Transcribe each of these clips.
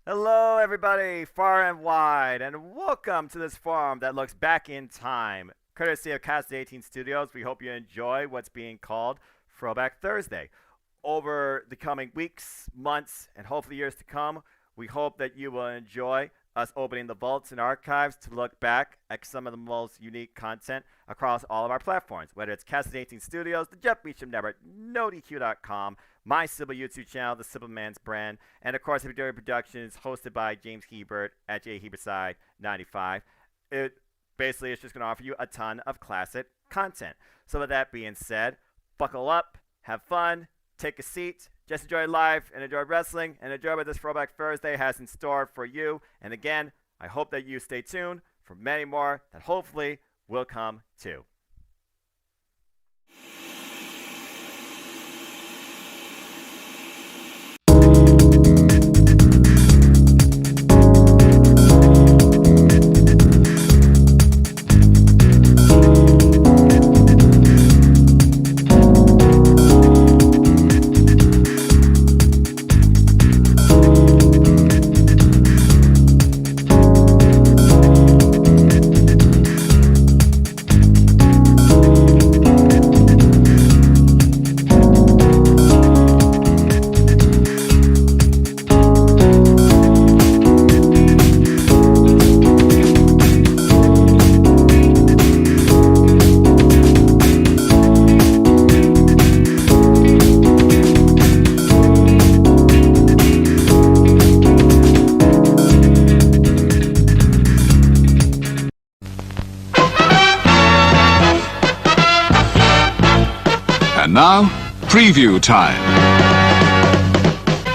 Hello, everybody, far and wide, and welcome to this forum that looks back in time. Courtesy of Casa D18 Studios, we hope you enjoy what's being called Throwback Thursday. Over the coming weeks, months, and hopefully years to come, we hope that you will enjoy us opening the vaults and archives to look back at some of the most unique content across all of our platforms, whether it's Casa D18 Studios, the Jeff Meacham Network, NoDQ.com, my Sybil YouTube channel, The Sybil Man's Brand, and of course, FTW Productions, hosted by James Hebert at jhebertside95. It basically is just going to offer you a ton of classic content. So with that being said, buckle up, have fun, take a seat, just enjoy life and enjoy wrestling and enjoy what this Throwback Thursday has in store for you. And again, I hope that you stay tuned for many more that hopefully will come too. And now, preview time.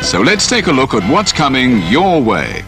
So let's take a look at what's coming your way.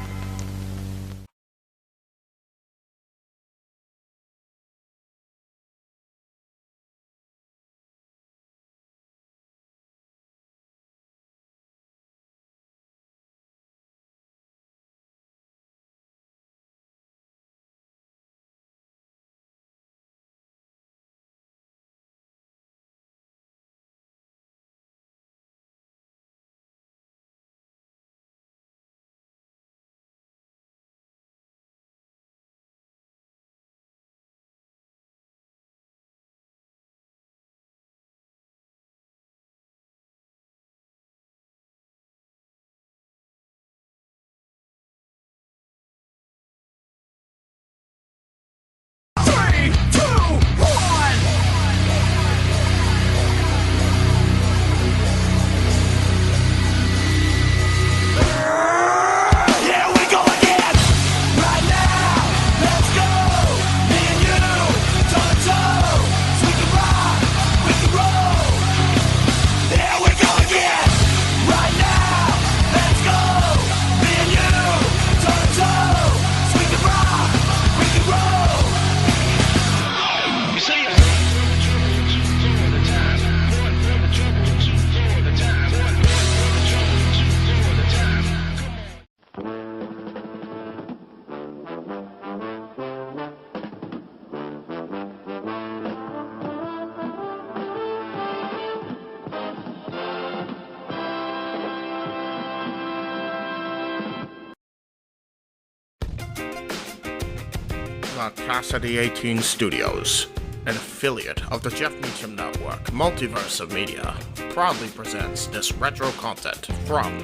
Casa D18 Studios, an affiliate of the Jeff Meacham Network, Multiverse of Media, proudly presents this retro content from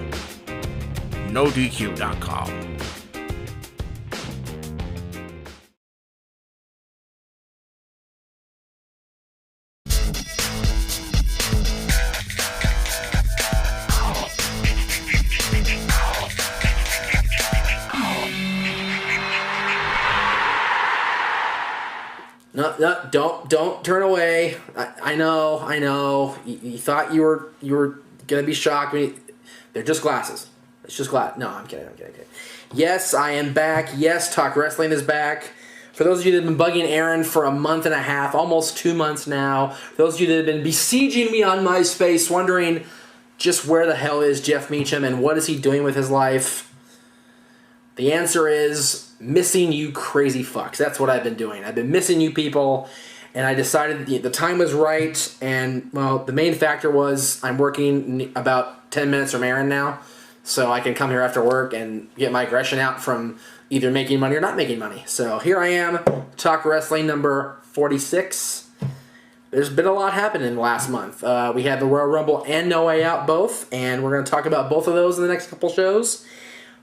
NoDQ.com. No, don't turn away. I know. You thought you were gonna be shocked. They're just glasses. It's just glass. No, I'm kidding. Yes, I am back. Yes, Talk Wrestling is back. For those of you that have been bugging Aaron for a month and a half, almost 2 months now. For those of you that have been besieging me on MySpace, wondering just where the hell is Jeff Meacham and what is he doing with his life, the answer is missing you crazy fucks. That's what I've been doing. I've been missing you people, and I decided the time was right, and, well, the main factor was I'm working about 10 minutes from Aaron now, so I can come here after work and get my aggression out from either making money or not making money. So here I am, Talk Wrestling number 46. There's been a lot happening in the last month. We had the Royal Rumble and No Way Out both, and we're going to talk about both of those in the next couple shows.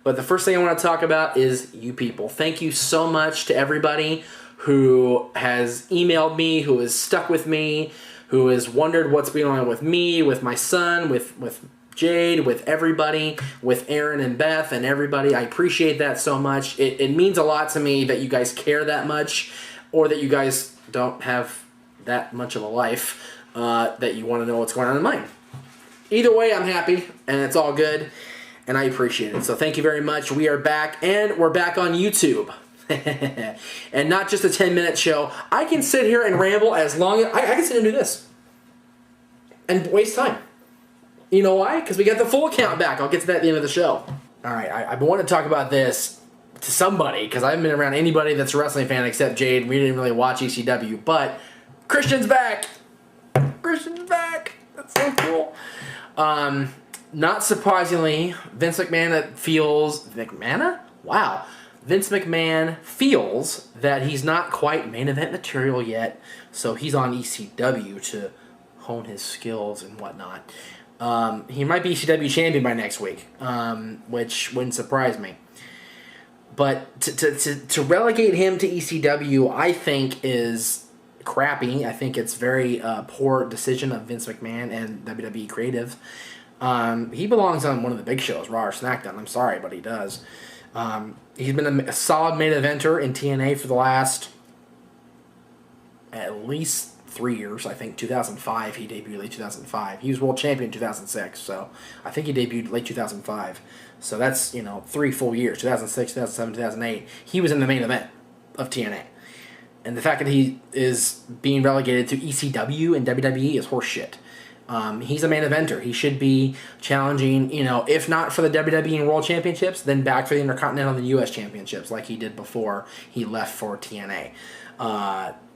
But the first thing I want to talk about is you people. Thank you so much to everybody who has emailed me, who has stuck with me, who has wondered what's going on with me, with my son, with Jade, with everybody, with Aaron and Beth and everybody. I appreciate that so much. It means a lot to me that you guys care that much, or that you guys don't have that much of a life, that you want to know what's going on in mine. Either way, I'm happy, and it's all good, and I appreciate it. So thank you very much. We are back, and we're back on YouTube. And not just a 10-minute show. I can sit here and ramble as long as... I can sit and do this. And waste time. You know why? Because we got the full account back. I'll get to that at the end of the show. Alright, I've been wanting to talk about this to somebody, because I haven't been around anybody that's a wrestling fan except Jade. We didn't really watch ECW, but Christian's back! Christian's back! That's so cool. Not surprisingly, Vince McMahon feels... McMahon? Wow. Vince McMahon feels that he's not quite main event material yet, so he's on ECW to hone his skills and whatnot. He might be ECW champion by next week, which wouldn't surprise me. But to relegate him to ECW, I think is crappy. I think it's very poor decision of Vince McMahon and WWE Creative. He belongs on one of the big shows, Raw or SmackDown. I'm sorry, but he does. He's been a solid main eventer in TNA for the last at least 3 years. I think 2005 he debuted, late 2005. He was world champion in 2006, so I think he debuted late 2005. So that's 3 full years, 2006, 2007, 2008. He was in the main event of TNA, and the fact that he is being relegated to ECW and WWE is horseshit. He's a main eventer. He should be challenging, if not for the WWE and World Championships, then back for the Intercontinental and the U.S. Championships like he did before he left for TNA.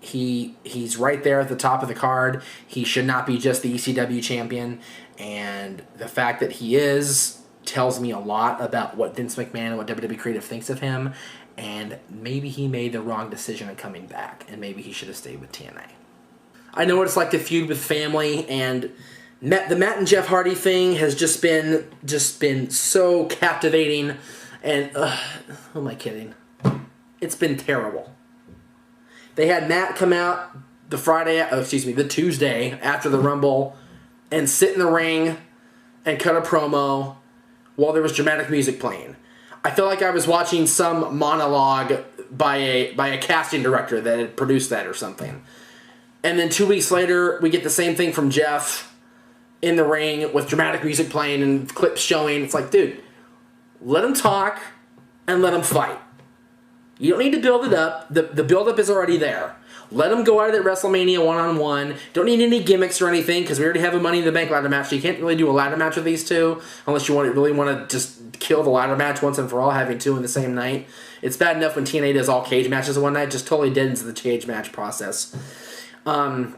He's right there at the top of the card. He should not be just the ECW champion, and the fact that he is tells me a lot about what Vince McMahon and what WWE Creative thinks of him, and maybe he made the wrong decision in coming back, and maybe he should have stayed with TNA. I know what it's like to feud with family, and the Matt and Jeff Hardy thing has just been so captivating, and who am I kidding? It's been terrible. They had Matt come out the Tuesday after the Rumble and sit in the ring and cut a promo while there was dramatic music playing. I felt like I was watching some monologue by a casting director that had produced that or something. And then 2 weeks later, we get the same thing from Jeff in the ring with dramatic music playing and clips showing. It's like, dude, let him talk and let him fight. You don't need to build it up. The build-up is already there. Let him go out at WrestleMania one-on-one. Don't need any gimmicks or anything, because we already have a Money in the Bank ladder match. So you can't really do a ladder match with these two, unless you really want to just kill the ladder match once and for all, having two in the same night. It's bad enough when TNA does all cage matches in one night. Just totally deadens the cage match process. The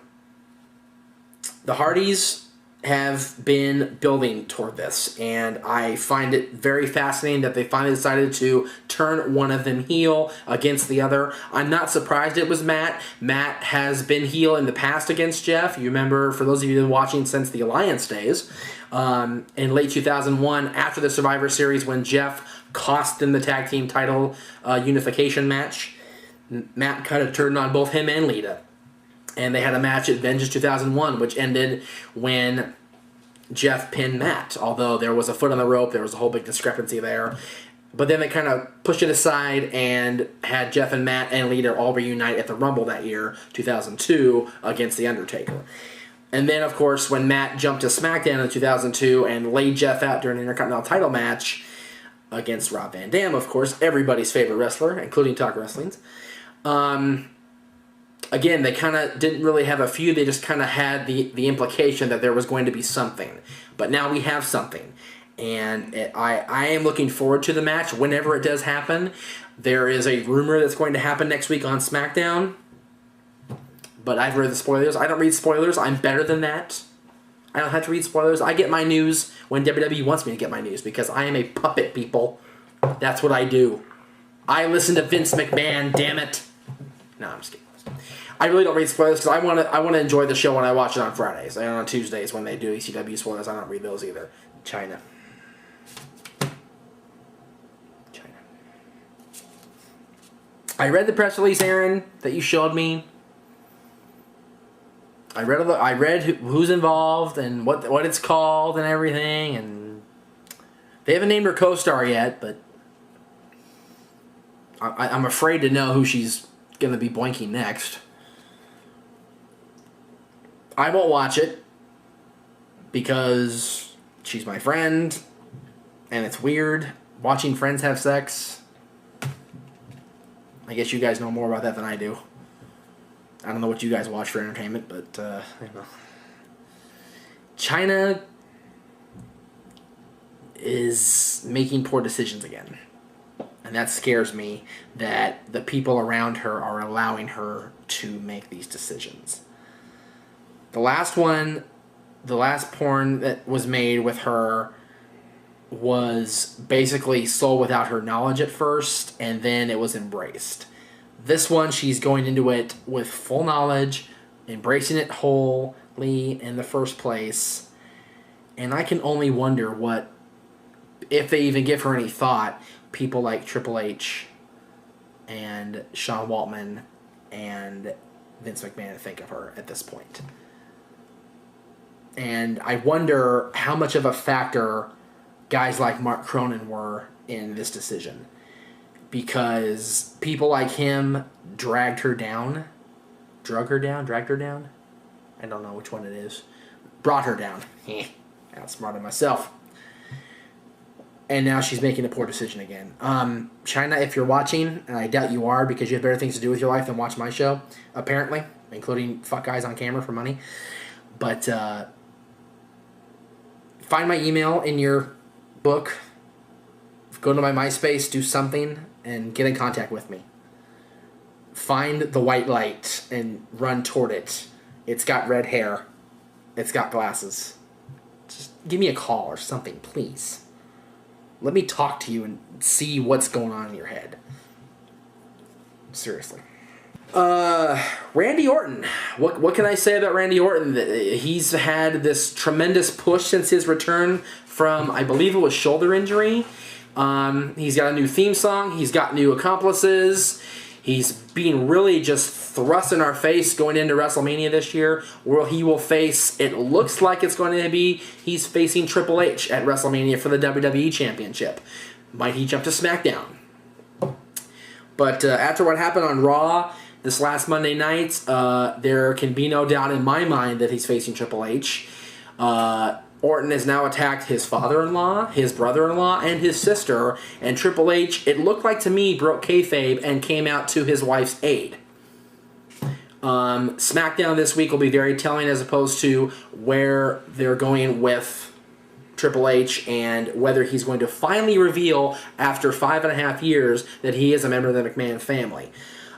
Hardys have been building toward this, and I find it very fascinating that they finally decided to turn one of them heel against the other. I'm not surprised it was Matt. Matt has been heel in the past against Jeff. You remember, for those of you who have been watching since the Alliance days, in late 2001, after the Survivor Series, when Jeff cost them the tag team title unification match, Matt kind of turned on both him and Lita. And they had a match at Vengeance 2001, which ended when Jeff pinned Matt. Although there was a foot on the rope, there was a whole big discrepancy there. But then they kind of pushed it aside and had Jeff and Matt and Lita all reunite at the Rumble that year, 2002, against The Undertaker. And then, of course, when Matt jumped to SmackDown in 2002 and laid Jeff out during an Intercontinental title match against Rob Van Dam, of course, everybody's favorite wrestler, including Talk Wrestling's, again, they kind of didn't really have a feud. They just kind of had the implication that there was going to be something. But now we have something. And I am looking forward to the match whenever it does happen. There is a rumor that's going to happen next week on SmackDown. But I've read the spoilers. I don't read spoilers. I'm better than that. I don't have to read spoilers. I get my news when WWE wants me to get my news because I am a puppet, people. That's what I do. I listen to Vince McMahon, damn it. No, I'm just kidding. I really don't read spoilers because I want to enjoy the show when I watch it on Fridays. And on Tuesdays when they do ECW spoilers, I don't read those either. China. I read the press release, Aaron, that you showed me. I read who's involved and what it's called and everything, and they haven't named her co-star yet, but I'm afraid to know who she's going to be boinking next. I won't watch it because she's my friend, and it's weird watching friends have sex. I guess you guys know more about that than I do. I don't know what you guys watch for entertainment, but, you know. China is making poor decisions again. And that scares me that the people around her are allowing her to make these decisions. The last porn that was made with her was basically sold without her knowledge at first, and then it was embraced. This one, she's going into it with full knowledge, embracing it wholly in the first place, and I can only wonder what, if they even give her any thought, people like Triple H and Sean Waltman and Vince McMahon think of her at this point. And I wonder how much of a factor guys like Mark Cronin were in this decision. Because people like him dragged her down. Dragged her down? I don't know which one it is. Brought her down. Outsmarted myself. And now she's making a poor decision again. China, if you're watching, and I doubt you are because you have better things to do with your life than watch my show, apparently, including fuck guys on camera for money. But find my email in your book. Go to my MySpace, do something, and get in contact with me. Find the white light and run toward it. It's got red hair. It's got glasses. Just give me a call or something, please. Let me talk to you and see what's going on in your head. Seriously. Randy Orton. What can I say about Randy Orton? He's had this tremendous push since his return from, I believe it was shoulder injury. He's got a new theme song. He's got new accomplices. He's being really just thrust in our face going into WrestleMania this year, where he will face, it looks like it's going to be, he's facing Triple H at WrestleMania for the WWE Championship. Might he jump to SmackDown? But after what happened on Raw this last Monday night, there can be no doubt in my mind that he's facing Triple H. Orton has now attacked his father-in-law, his brother-in-law, and his sister, and Triple H, it looked like to me, broke kayfabe and came out to his wife's aid. SmackDown this week will be very telling as opposed to where they're going with Triple H and whether he's going to finally reveal after 5.5 years that he is a member of the McMahon family.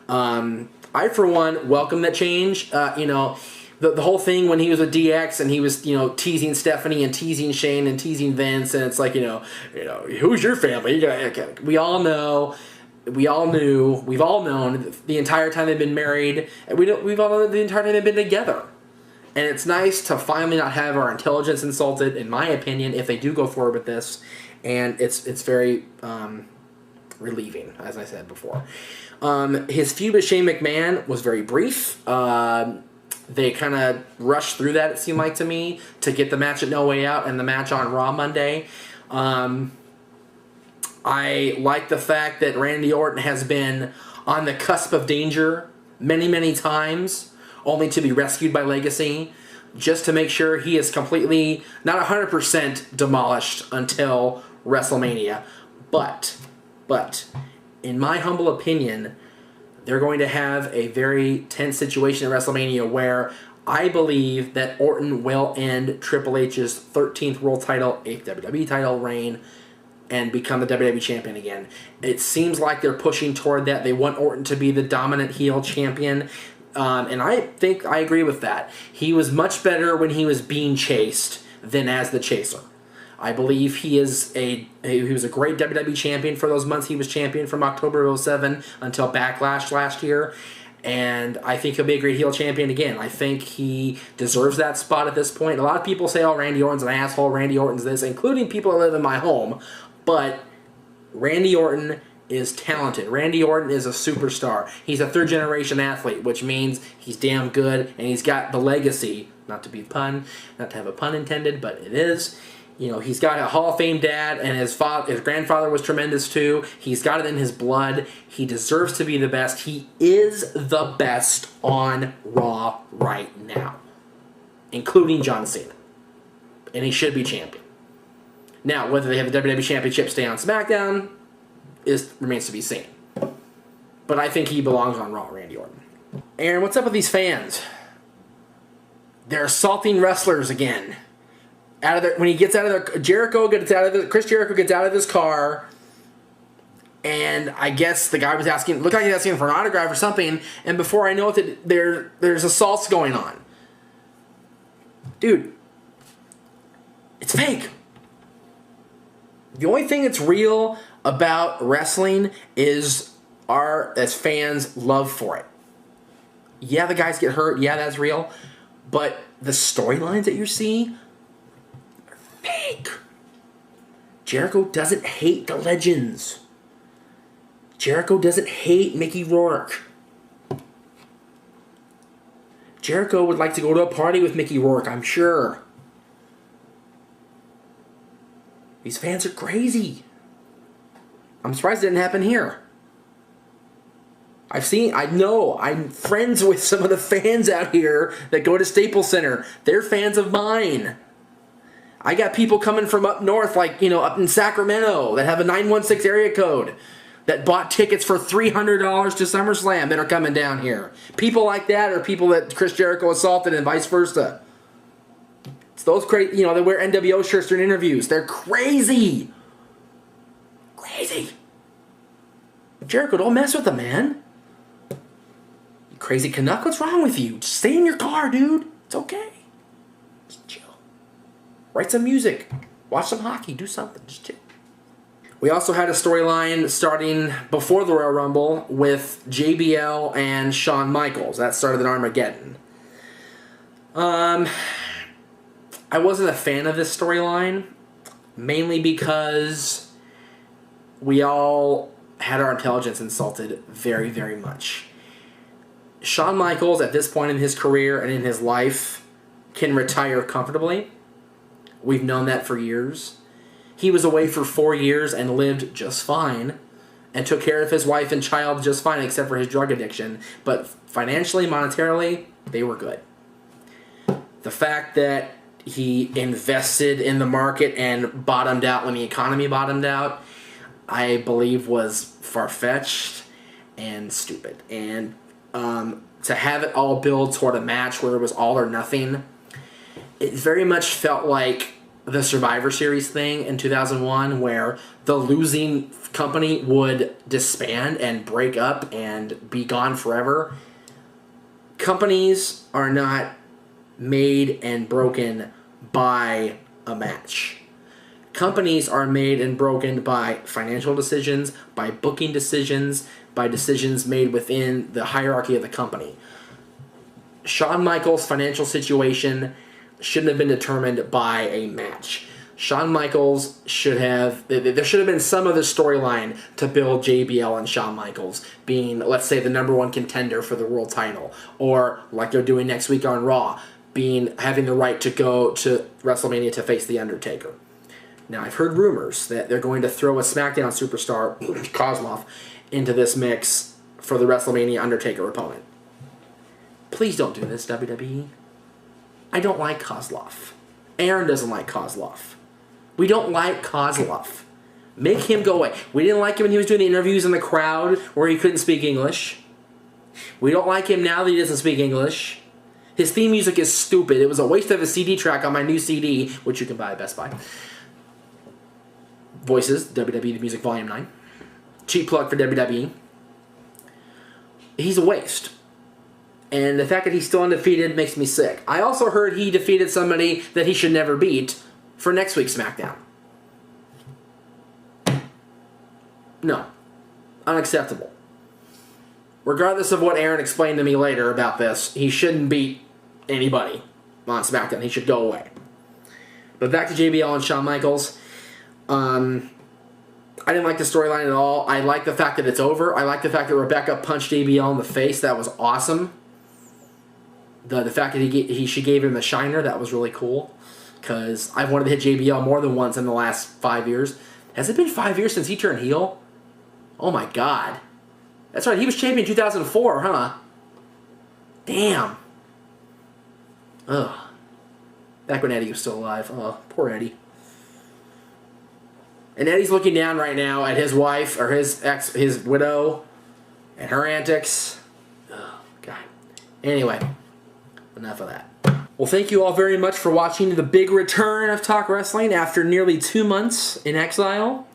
I, for one, welcome that change. The whole thing when he was with DX and he was, teasing Stephanie and teasing Shane and teasing Vince, and it's like, who's your family? We all know, we've all known the entire time they've been married, and we've all known the entire time they've been together. And it's nice to finally not have our intelligence insulted, in my opinion, if they do go forward with this, and it's very relieving, as I said before. His feud with Shane McMahon was very brief. They kind of rushed through that, it seemed like to me, to get the match at No Way Out and the match on Raw Monday. I like the fact that Randy Orton has been on the cusp of danger many, many times, only to be rescued by Legacy, just to make sure he is completely, not 100% demolished until WrestleMania. But, in my humble opinion, they're going to have a very tense situation at WrestleMania where I believe that Orton will end Triple H's 13th world title, 8th WWE title reign, and become the WWE champion again. It seems like they're pushing toward that. They want Orton to be the dominant heel champion. And I think I agree with that. He was much better when he was being chased than as the chaser. I believe he was a great WWE champion for those months he was champion from October of 2007 until Backlash last year. And I think he'll be a great heel champion again. I think he deserves that spot at this point. A lot of people say, oh, Randy Orton's an asshole, Randy Orton's this, including people that live in my home. But Randy Orton is talented. Randy Orton is a superstar. He's a third-generation athlete, which means he's damn good, and he's got the legacy, not to have a pun intended, but it is. You know, he's got a Hall of Fame dad, and his grandfather was tremendous too. He's got it in his blood. He deserves to be the best. He is the best on Raw right now, including John Cena. And he should be champion. Now, whether they have the WWE Championship stay on SmackDown remains to be seen. But I think he belongs on Raw, Randy Orton. Aaron, what's up with these fans? They're assaulting wrestlers again. When he gets out of there, Chris Jericho gets out of his car, and I guess the guy looked like he was asking for an autograph or something, and before I know it, there's assaults going on. Dude, it's fake. The only thing that's real about wrestling is as fans' love for it. Yeah, the guys get hurt. Yeah, that's real. But the storylines that you see, fake. Jericho doesn't hate the legends. Jericho doesn't hate Mickey Rourke. Jericho would like to go to a party with Mickey Rourke, I'm sure. These fans are crazy. I'm surprised it didn't happen here. I'm friends with some of the fans out here that go to Staples Center. They're fans of mine. I got people coming from up north, up in Sacramento, that have a 916 area code, that bought tickets for $300 to SummerSlam that are coming down here. People like that are people that Chris Jericho assaulted and vice versa. It's those crazy, they wear NWO shirts during interviews. They're crazy. Crazy. Jericho, don't mess with them, man. You crazy Canuck, what's wrong with you? Just stay in your car, dude. It's okay. Just chill. Write some music. Watch some hockey. Do something. Just chill. We also had a storyline starting before the Royal Rumble with JBL and Shawn Michaels. That started at Armageddon. I wasn't a fan of this storyline, mainly because we all had our intelligence insulted very, very much. Shawn Michaels, at this point in his career and in his life, can retire comfortably. We've known that for years. He was away for 4 years and lived just fine, and took care of his wife and child just fine, except for his drug addiction. But financially, monetarily, they were good. The fact that he invested in the market and bottomed out when the economy bottomed out, I believe was far-fetched and stupid. And to have it all build toward a match where it was all or nothing, it very much felt like the Survivor Series thing in 2001, where the losing company would disband and break up and be gone forever. Companies are not made and broken by a match. Companies are made and broken by financial decisions, by booking decisions, by decisions made within the hierarchy of the company. Shawn Michaels' financial situation shouldn't have been determined by a match. Shawn Michaels there should have been some other storyline to build JBL and Shawn Michaels being, let's say, the number one contender for the world title, or like they're doing next week on Raw, having the right to go to WrestleMania to face The Undertaker. Now, I've heard rumors that they're going to throw a SmackDown superstar, Kozlov, into this mix for the WrestleMania Undertaker opponent. Please don't do this, WWE. I don't like Kozlov. Aaron doesn't like Kozlov. We don't like Kozlov. Make him go away. We didn't like him when he was doing the interviews in the crowd where he couldn't speak English. We don't like him now that he doesn't speak English. His theme music is stupid. It was a waste of a CD track on my new CD, which you can buy at Best Buy. Voices, WWE The Music Volume 9. Cheap plug for WWE. He's a waste. And the fact that he's still undefeated makes me sick. I also heard he defeated somebody that he should never beat for next week's SmackDown. No. Unacceptable. Regardless of what Aaron explained to me later about this, he shouldn't beat anybody on SmackDown. He should go away. But back to JBL and Shawn Michaels. I didn't like the storyline at all. I like the fact that it's over. I like the fact that Rebecca punched JBL in the face. That was awesome. The fact that she gave him the shiner, that was really cool. Because I've wanted to hit JBL more than once in the last 5 years. Has it been 5 years since he turned heel? Oh my god. That's right, he was champion in 2004, huh? Damn. Ugh. Back when Eddie was still alive. Oh, poor Eddie. And Eddie's looking down right now at his wife, or his widow, and her antics. Oh, God. Anyway, enough of that. Well, thank you all very much for watching the big return of Talk Wrestling after nearly 2 months in exile.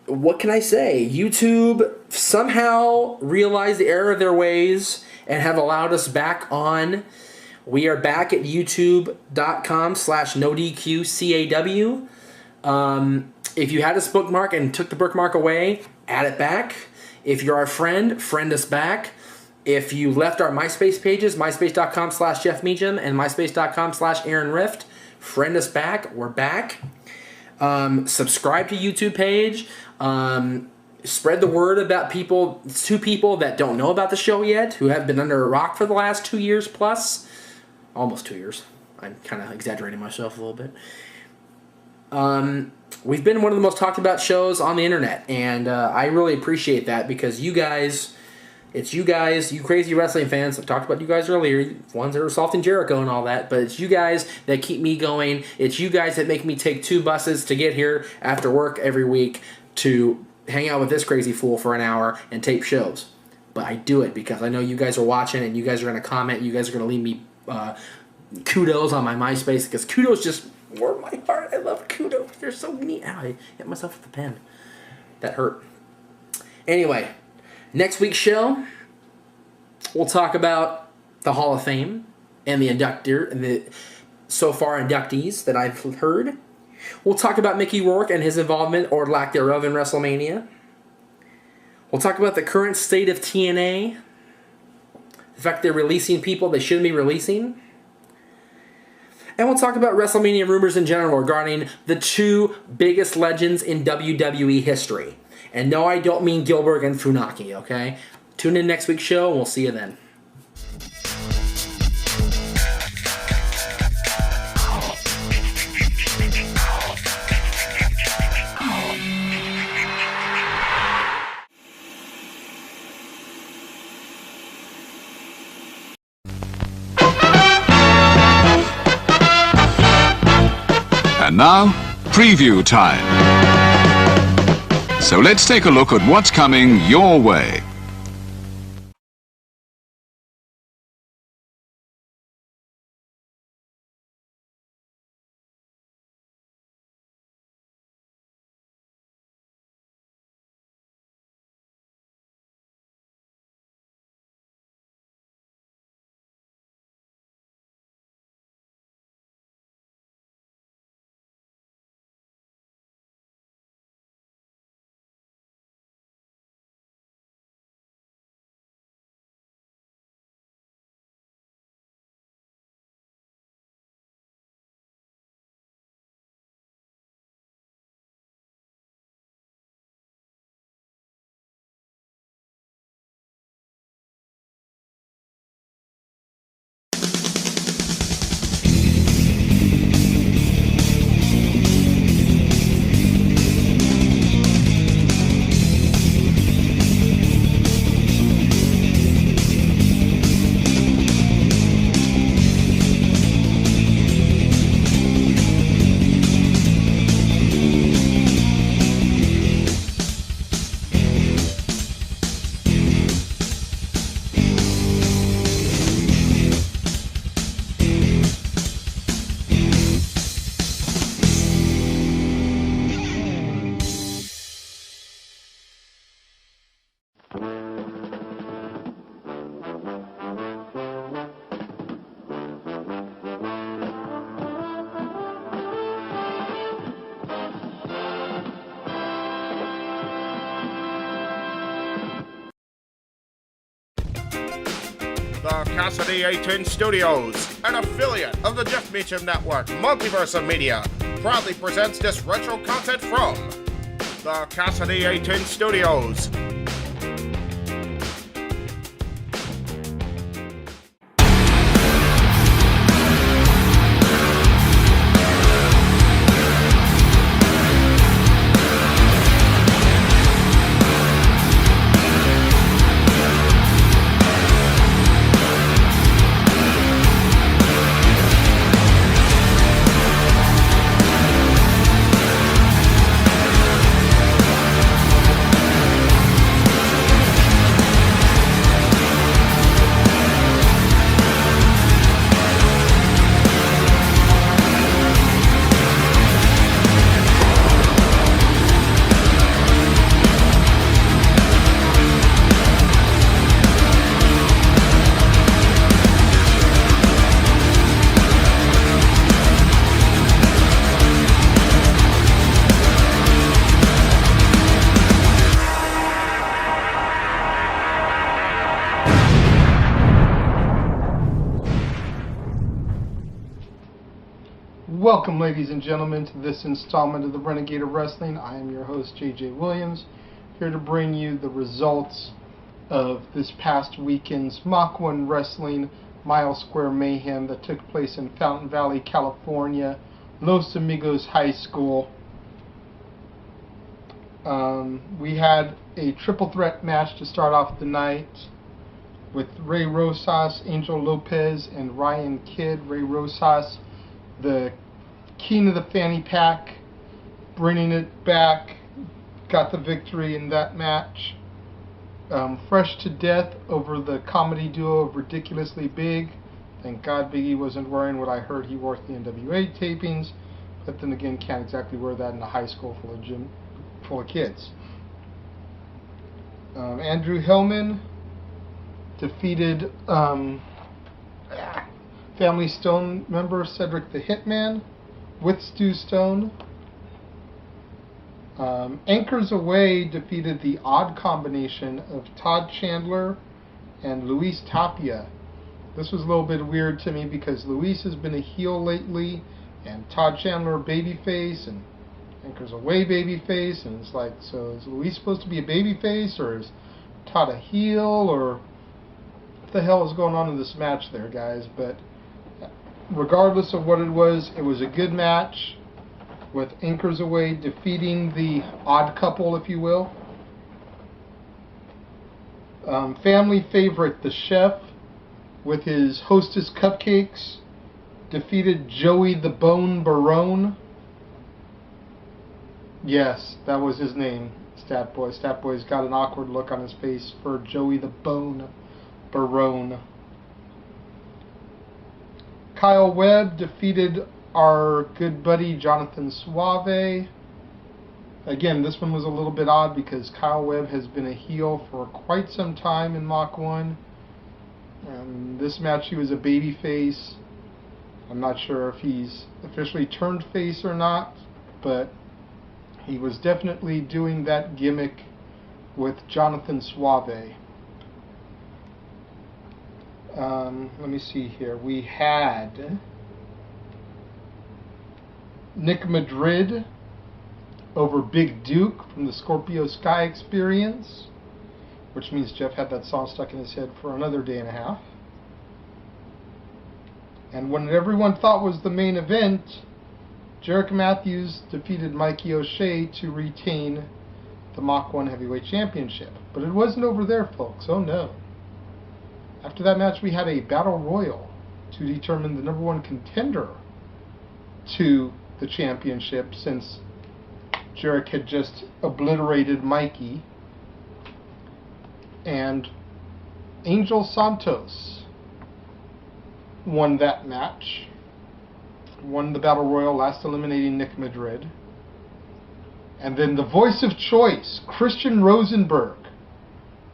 What can I say? YouTube somehow realized the error of their ways and have allowed us back on. We are back at youtube.com/NoDQ&AV. If you had us bookmark and took the bookmark away, add it back. If you're our friend, friend us back. If you left our MySpace pages, myspace.com/Jeff Meacham and myspace.com/Aaron Rift, friend us back. We're back. Subscribe to YouTube page. Spread the word about people that don't know about the show yet, who have been under a rock for the last 2 years plus. Almost 2 years. I'm kind of exaggerating myself a little bit. We've been one of the most talked about shows on the internet, and I really appreciate that because you guys, you crazy wrestling fans, I talked about you guys earlier, ones that are assaulting Jericho and all that, but it's you guys that keep me going. It's you guys that make me take 2 buses to get here after work every week to hang out with this crazy fool for an hour and tape shows. But I do it because I know you guys are watching and you guys are going to comment. You guys are going to leave me kudos on my MySpace because kudos just warm my heart. I love kudos. They're so neat. Ow, I hit myself with the pen. That hurt. Anyway, next week's show, we'll talk about the Hall of Fame and the so far inductees that I've heard. We'll talk about Mickey Rourke and his involvement or lack thereof in WrestleMania. We'll talk about the current state of TNA. The fact they're releasing people they shouldn't be releasing. And we'll talk about WrestleMania rumors in general regarding the 2 biggest legends in WWE history. And no, I don't mean Gilbert and Funaki, okay? Tune in next week's show, and we'll see you then. And now, preview time. So let's take a look at what's coming your way. The Casa D18 Studios, an affiliate of the Jeff Meacham Network, Multiverse of Media, proudly presents this retro content from the Casa D18 Studios. Welcome, ladies and gentlemen, to this installment of the Renegade of Wrestling. I am your host, JJ Williams, here to bring you the results of this past weekend's Mach 1 Wrestling Mile Square Mayhem that took place in Fountain Valley, California, Los Amigos High School. We had a triple threat match to start off the night with Ray Rosas, Angel Lopez, and Ryan Kidd. Ray Rosas, the king of the fanny pack, bringing it back, got the victory in that match. Fresh to death over the comedy duo of Ridiculously Big. Thank God Big E wasn't wearing what I heard he wore at the NWA tapings, but then again, can't exactly wear that in a high school full of kids. Andrew Hillman defeated Family Stone member Cedric the Hitman with Stu Stone. Anchors Away defeated the Odd Combination of Todd Chandler and Luis Tapia. This was a little bit weird to me because Luis has been a heel lately and Todd Chandler babyface and Anchors Away babyface, and it's like, so is Luis supposed to be a babyface or is Todd a heel, or what the hell is going on in this match there, guys? But regardless of what it was a good match with Anchors Away defeating the odd couple, if you will. Family favorite, the Chef, with his Hostess cupcakes, defeated Joey the Bone Barone. Yes, that was his name, Stat Boy. Stat Boy's got an awkward look on his face for Joey the Bone Barone. Kyle Webb defeated our good buddy Jonathan Suave. Again, this one was a little bit odd because Kyle Webb has been a heel for quite some time in Mach 1. This match he was a babyface. I'm not sure if he's officially turned face or not, but he was definitely doing that gimmick with Jonathan Suave. Let me see here. We had Nick Madrid over Big Duke from the Scorpio Sky Experience, which means Jeff had that song stuck in his head for another day and a half. And when everyone thought was the main event, Jericho Matthews defeated Mikey O'Shea to retain the Mach 1 Heavyweight Championship. But it wasn't over there, folks. Oh no. After that match, we had a battle royal to determine the number one contender to the championship, since Jerick had just obliterated Mikey. And Angel Santos won that match, won the battle royal, last eliminating Nick Madrid. And then the voice of choice, Christian Rosenberg,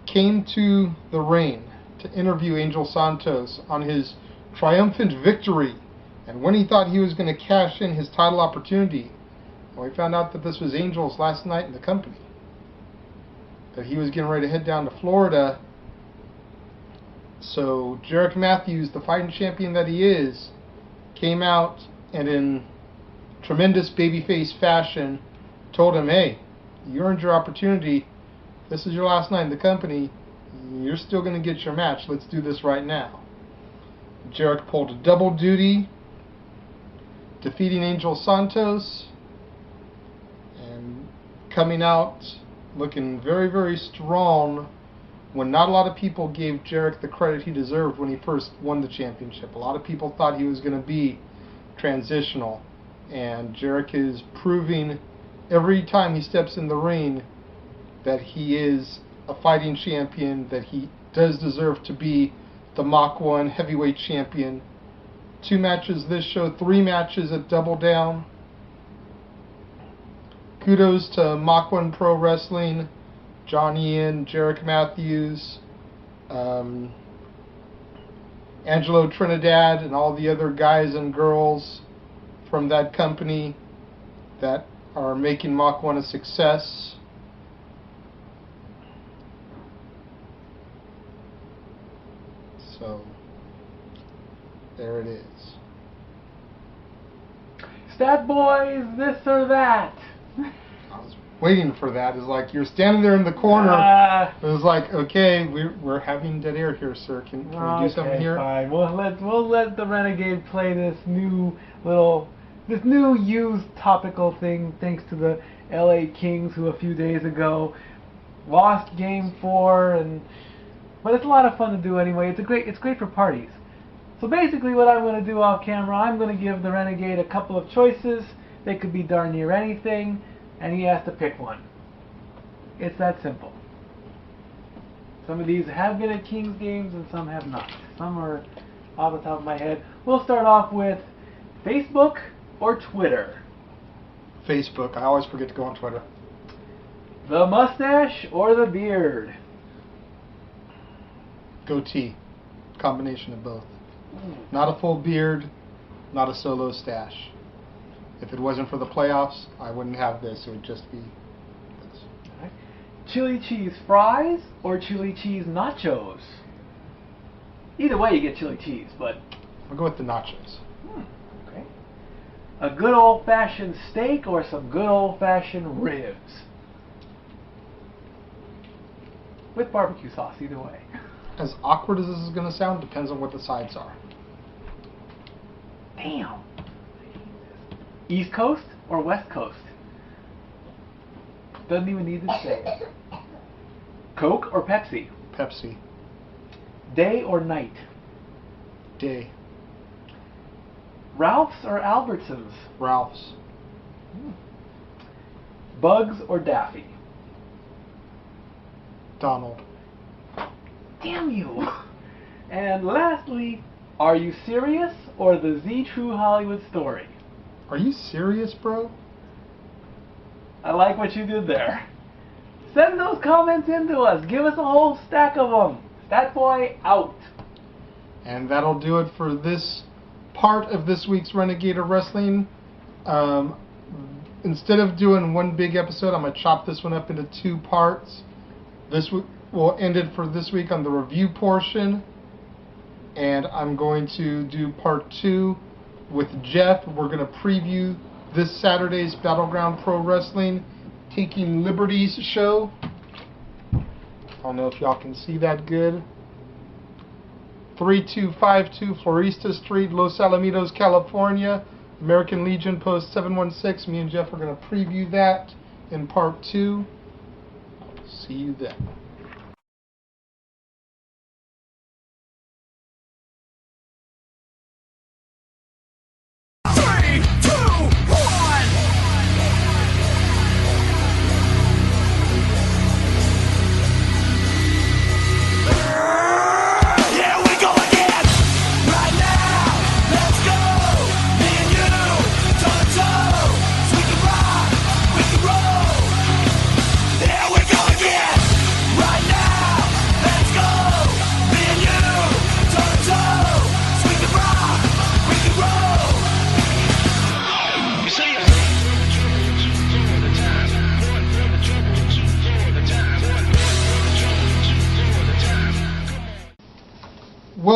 came to the ring to interview Angel Santos on his triumphant victory, and when he thought he was going to cash in his title opportunity, we found out that this was Angel's last night in the company, that he was getting ready to head down to Florida So Jerick Matthews, the fighting champion that he is, came out and in tremendous babyface fashion told him, hey, you earned your opportunity. This is your last night in the company. You're still going to get your match. Let's do this right now. Jerick pulled a double duty, defeating Angel Santos, and coming out looking very, very strong when not a lot of people gave Jerick the credit he deserved when he first won the championship. A lot of people thought he was going to be transitional, and Jerick is proving every time he steps in the ring that he is a fighting champion, that he does deserve to be the Mach 1 heavyweight champion. 2 matches this show, 3 matches at Double Down. Kudos to Mach 1 Pro Wrestling, John Ian, Jerick Matthews, Angelo Trinidad, and all the other guys and girls from that company that are making Mach 1 a success. So, there it is. Stat Boys, this or that. I was waiting for that. It's like you're standing there in the corner. It was like, okay, we're having dead air here, sir. Can we do something here? Fine. We'll let the Renegade play this new used topical thing, thanks to the LA Kings, who a few days ago lost Game 4, but it's a lot of fun to do anyway. It's great for parties. So basically, what I'm going to do off camera, I'm going to give the Renegade a couple of choices. They could be darn near anything, and he has to pick one. It's that simple. Some of these have been at Kings games, and some have not. Some are off the top of my head. We'll start off with Facebook or Twitter. Facebook. I always forget to go on Twitter. The mustache or the beard. Goatee. Combination of both. Not a full beard, not a solo stash. If it wasn't for the playoffs, I wouldn't have this. It would just be this. Right. Chili cheese fries or chili cheese nachos? Either way, you get chili cheese, but I'll go with the nachos. Okay. A good old-fashioned steak or some good old-fashioned ribs? With barbecue sauce, either way. As awkward as this is going to sound, depends on what the sides are. Damn. East Coast or West Coast? Doesn't even need to say. Coke or Pepsi? Pepsi. Day or night? Day. Ralph's or Albertsons? Ralph's. Bugs or Daffy? Donald. Damn you! And lastly, are you serious or the Z True Hollywood Story? Are you serious, bro? I like what you did there. Send those comments in to us. Give us a whole stack of them. Stat Boy out. And that'll do it for this part of this week's Renegade of Wrestling. Instead of doing one big episode, I'm going to chop this one up into 2 parts. This will end it for this week on the review portion. And I'm going to do part 2 with Jeff. We're going to preview this Saturday's Battleground Pro Wrestling Taking Liberties show. I don't know if y'all can see that good. 3252 Florista Street, Los Alamitos, California. American Legion Post 716. Me and Jeff are going to preview that in part 2. See you then. Here we go again!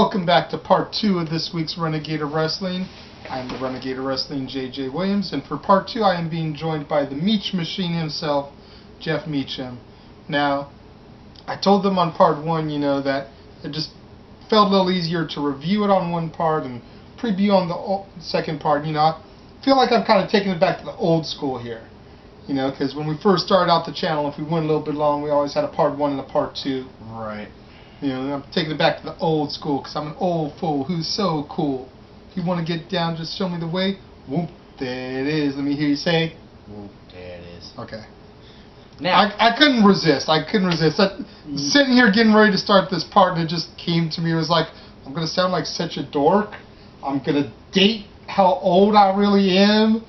welcome back to part 2 of this week's Renegade of Wrestling. I am the Renegade of Wrestling, J.J. Williams, and for part 2 I am being joined by the Meach Machine himself, Jeff Meacham. Now, I told them on part 1, that it just felt a little easier to review it on one part and preview on the second part. I feel like I'm kind of taking it back to the old school here. Because when we first started out the channel, if we went a little bit long, we always had a part 1 and a part 2. Right. I'm taking it back to the old school because I'm an old fool who's so cool. If you want to get down, just show me the way. Whoop, there it is. Let me hear you say. Whoop, there it is. Okay. Now, I couldn't resist. Sitting here getting ready to start this part, and it just came to me. It was like, I'm going to sound like such a dork. I'm going to date how old I really am.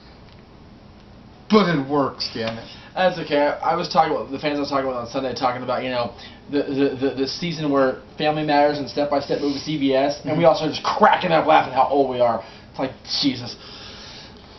But it works, damn it. That's okay. I was talking about, the fans I was talking about on Sunday, talking about, the season where Family Matters and Step by Step moved to CBS, and we all started just cracking up laughing how old we are. It's like, Jesus.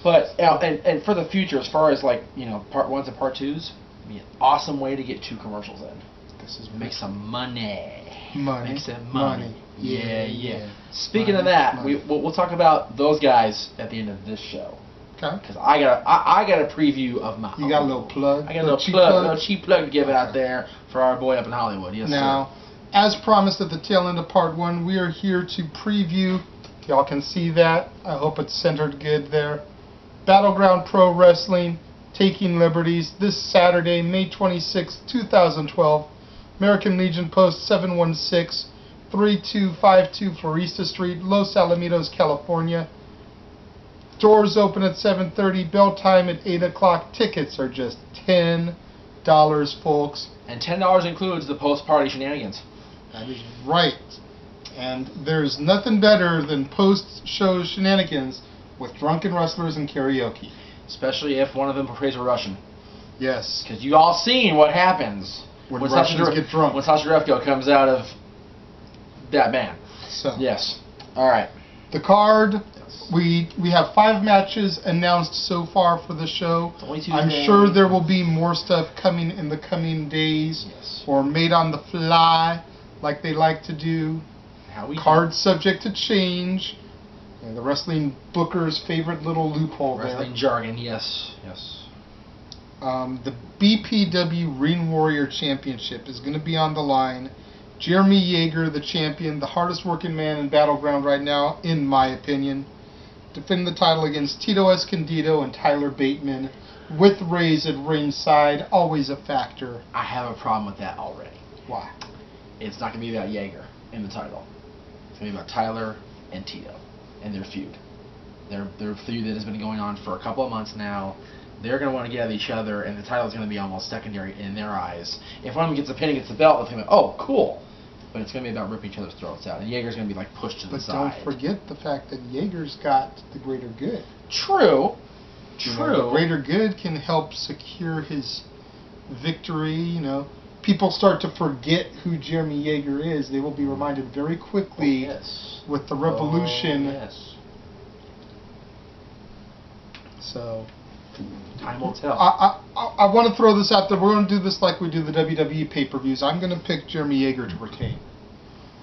But, and for the future, as far as part 1s and part 2s, be an awesome way to get 2 commercials in. This is Make some money. Money. Make some money. Yeah. Speaking Money, of that, money. we'll talk about those guys at the end of this show. Okay. Because I got a preview of my You got a little plug? I got a little cheap plug to give out there for our boy up in Hollywood. Yes, Now, as promised at the tail end of part 1, we are here to preview. Y'all can see that. I hope it's centered good there. Battleground Pro Wrestling, Taking Liberties, this Saturday, May 26, 2012. American Legion Post 716-3252 Florista Street, Los Alamitos, California. Doors open at 7:30, bell time at 8 o'clock. Tickets are just $10, folks. And $10 includes the post-party shenanigans. That is right. And there's nothing better than post-show shenanigans with drunken wrestlers and karaoke. Especially if one of them portrays a Russian. Yes. Because you all seen what happens When Russians get drunk. When Sasha Grefko comes out of that band. So. Yes. All right. The card, we have 5 matches announced so far for the show. It's only I'm Tuesday. sure there will be more stuff coming in the coming days. Yes. Or made on the fly, like they like to do. How we Cards subject to change. And the wrestling booker's favorite little loophole wrestling jargon. Yes. The BPW Ring Warrior Championship is going to be on the line. Jeremy Yeager, the champion, the hardest working man in Battleground right now, in my opinion, defending the title against Tito Escondido and Tyler Bateman, with Rays at ringside, always a factor. I have a problem with that already. Why? It's not going to be about Yeager in the title. It's going to be about Tyler and Tito and their feud. Their feud that has been going on for a couple of months now. They're going to want to get at each other, and the title is going to be almost secondary in their eyes. If one of them gets a pin and gets the belt, it's going to be, oh, cool. But it's going to be about ripping each other's throats out. And Yeager's going to be pushed to the side. But don't forget the fact that Yeager's got the greater good. True. The greater good can help secure his victory. People start to forget who Jeremy Yeager is. They will be reminded very quickly with the Revolution. Oh, yes. So, time will tell. I want to throw this out there. We're going to do this like we do the WWE pay-per-views. I'm going to pick Jeremy Yeager to retain.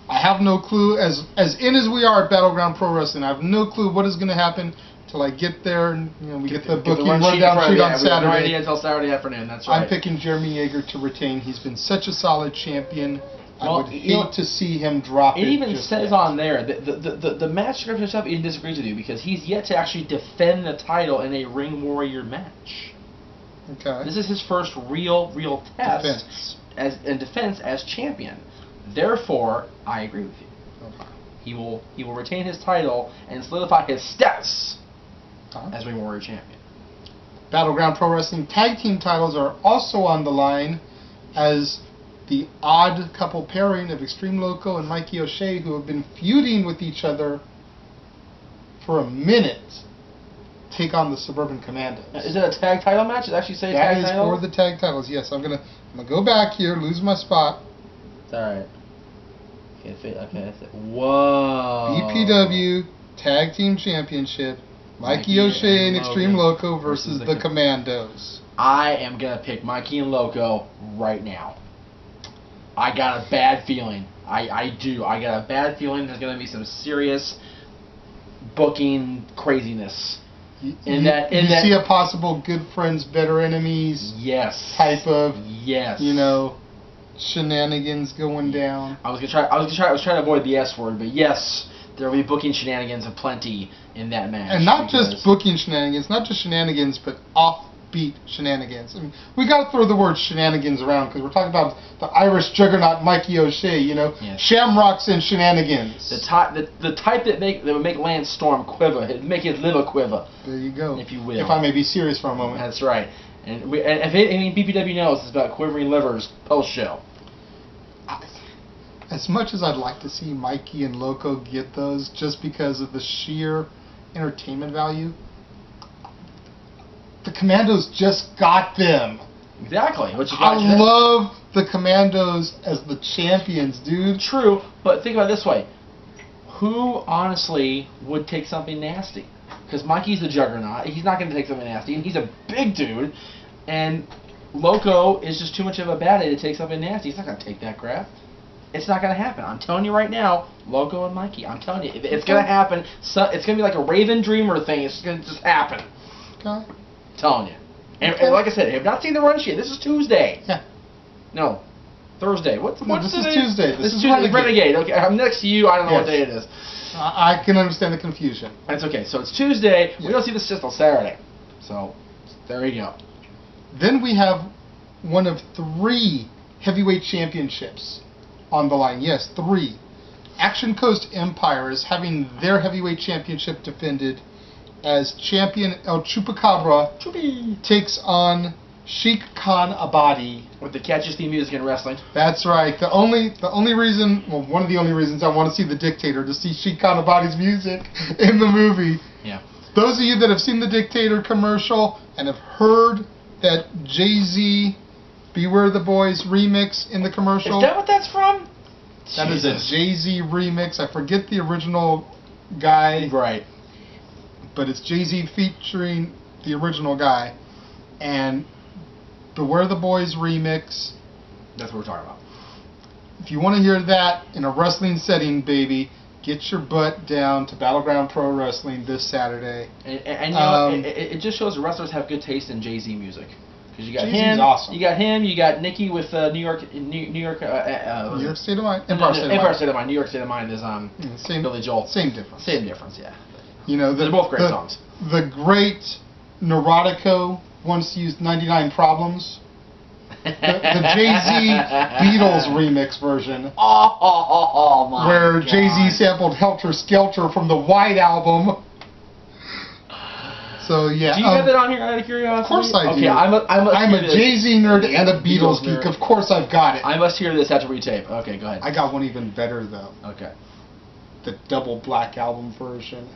I have no clue, as in as we are at Battleground Pro Wrestling, I have no clue what is going to happen until I get there and we get the booking rundown sheet on Saturday. No idea until Saturday afternoon. That's right. I'm picking Jeremy Yeager to retain. He's been such a solid champion. I would hate to see him drop it. It even says on there the match description itself even disagrees with you because he's yet to actually defend the title in a Ring Warrior match. Okay. This is his first real test defense as champion. Therefore, I agree with you. Okay. He will retain his title and solidify his status as Ring Warrior champion. Battleground Pro Wrestling tag team titles are also on the line as the odd couple pairing of Extreme Loco and Mikey O'Shea, who have been feuding with each other for a minute, take on the Suburban Commandos. Is it a tag title match? Does it actually say tag title? That is for the tag titles, yes. I'm gonna go back here, lose my spot. Alright. Okay. Whoa. BPW Tag Team Championship, Mikey O'Shea and Extreme Loco versus the Commandos. I am going to pick Mikey and Loco right now. I got a bad feeling. I do. I got a bad feeling there's going to be some serious booking craziness. You see a possible good friends, better enemies type of shenanigans going down. I was trying to avoid the S word, but yes, there will be booking shenanigans aplenty in that match. And not just booking shenanigans, not just shenanigans, but offbeat shenanigans. I mean, we got to throw the word shenanigans around because we're talking about the Irish juggernaut Mikey O'Shea. Shamrocks and shenanigans. The type that would make Lance Storm quiver, make his liver quiver. There you go. If you will. If I may be serious for a moment. That's right. And BPW knows it's about quivering livers post show. As much as I'd like to see Mikey and Loco get those just because of the sheer entertainment value, the Commandos just got them. Exactly. I love the Commandos as the champions, dude. True, but think about it this way. Who, honestly, would take something nasty? Because Mikey's the juggernaut. He's not going to take something nasty. And he's a big dude. And Loco is just too much of a baddie to take something nasty. He's not going to take that crap. It's not going to happen. I'm telling you right now, Loco and Mikey, I'm telling you, it's going to happen. So, it's going to be like a Raven Dreamer thing. It's going to just happen. Okay. I'm telling you. And like I said, I have not seen the run sheet. This is Tuesday. Yeah. No. Thursday. What's this today? Is Tuesday. This is Tuesday. Renegade. Okay, I'm next to you. I don't know what day it is. I can understand the confusion. That's okay. So it's Tuesday. We don't see this until Saturday. So there you go. Then we have one of 3 heavyweight championships on the line. Yes, 3. Action Coast Empire is having their heavyweight championship defended as champion El Chupacabra takes on Sheik Khan Abadi. With the catchiest theme music in wrestling. That's right. The only reason, well, one of the only reasons I want to see The Dictator, to see Sheik Khan Abadi's music in the movie. Yeah. Those of you that have seen The Dictator commercial and have heard that Jay-Z Beware the Boys remix in the commercial. Is that what that's from? That is a Jay-Z remix. I forget the original guy. Right. But it's Jay-Z featuring the original guy. And Beware the Boys remix. That's what we're talking about. If you want to hear that in a wrestling setting, baby, get your butt down to Battleground Pro Wrestling this Saturday. And you know, it just shows the wrestlers have good taste in Jay-Z music. Because you got Jay-Z's him, awesome. you got him, you got Nikki with New York State of Mind. Empire State of Mind. New York State of Mind is Billy Joel. Same difference. Same difference, yeah. You know, they're both great songs. The great Neurotico once used 99 Problems. The Jay-Z Beatles remix version. Oh my where God. Jay-Z sampled Helter Skelter from the White Album. So yeah. Do you have that on here out of curiosity? Of course I do. Okay, I'm a Jay-Z nerd and a Beatles geek. Of course I've got it. I must hear this after we tape. Okay, go ahead. I got one even better though. Okay. The double black album version.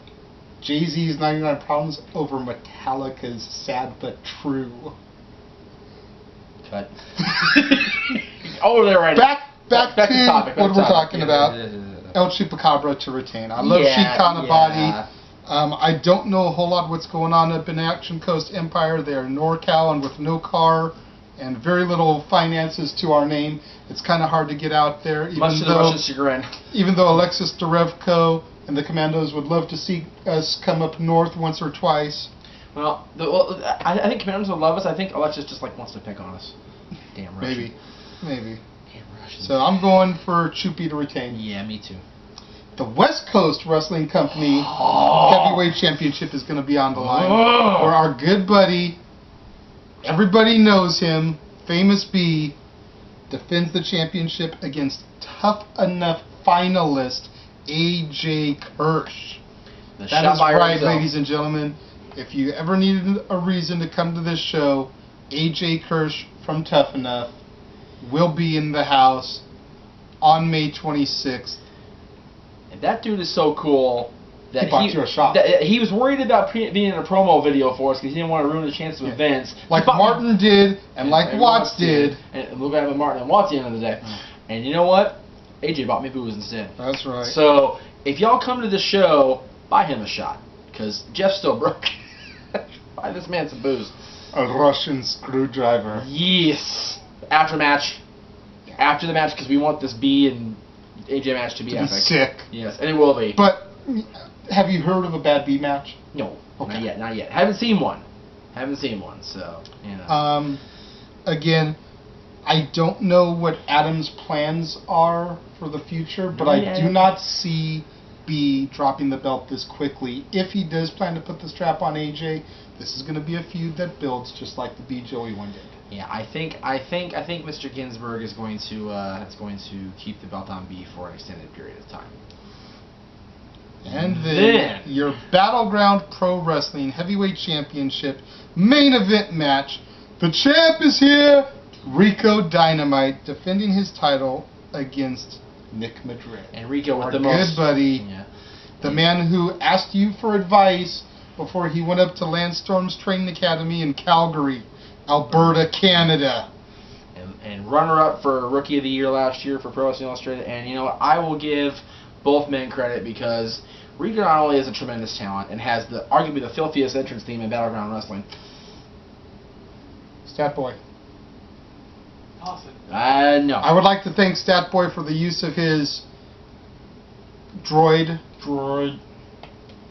Jay-Z's 99 Problems over Metallica's Sad But True. Cut. Over there right now. Back to topic, what we're talking about. El Chupacabra to retain. I love Sheik Khan Abadi. I don't know a whole lot what's going on up in Action Coast Empire. They are NorCal and with no car and very little finances to our name. It's kind of hard to get out there. Much to the Russian chagrin. Even though Alexis Derevko and the Commandos would love to see us come up north once or twice. Well, I think Commandos would love us. I think Alexis just wants to pick on us. Damn Russian. Maybe. Damn Russian. So I'm going for Chupi to retain. Yeah, me too. The West Coast Wrestling Company Heavyweight Championship is going to be on the line. Where our good buddy, everybody knows him, Famous B, defends the championship against Tough Enough finalist AJ Kirsch. That is right, ladies and gentlemen. If you ever needed a reason to come to this show, AJ Kirsch from Tough Enough will be in the house on May 26th. And that dude is so cool that he was worried about being in a promo video for us because he didn't want to ruin the chances with Vince. Like Martin did, and like Watts did. And look at Martin and Watts at the end of the day. And you know what? AJ bought me booze instead. That's right. So, if y'all come to the show, buy him a shot. Because Jeff's still broke. Buy this man some booze. A Russian screwdriver. Yes. After the match, because we want this B and AJ match to be epic. Sick. Yes, and it will be. But have you heard of a Bad B match? No, Okay. not yet. Haven't seen one, so, you know. Again, I don't know what Adam's plans are for the future, but I do not see B dropping the belt this quickly. If he does plan to put the strap on AJ, this is going to be a feud that builds just like the B Joey one did. Yeah, I think Mr. Ginsburg is going to keep the belt on B for an extended period of time. And then your Battleground Pro Wrestling Heavyweight Championship main event match. The champ is here, Rico Dynamite, defending his title against Nick Madrid. And Rico with our the most good buddy, the man who asked you for advice before he went up to Landstorm's Training Academy in Calgary, Alberta, Canada. And runner-up for Rookie of the Year last year for Pro Wrestling Illustrated. And you know what? I will give both men credit because Rico not only is a tremendous talent and has arguably the filthiest entrance theme in Battleground Wrestling. Stat Boy. Awesome. No. I would like to thank Stat Boy for the use of his droid.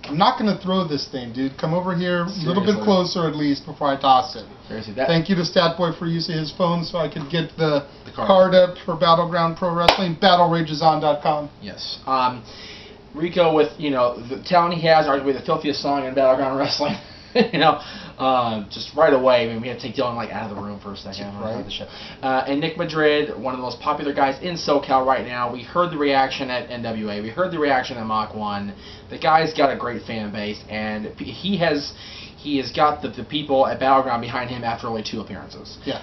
I'm not going to throw this thing, dude. Come over here a little bit closer at least before I toss it. Seriously, Thank you to Stat Boy for using his phone so I could get the card up for Battleground Pro Wrestling, BattleRagesOn.com. Yes. Rico with, the talent he has, arguably the filthiest song in Battleground Wrestling. Just right away. I mean, we had to take Dylan out of the room for a second. Right. The show. And Nick Madrid, one of the most popular guys in SoCal right now. We heard the reaction at NWA. We heard the reaction at Mach 1. The guy's got a great fan base, and he has got the people at Battleground behind him after only 2 appearances. Yeah.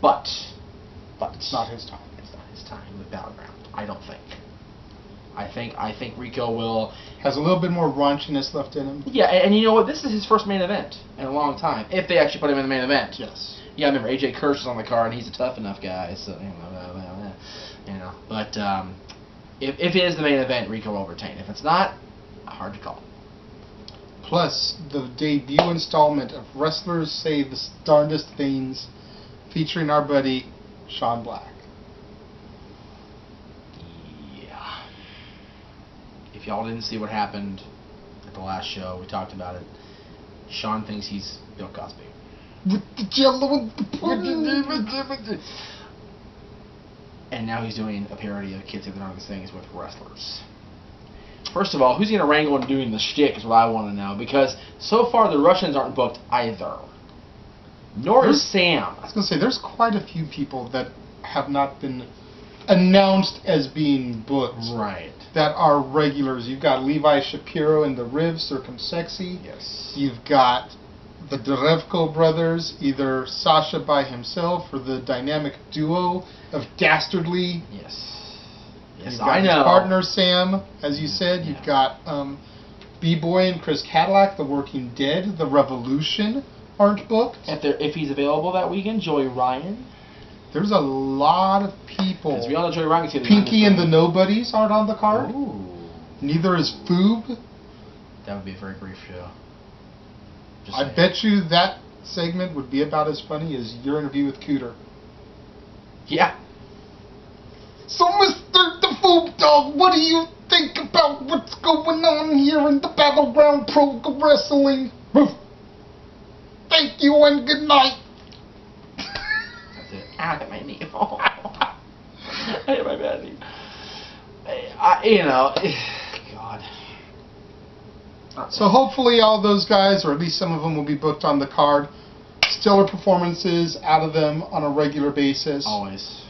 But it's not his time. It's not his time with Battleground. I don't think. I think Rico will has a little bit more raunchiness left in him. Yeah, and you know what? This is his first main event in a long time. If they actually put him in the main event. Yes. Yeah, I remember AJ Kirsch is on the card, and he's a tough enough guy. So But if it is the main event, Rico will retain. If it's not, hard to call. Plus, the debut installment of Wrestlers Say the Darndest Things, featuring our buddy Sean Black. If y'all didn't see what happened at the last show, we talked about it. Sean thinks he's Bill Cosby. With the jello and the pudding. And now he's doing a parody of Kids Say the Darndest Things with wrestlers. First of all, who's going to wrangle and doing the shtick is what I want to know, because so far the Russians aren't booked either. Nor is Sam. I was going to say, there's quite a few people that have not been announced as being booked. Right. That are regulars. You've got Levi Shapiro and the Riv Circumsexy. Yes. You've got the Derevko brothers, either Sasha by himself or the dynamic duo of Dastardly. Yes. You've Yes, got I his know. partner Sam, as you said. Yeah. You've got B-Boy and Chris Cadillac, the Working Dead, the Revolution aren't booked. If he's available that weekend, Joey Ryan. There's a lot of people. Because we all know Joey Ryan can see the Pinky and the Nobodies aren't on the card. Ooh. Neither is Foob. That would be a very brief show. Just I saying. bet you that segment would be about as funny as your interview with Cooter. Yeah. So, Mr. the Foob Dog, what do you think about what's going on here in the Battleground Pro Wrestling? Thank you and good night. That's it. I hit my knee. I hit my bad knee. God. So hopefully all those guys, or at least some of them, will be booked on the card. Stellar performances out of them on a regular basis. Always.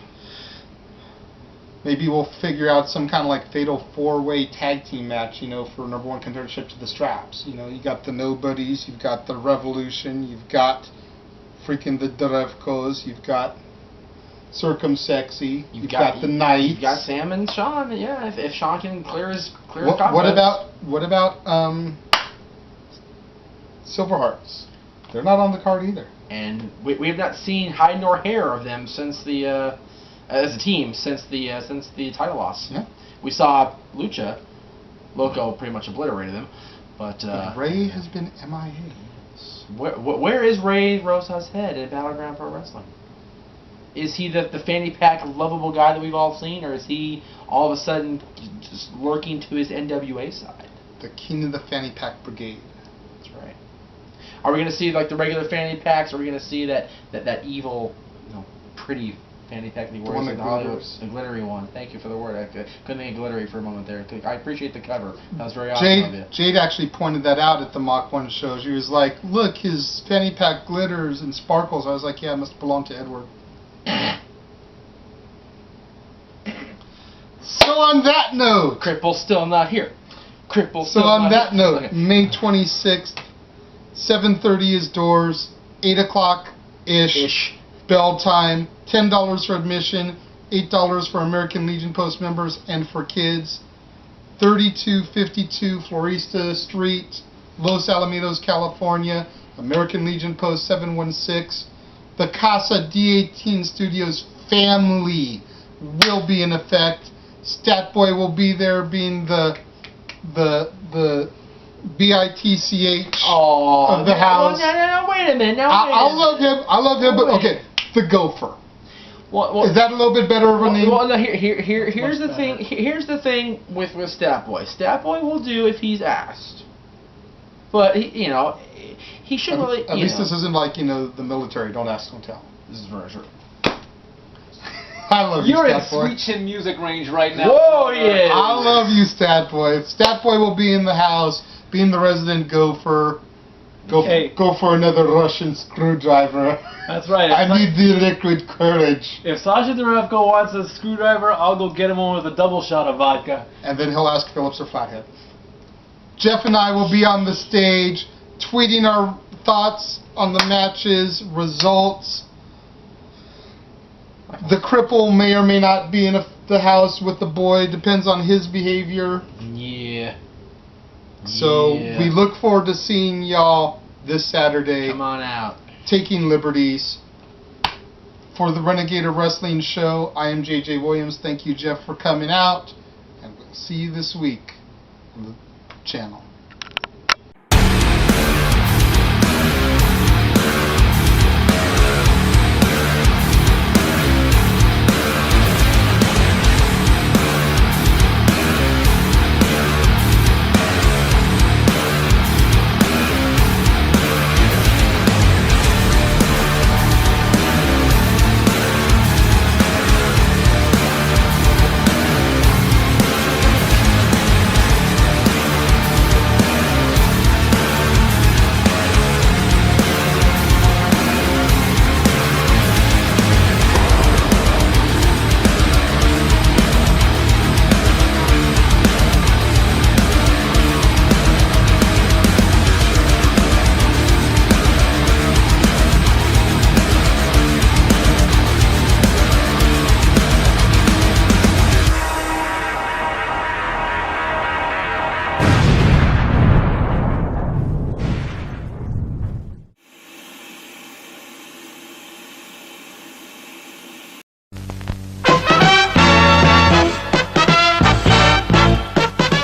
Maybe we'll figure out some kind of like fatal 4-way tag team match, for number 1 contendership to the straps. You got the Nobodies, you've got the Revolution, you've got freaking the Derevkos, you've got Circumsexy, you've got the Knights. You've got Sam and Sean. Yeah, if Sean can clear his What about Silverhearts? They're not on the card either. And we have not seen hide nor hair of them since the as a team since the title loss. Yeah. We saw Lucha. Loco pretty much obliterated them, but Ray has been MIA. where is Ray Rosa's head in Battleground Pro Wrestling? Is he the fanny pack lovable guy that we've all seen, or is he all of a sudden just lurking to his NWA side? The king of the fanny pack brigade. That's right. Are we going to see like the regular fanny packs, or are we going to see that evil, pretty fanny pack that he wears in Hollywood? The glittery one. Thank you for the word. I couldn't think of glittery for a moment there. I appreciate the cover. That was very awesome of you. Jade actually pointed that out at the Mach 1 show. She was like, look, his fanny pack glitters and sparkles. I was like, yeah, it must belong to Edward. So on that note... Cripple's still not here. So on that note, okay. May 26th, 7:30 is doors, 8 o'clock-ish. Bell time, $10 for admission, $8 for American Legion Post members and for kids. 3252 Florista Street, Los Alamitos, California. American Legion Post 716. The Casa D18 Studios family will be in effect. Stat Boy will be there, being the BITCH of the house. No, wait a minute. I love him, but okay. The Gopher. Well, is that a little bit better of a name? Well, no, here's the thing. Here's the thing with Stat Boy. Stat Boy will do if he's asked, but he should really. At least this isn't like the military. Don't ask, don't tell. This is very true. I love you, Stat Boy. You're in sweet chin music range right now. Whoa, yeah. I love you, Stat Boy. Stat Boy will be in the house, being the resident Gopher. Go for another Russian screwdriver. That's right. I need the liquid courage. If Sasha Derevko wants a screwdriver, I'll go get him one with a double shot of vodka. And then he'll ask Phillips or Flathead. Jeff and I will be on the stage, tweeting our thoughts on the matches, results. The cripple may or may not be in the house with the boy. Depends on his behavior. Yeah. So we look forward to seeing y'all this Saturday. Come on out. Taking liberties. For the Renegade of Wrestling show, I am JJ Williams. Thank you, Jeff, for coming out. And we'll see you this week on the channel.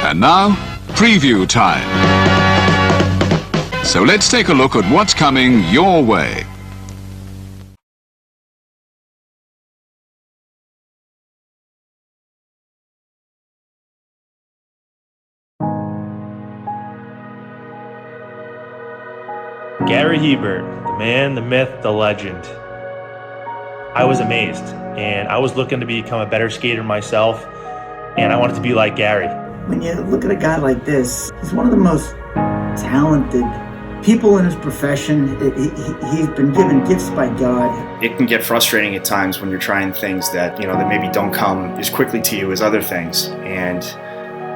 And now, preview time. So let's take a look at what's coming your way. Gary Hebert, the man, the myth, the legend. I was amazed, and I was looking to become a better skater myself, and I wanted to be like Gary. When you look at a guy like this, he's one of the most talented people in his profession. He's been given gifts by God. It can get frustrating at times when you're trying things that, that maybe don't come as quickly to you as other things. And,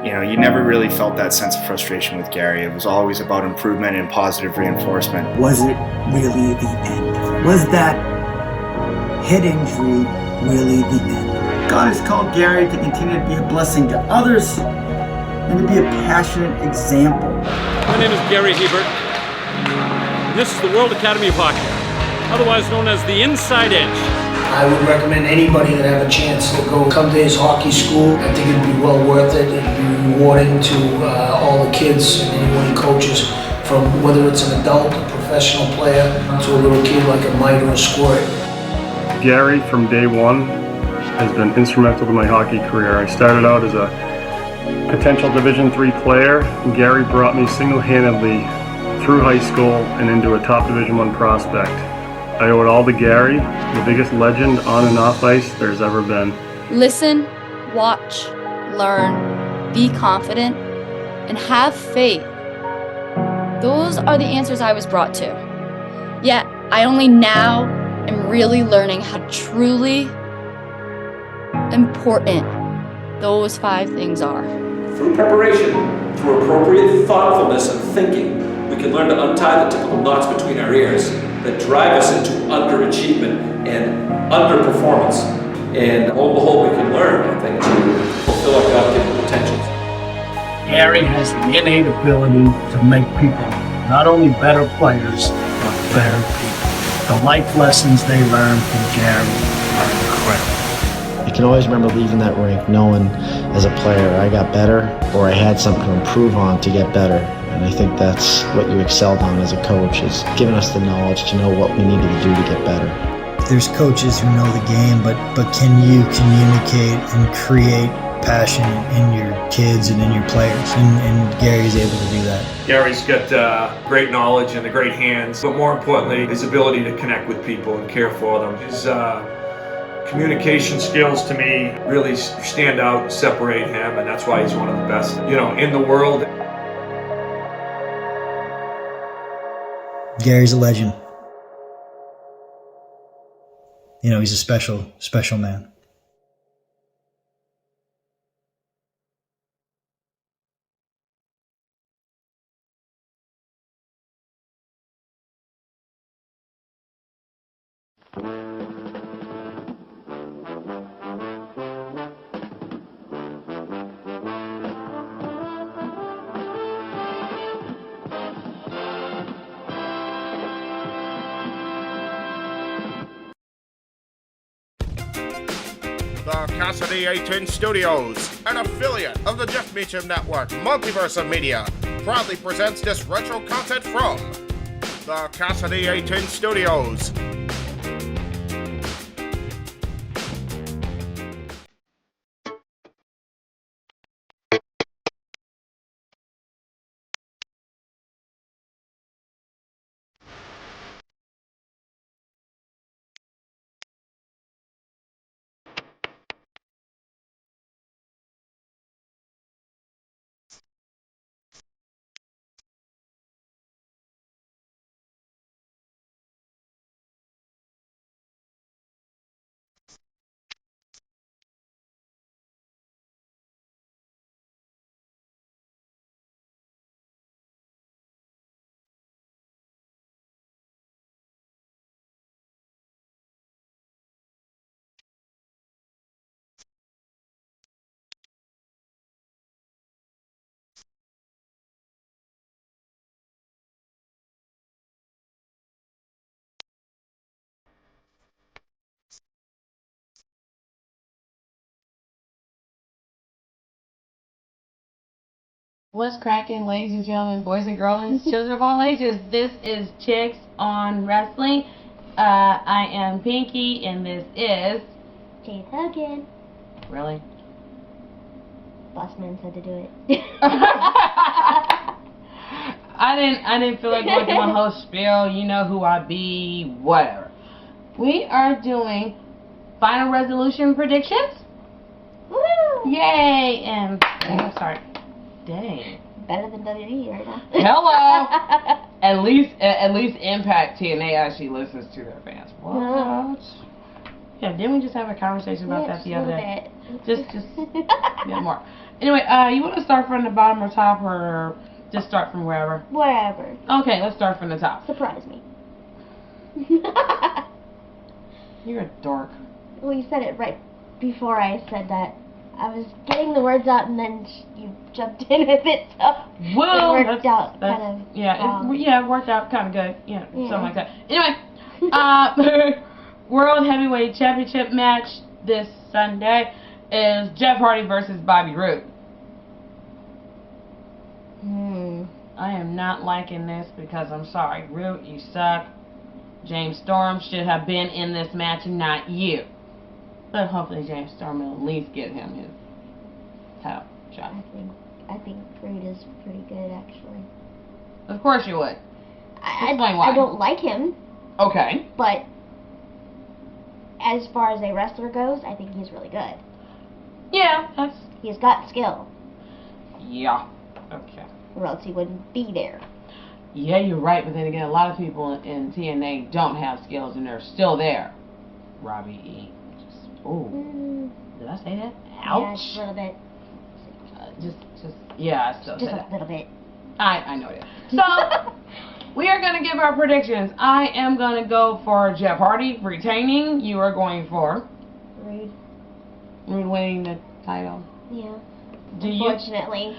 you never really felt that sense of frustration with Gary. It was always about improvement and positive reinforcement. Was it really the end? Was that head injury really the end? God has called Gary to continue to be a blessing to others and to be a passionate example. My name is Gary Hebert, and this is the World Academy of Hockey, otherwise known as the Inside Edge. I would recommend anybody that have a chance to come to his hockey school. I think it'd be well worth it. It'd be rewarding to all the kids and anyone who coaches, from whether it's an adult, a professional player, to a little kid like a mite or a squirt. Gary from day one has been instrumental to my hockey career. I started out as a potential Division III player, and Gary brought me single-handedly through high school and into a top Division I prospect. I owe it all to Gary, the biggest legend on and off ice there's ever been. Listen, watch, learn, be confident, and have faith. Those are the answers I was brought to. Yet, I only now am really learning how truly important those 5 things are. Through preparation, through appropriate thoughtfulness and thinking, we can learn to untie the typical knots between our ears that drive us into underachievement and underperformance. And lo and behold, we can learn, I think, to fulfill our God-given potentials. Gary has the innate ability to make people not only better players, but better people. The life lessons they learn from Gary are incredible. I can always remember leaving that rink knowing as a player I got better or I had something to improve on to get better. And I think that's what you excelled on as a coach, is giving us the knowledge to know what we needed to do to get better. There's coaches who know the game, but can you communicate and create passion in your kids and in your players? And Gary's able to do that. Gary's got great knowledge and great hands, but more importantly, his ability to connect with people and care for them. His communication skills, to me, really stand out and separate him, and that's why he's one of the best, in the world. Gary's a legend. He's a special, special man. The Casa D18 Studios, an affiliate of the Jeff Meacham Network, Multiverse of Media, proudly presents this retro content from the Casa D18 Studios. What's cracking, ladies and gentlemen, boys and girls, children of all ages? This is Chicks on Wrestling. I am Pinky, and this is Jade Hogan. Really? Bossman said to do it. I didn't feel like going through my whole spiel. You know who I be, whatever. We are doing final resolution predictions. Woo! Yay! And I'm sorry. Dang. Better than WWE right now. Hello. At least Impact TNA actually listens to their fans. What? Yeah, didn't we just have a conversation about that the other day? Just yeah, more. Anyway, you want to start from the bottom or top, or just start from wherever? Wherever. Okay, let's start from the top. Surprise me. You're a dork. Well, you said it right before I said that. I was getting the words out, and then you jumped in with it, so well, it worked out kind of. Yeah, it worked out kind of good. Yeah, something like that. Anyway, World Heavyweight Championship match this Sunday is Jeff Hardy versus Bobby Roode. I am not liking this because I'm sorry, Roode, you suck. James Storm should have been in this match and not you. But hopefully James Storm will at least get him his top shot. I think Rude is pretty good, actually. Of course you would. Explain why. I don't like him. Okay. But as far as a wrestler goes, I think he's really good. Yeah, he's got skill. Yeah. Okay. Or else he wouldn't be there. Yeah, you're right, but then again, a lot of people in TNA don't have skills and they're still there. Robbie E. Did I say that? Ouch. Yeah, just a little bit. Yeah, I still Just say a that. little bit. I know that. So, we are going to give our predictions. I am going to go for Jeff Hardy retaining. You are going for Rude winning the title. Yeah. Unfortunately.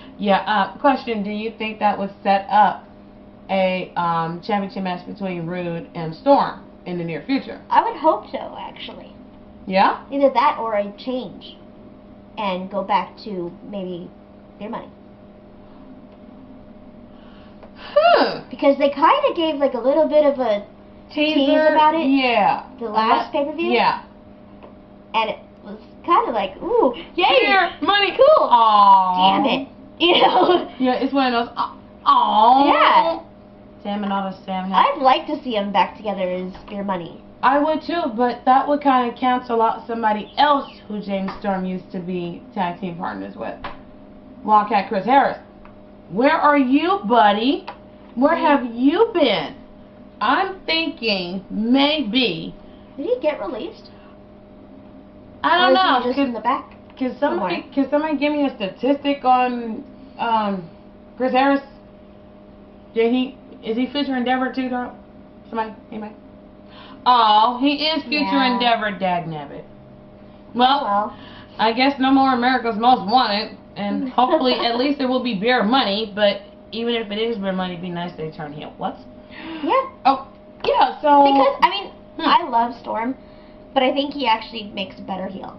Question, do you think that would set up a championship match between Rude and Storm in the near future? I would hope so, actually. Yeah? Either that or a change. And go back to maybe Beer Money. Because they kind of gave like a little bit of a tease about it. Yeah. The last pay-per-view. Yeah. And it was kind of like, ooh, yay! Beer Money. Cool. Aww. Damn it. You know? Yeah, it's one of those, aww. Yeah. Sam and all the Sam. I'd like to see them back together as Beer Money. I would too, but that would kind of cancel out somebody else who James Storm used to be tag team partners with. Wildcat Chris Harris. Where are you, buddy? Where have you been? I'm thinking maybe. Did he get released? I don't know. Or is he just in the back? Can somebody give me a statistic on Chris Harris? Is he future Endeavor too, though? Anybody? Oh, he is future Endeavor, dagnabbit. Well, I guess no more America's Most Wanted, and hopefully at least there will be Beer Money, but even if it is Beer Money, it'd be nice they turn heel. What? Yeah. Oh, yeah, so... Because, I mean, I love Storm, but I think he actually makes a better heel.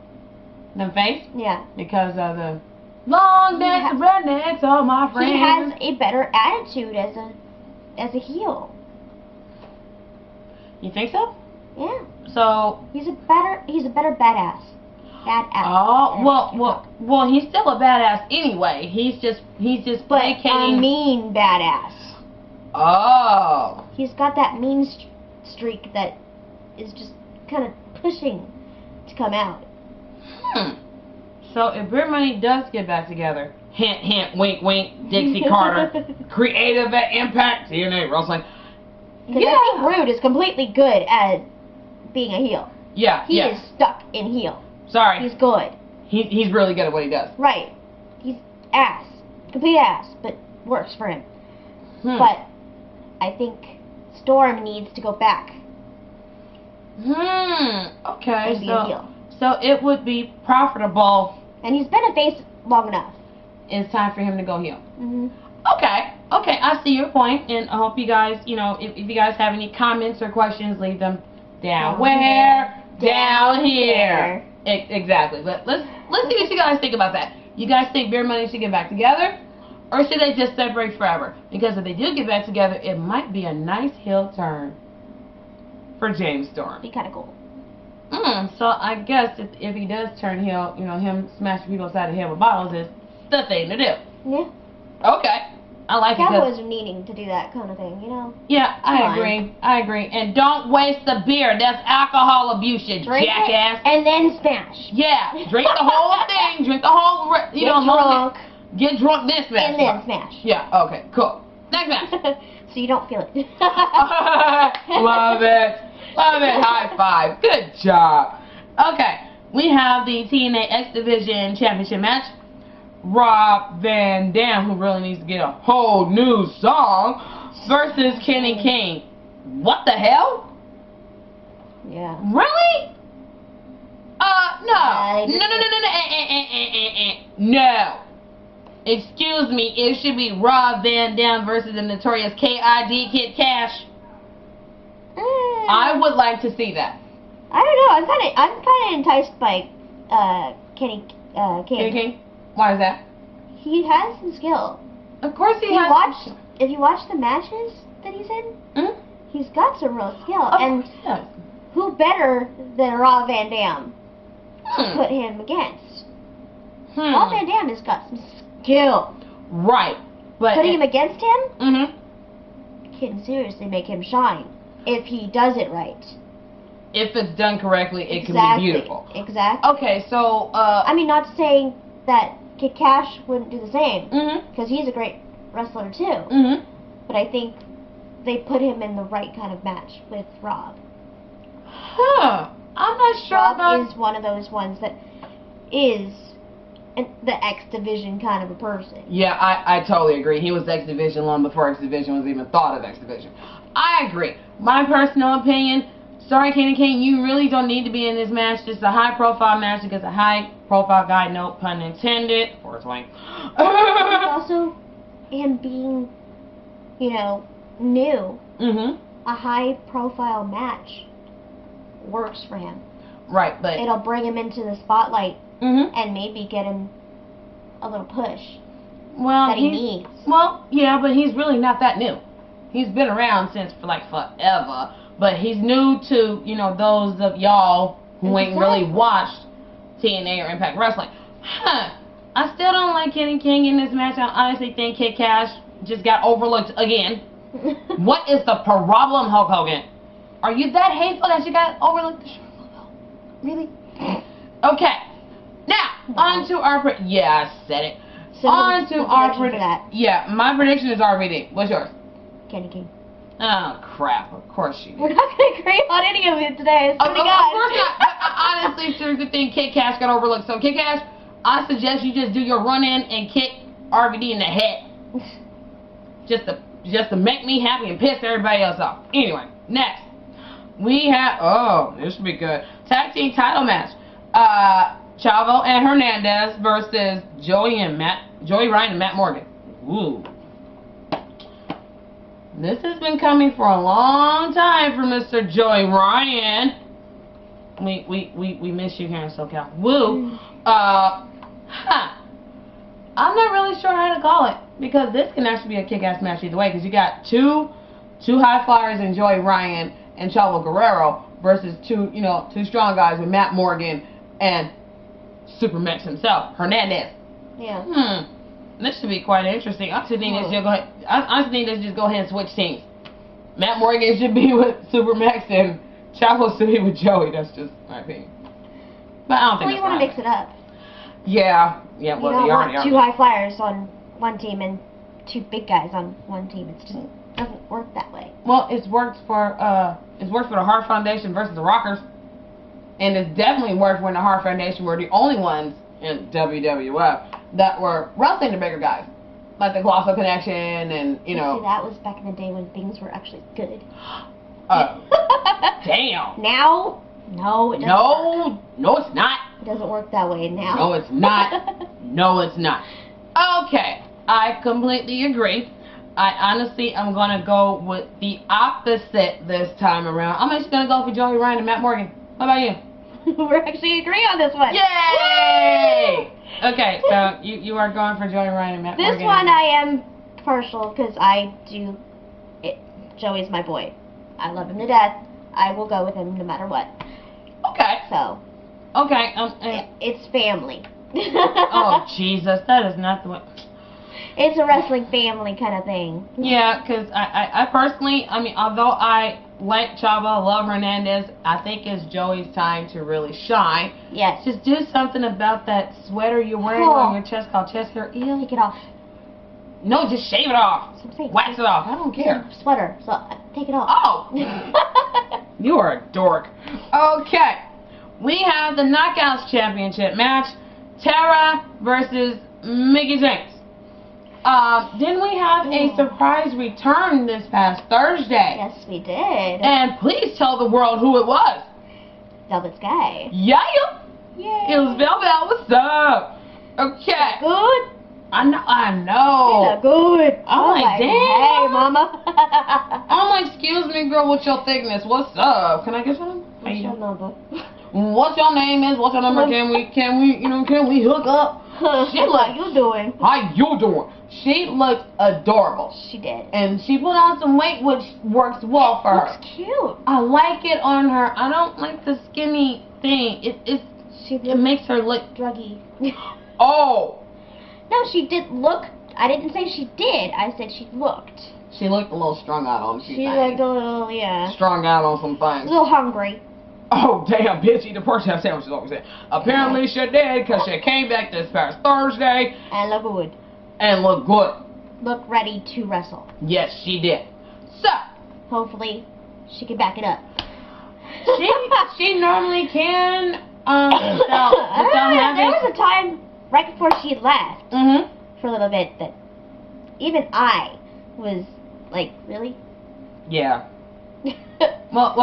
Than face? Yeah. Because of the long dance of rednecks, all my friends. He has a better attitude as a heel. You think so? Yeah. So he's a better badass. Oh, well, he's still a badass anyway. He's just placating. A mean badass. Oh. He's got that mean streak that is just kind of pushing to come out. So if Beer Money does get back together, hint, hint, wink, wink, Dixie Carter, creative at Impact, TNA Wrestling. Because I think Rude is completely good at being a heel. Yeah, He is stuck in heel. Sorry. He's good. He's really good at what he does. Right. He's ass. Complete ass, but works for him. But I think Storm needs to go back. Okay, And be a heel. So it would be profitable. And he's been a face long enough. It's time for him to go heel. Mm-hmm. Okay, I see your point, and I hope you guys, if you guys have any comments or questions, leave them down where? Down here. Exactly. But let's see what you guys think about that. You guys think Beer Money should get back together, or should they just separate forever? Because if they do get back together, it might be a nice heel turn for James Storm. Be kind of cool. So I guess if he does turn heel, him smashing people upside the head with bottles is the thing to do. Yeah. Okay. I like it. Cowboys are needing to do that kind of thing, Yeah, I agree. And don't waste the beer. That's alcohol abuse, you jackass. And then smash. Yeah, drink the whole thing. Drink the whole, drunk. Get drunk, then smash. And then smash. Yeah, okay, cool. Next match. So you don't feel it. Love it. High five. Good job. Okay, we have the TNA X Division Championship match. Rob Van Dam, who really needs to get a whole new song, versus Kenny King. What the hell? Yeah. Really? No. No. Excuse me, it should be Rob Van Dam versus the notorious KID Kid Cash. I would like to see that. I don't know. I'm kind of enticed by Kenny King. Kenny King? Why is that? He has some skill. Of course he has. If you watch the matches that he's in, He's got some real skill, and who better than Rob Van Dam to put him against? Rob Van Dam has got some skill. Right. But putting him against him can seriously make him shine if he does it right. If it's done correctly, it can be beautiful. Exactly. Okay, so I mean, not saying that Kid Cash wouldn't do the same, because he's a great wrestler too. But I think they put him in the right kind of match with Rob. I'm not sure Rob is one of those ones that is the X Division kind of a person. Yeah, I totally agree. He was X Division long before X Division was even thought of X Division. I agree. My personal opinion, sorry, Kenny King, you really don't need to be in this match. Just a high-profile match against a high-profile guy, no pun intended. Or swing. Also, him being, you know, new. A high-profile match works for him. Right, but it'll bring him into the spotlight and maybe get him a little push that he needs. Well, yeah, but he's really not that new. He's been around since for like forever, but he's new to, you know, those of y'all who ain't really watched TNA or Impact Wrestling. I still don't like Kenny King in this match. I honestly think Kid Cash just got overlooked again. What is the problem, Hulk Hogan? Are you that hateful that you got overlooked? Really? Okay. Now, on to our... Yeah, I said it. So on to our prediction. Yeah, my prediction is RVD. What's yours? Kenny King. Oh, crap. Of course you did. We're not going to agree on any of it today. Of course not. I honestly seriously think Kid Cash got overlooked. So, Kid Cash, I suggest you just do your run-in and kick RVD in the head. Just to make me happy and piss everybody else off. Anyway, next. We have... Oh, this should be good. Tag team title match. Chavo and Hernandez versus Joey Ryan and Matt Morgan. Ooh. This has been coming for a long time for Mr. Joey Ryan. We miss you here in SoCal. Woo. I'm not really sure how to call it, because this can actually be a kick-ass match either way, because you got two high flyers in Joey Ryan and Chavo Guerrero versus two strong guys with Matt Morgan and Super Max himself, Hernandez. Yeah. This should be quite interesting. I think they should just go ahead and switch teams. Matt Morgan should be with Super Max and Chavo should be with Joey. That's just my opinion. But I don't think you want to mix it up. Yeah. Well, you don't want two high flyers on one team and two big guys on one team. It just doesn't work that way. Well, it's worked for the Hart Foundation versus the Rockers, and it's definitely worked when the Hart Foundation were the only ones in WWF that were wrestling the bigger guys, like the Colossal Connection, and See, that was back in the day when things were actually good. Damn. Now, no, it doesn't. No, it's not. It doesn't work that way now. No, it's not. No, it's not. Okay, I completely agree. I honestly am going to go with the opposite this time around. I'm actually going to go for Joey Ryan and Matt Morgan. How about you? We're actually agreeing on this one. Yay! Okay, so you are going for Joey Ryan and Matt Morgan. This one I am partial, because Joey's my boy. I love him to death. I will go with him no matter what. Okay. So. Okay. It's family. Oh, Jesus. That is not the way. It's a wrestling family kind of thing. Yeah, because I personally, although I like Chavo, love Hernandez, I think it's Joey's time to really shine. Yes. Just do something about that sweater you're wearing on your chest called chest hair. Ew. Take it off. No, just shave it off. Wax it off. I don't care. Sweater. So take it off. Oh. You are a dork. Okay. We have the Knockouts Championship match. Tara versus Mickie James. Didn't we have a surprise return this past Thursday? Yes, we did. And please tell the world who it was. Velvet Sky. Yeah. Yay. It was Velvet. What's up? Okay. Good? I know. It's good. I'm like, damn. Hey, mama. I'm like, excuse me, girl, what's your thickness? What's up? Can I get some? What's your number? What your name is? What's your number? Can we hook up? She looked. How you doing? How you doing? She looked adorable. She did. And she put on some weight, which works well for her. Looks cute. I like it on her. I don't like the skinny thing. It makes her look druggy. Oh. No, she did look. I didn't say she did. I said she looked. She looked a little strung out on a few She things. looked a little, yeah. Strung out on some A things. little hungry. Oh, damn, bitch, eat the pork chop sandwiches, always said. Apparently she did, because she came back this past Thursday. And look good. And look good. Look ready to wrestle. Yes, she did. So. Hopefully, she can back it up. She normally can, without having... There was a time, right before she left, for a little bit, that even I was like, really? Yeah. Well,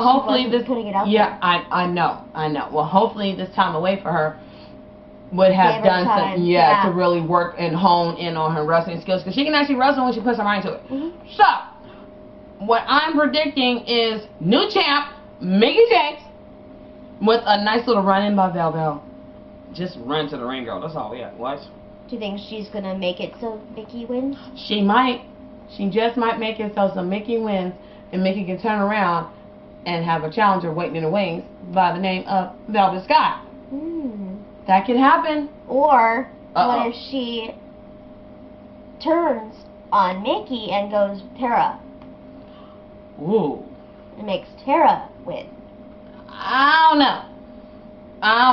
hopefully this. Putting it out yeah, I know. Well, hopefully this time away for her would have done some, to really work and hone in on her wrestling skills, because she can actually wrestle when she puts her mind to it. So, what I'm predicting is new champ Mickey James with a nice little run-in by Bell Bell. Just run to the ring, girl. That's all we have. What? Do you think she's gonna make it so Mickey wins? She might. She just might make it so Mickey wins, and Mickey can turn around and have a challenger waiting in the wings by the name of Velvet Sky. That could happen. Or what if she turns on Mickey and goes Tara? Ooh. And makes Tara win. I don't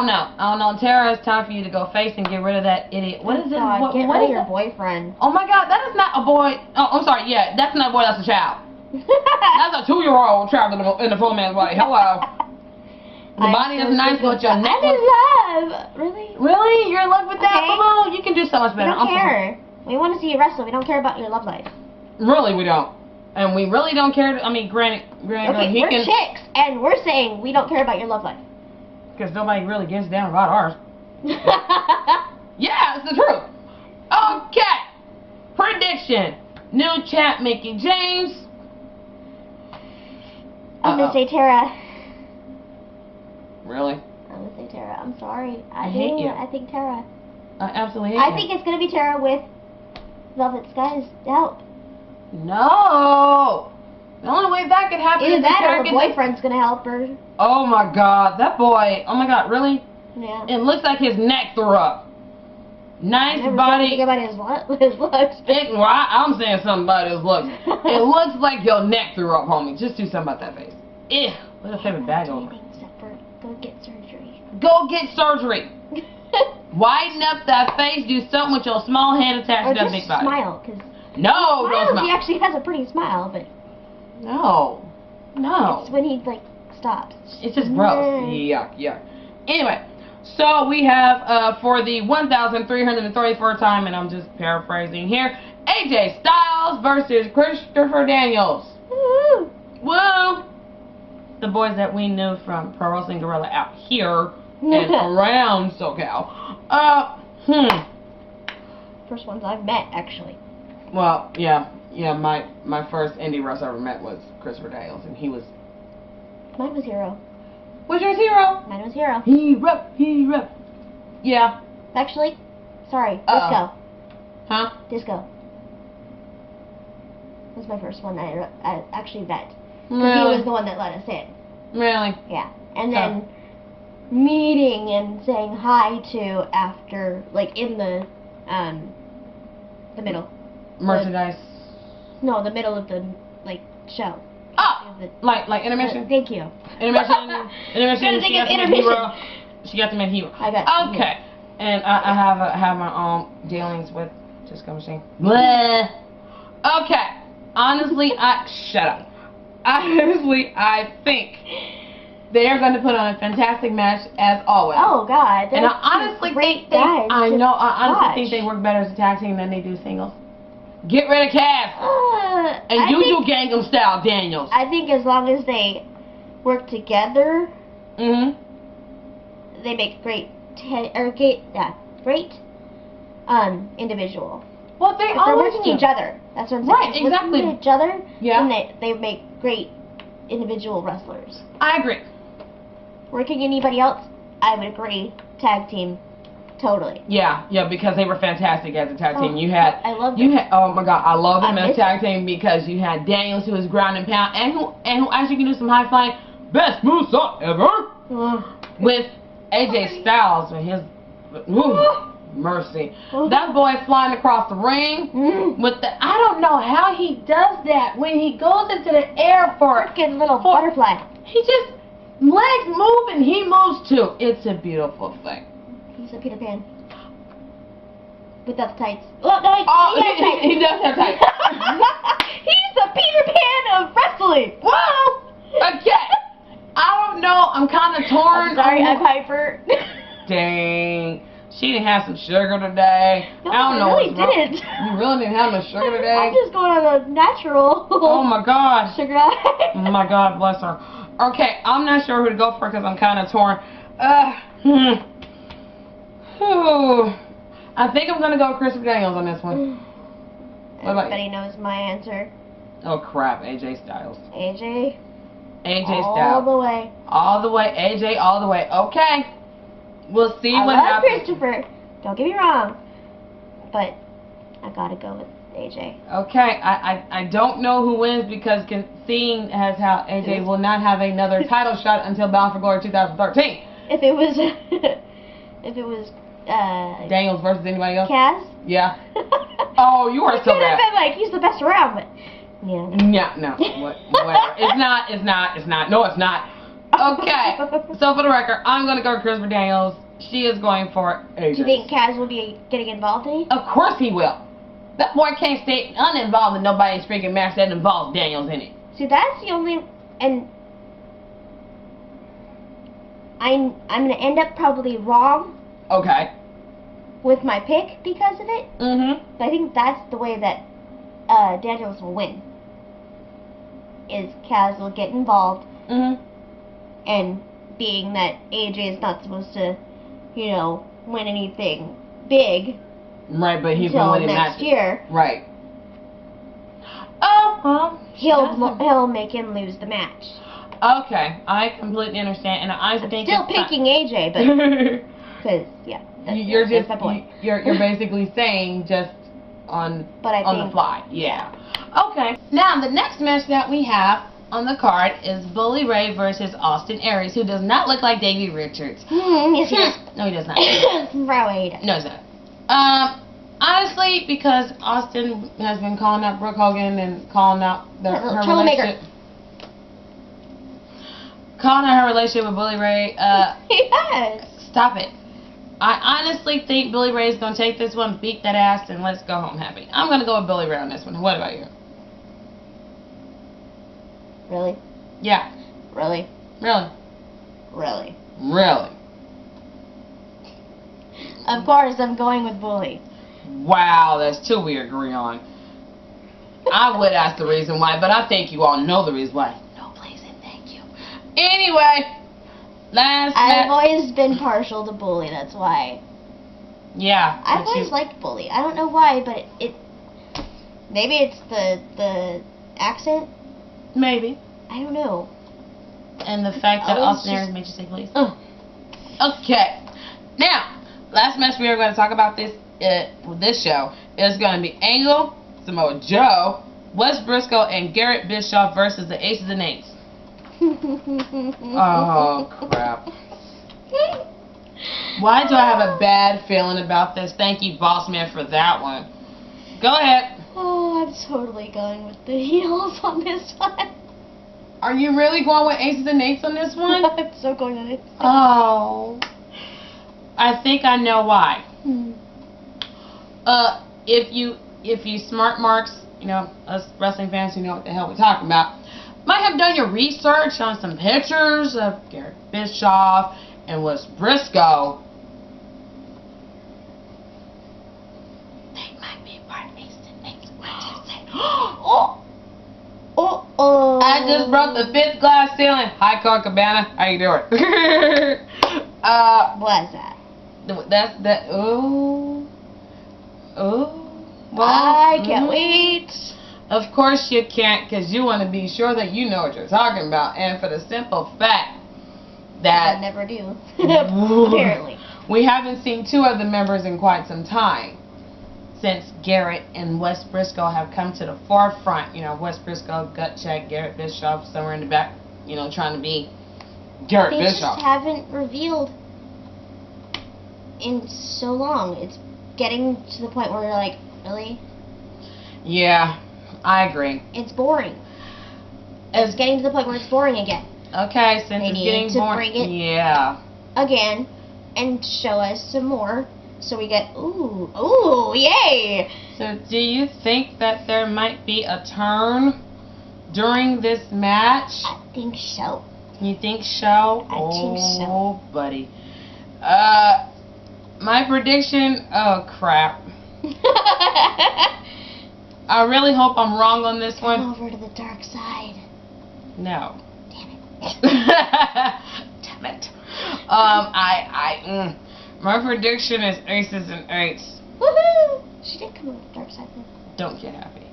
know. Tara, it's time for you to go face and get rid of that idiot. What is it? God, get rid of your boyfriend. Oh my God, that is not a boy. Oh, I'm sorry. Yeah, that's not a boy. That's a child. That's a 2-year-old trapped in the full man's body. Hello. The body is nice, but your neck. I'm in love. Really? Really? You're in love with that? Boo-boo? You can do so much better. We don't care. We want to see you wrestle. We don't care about your love life. Really, we don't. And we really don't care. I mean, granted, okay, he we're can. chicks, and we're saying we don't care about your love life. Because nobody really gives a damn about ours. Yeah, it's the truth. Okay. Prediction. New champ Mickey James. I'm going to say Tara. Really? I'm going to say Tara. I'm sorry. I hate you. I think Tara. I absolutely hate I you. think it's going to be Tara with Velvet Sky's help. No. The only way that could happen Either is that Tara or her boyfriend's going to help her. Oh my God, that boy. Oh my God, really? Yeah. It looks like his neck threw up. Nice I body. never about his looks. I'm saying something about his looks. It looks like your neck threw up, homie. Just do something about that face. Ew. Put a favorite bag over. Except for go get surgery. Go get surgery. Widen up that face. Do something with your small head attached or to that big body. Smile, because don't smile. He actually has a pretty smile, but no. It's when he stops. It's just gross. Yuck. Anyway, so we have for the 1,334th time, and I'm just paraphrasing here, AJ Styles versus Christopher Daniels. Woo! Woo! The boys that we knew from Pro Wrestling Guerrilla out here and around SoCal. First ones I've met, actually. Well, yeah. My first indie wrestler I ever met was Christopher Daniels, and he was. Mine was Hero. Which was Hero? Mine was Hero. Hero. Yeah. Actually, sorry, Disco. Huh? Disco. Was my first one I actually met. Really? He was the one that let us in. Really? Yeah. And then meeting and saying hi to after, like in the middle. Merchandise. The middle of the show. Oh, like intermission. Thank you. Intermission. She got to meet Hero. I got. Okay. And I have my own dealings with Disco Machine. Bleh. Okay. Honestly, shut up. Honestly, I think they are going to put on a fantastic match as always. Oh God! And I honestly think I honestly think they work better as a tag team than they do singles. Get rid of Cass and you do Gangnam Style, Daniels. I think as long as they work together, they make great individual. Well, they they're always working each other. That's what I'm saying. Right, exactly. Working each other, yeah. then they make great individual wrestlers. I agree. Working anybody else, I would agree. Tag team. Totally. Yeah, because they were fantastic as a tag team. I love you them. had oh my god, I love them as a tag team because you had Daniels who was ground and pound and who actually can do some high flying best movesaw ever with AJ Styles and his mercy. That boy flying across the ring with the I don't know how he does that when he goes into the air for freaking little butterfly. He just legs move and he moves too. It's a beautiful thing. He's a Peter Pan. Without the tights. Oh, no, he does have tights. He's the Peter Pan of wrestling. Whoa! Okay. I don't know. I'm kind of torn. I'm sorry, I'm hyper. Dang. She didn't have some sugar today. No, I don't know I really what's wrong. didn't. You really didn't have no sugar today? I'm just going on a natural. Oh my god. Sugar high. Oh my god, bless her. Okay, I'm not sure who to go for because I'm kind of torn. I think I'm gonna go with Christopher Daniels on this one. Everybody knows my answer. Oh crap, AJ Styles. AJ Styles. All the way. All the way, AJ, all the way. Okay. We'll see what I love happens. Christopher. Don't get me wrong. But I gotta go with AJ. Okay, I don't know who wins because seeing as how AJ will not have another title shot until Bound for Glory 2013. If it was Daniels versus anybody else? Kaz? Yeah. Oh, you are so could bad. have been like he's the best around, but yeah. No. Whatever. It's not. No, it's not. Okay. So for the record, I'm gonna go with Christopher Daniels. She is going for AJ. Do you think Kaz will be getting involved in it? Of course he will. That boy can't stay uninvolved in nobody's freaking match that involves Daniels in it. See, that's the only, and I'm gonna end up probably wrong. Okay. With my pick because of it. Mm-hmm. But I think that's the way that Daniels will win. Is Kaz will get involved. Mm-hmm. And being that AJ is not supposed to, win anything big. Right, but he's been winning next matches. year. Right. Oh, well. He'll make him lose the match. Okay, I completely understand, and I think still picking AJ, but because that's my point. You're basically saying just on the fly. Yeah. Okay. Now the next match that we have on the card is Bully Ray versus Austin Aries, who does not look like Davey Richards. Yes, he does. No, he does not. Probably he does. No, he's not. Honestly, because Austin has been calling out Brooke Hogan and calling out her relationship. Calling out her relationship with Bully Ray. Yes. Stop it. I honestly think Bully Ray is going to take this one, beat that ass, and let's go home happy. I'm going to go with Bully Ray on this one. What about you? Really? Yeah. Really? Really? Really? Really? Of course, I'm going with Bully. Wow, that's two we agree on. I would ask the reason why, but I think you all know the reason why. No, please and thank you. Anyway, I've always been partial to Bully, that's why. Yeah. I've always liked Bully. I don't know why, but it maybe it's the accent. Maybe. I don't know. And the fact that Austin Aries made you say please. Okay. Now, last match we are going to talk about this show is going to be Angle, Samoa Joe, Wes Briscoe, and Garrett Bischoff versus the Aces and Eights. Oh, crap. Why do I have a bad feeling about this? Thank you, Boss Man, for that one. Go ahead. Oh, I'm totally going with the heels on this one. Are you really going with Aces and Eights on this one? I'm so going with it. Oh. I think I know why. If you smart marks, us wrestling fans who know what the hell we're talking about, might have done your research on some pictures of Garrett Bischoff and Wes Briscoe. They might be part of Aces and Eights. What did you say? Oh. I just broke the 5th glass ceiling. Hi, Cole Cabana. How you doing? What is that? That's that. Ooh. Well, I can't wait. Of course you can't, because you want to be sure that you know what you're talking about. And for the simple fact that I never do. Apparently. we haven't seen two of the members in quite some time. Since Garrett and Wes Briscoe have come to the forefront. You know, Wes Briscoe, gut check, Garrett Bischoff somewhere in the back, you know, trying to be Garrett They Bischoff. just haven't revealed in so long. It's getting to the point where you're like, really? Yeah, I agree. It's boring. It's getting to the point where it's boring again. Okay, since They it's need getting to boring. bring it Yeah. again and show us some more. So we get, ooh, yay! So do you think that there might be a turn during this match? I think so. You think so? I think so. Oh, buddy. My prediction, oh crap. I really hope I'm wrong on this one. Come over to the dark side. No. Damn it. My prediction is aces and eights. Woohoo! She did come over to the dark side. Don't get happy.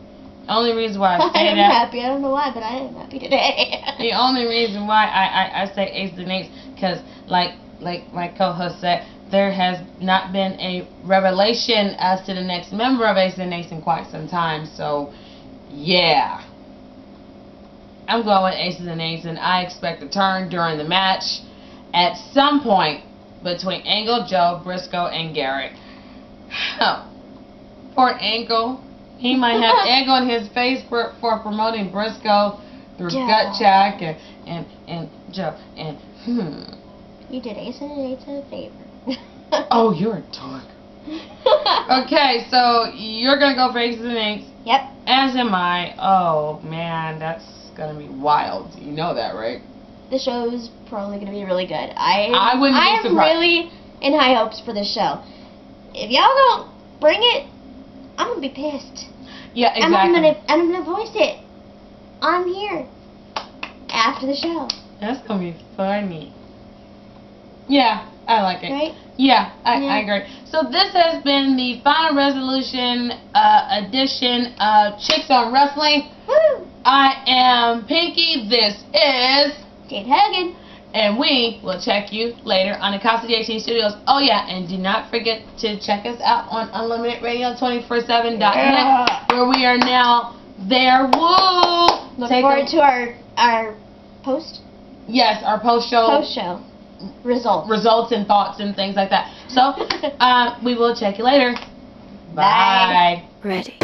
Only reason why I say I am that. happy. I don't know why, but I am happy today. The only reason why I say aces and eights, because like my co-host said, there has not been a revelation as to the next member of Aces and Eights in quite some time. So, yeah. I'm going with Aces and Eights, and I expect a turn during the match at some point between Angle, Joe, Briscoe, and Garrett. Poor Angle. He might have egg on his face for promoting Briscoe through gut check and Joe. And, You did Aces and Eights a favor. Oh, you're a dork. Okay, so you're going to go for Aces and Eights. Yep. As am I. Oh, man, that's going to be wild. You know that, right? The show's probably going to be really good. I wouldn't be surprised. I'm really in high hopes for this show. If y'all don't bring it, I'm going to be pissed. Yeah, exactly. And I'm gonna voice it. I'm here. After the show. That's going to be funny. Yeah, I like it. Right? Yeah, I agree. So this has been the final resolution edition of Chicks on Wrestling. Woo! I am Pinky. This is Kate Hagen. And we will check you later on the Casa D18 Studios. Oh yeah, and do not forget to check us out on UnlimitedRadio247.net, where we are now there. Woo! Look forward to our post. Yes, our post show. Results and thoughts and things like that. So, we will check you later. Bye. Ready.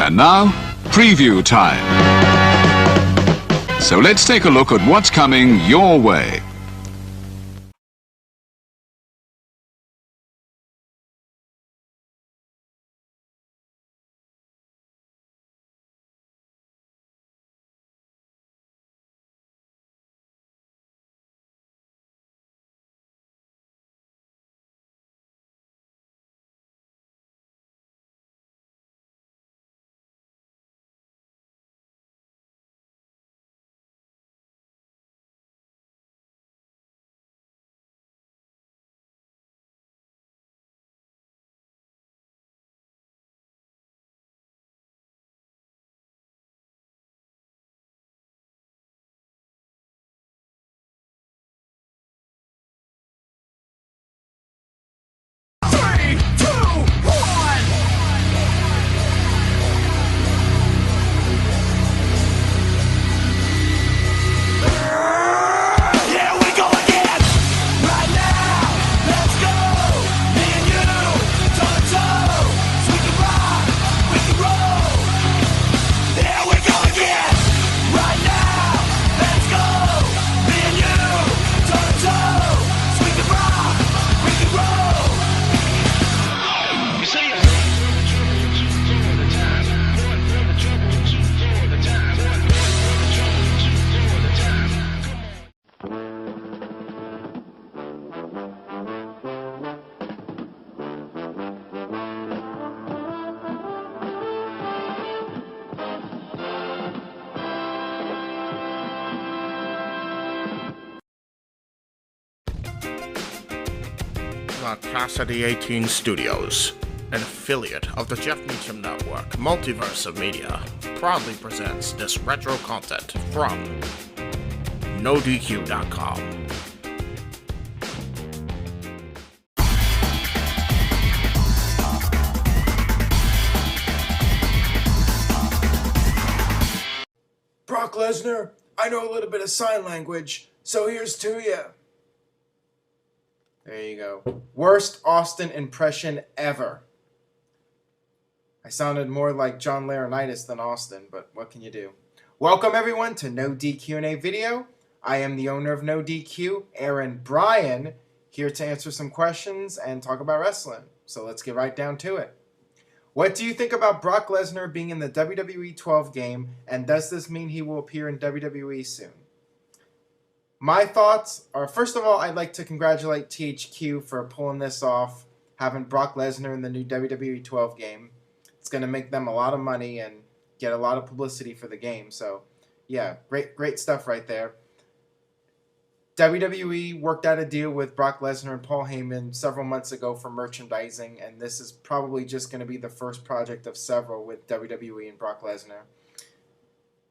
And now, preview time. So let's take a look at what's coming your way. The Casa D18 Studios, an affiliate of the Jeff Meacham Network, Multiverse of Media, proudly presents this retro content from NoDQ.com. Brock Lesnar, I know a little bit of sign language, so here's to you. There you go. Worst Austin impression ever. I sounded more like John Laurinaitis than Austin, but what can you do? Welcome everyone to No DQ&A Video. I am the owner of No DQ, Aaron Bryan, here to answer some questions and talk about wrestling. So let's get right down to it. What do you think about Brock Lesnar being in the WWE 12 game, and does this mean he will appear in WWE soon? My thoughts are, first of all, I'd like to congratulate THQ for pulling this off, having Brock Lesnar in the new WWE 12 game. It's going to make them a lot of money and get a lot of publicity for the game. So, yeah, great stuff right there. WWE worked out a deal with Brock Lesnar and Paul Heyman several months ago for merchandising, and this is probably just going to be the first project of several with WWE and Brock Lesnar.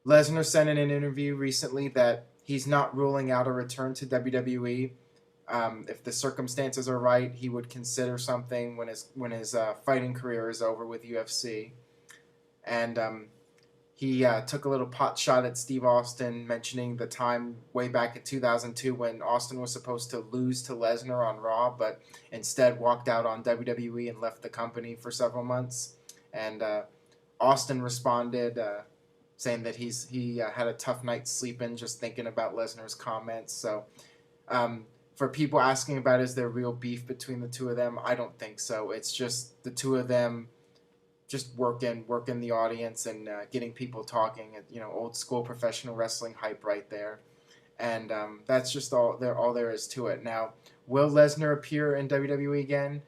Lesnar said in an interview recently that he's not ruling out a return to WWE. If the circumstances are right, he would consider something when his fighting career is over with UFC. And he took a little pot shot at Steve Austin, mentioning the time way back in 2002 when Austin was supposed to lose to Lesnar on Raw, but instead walked out on WWE and left the company for several months. And Austin responded, saying that he had a tough night sleeping just thinking about Lesnar's comments. So for people asking about is there real beef between the two of them, I don't think so. It's just the two of them just working the audience and getting people talking. Old school professional wrestling hype right there. And that's just all there is to it. Now, will Lesnar appear in WWE again?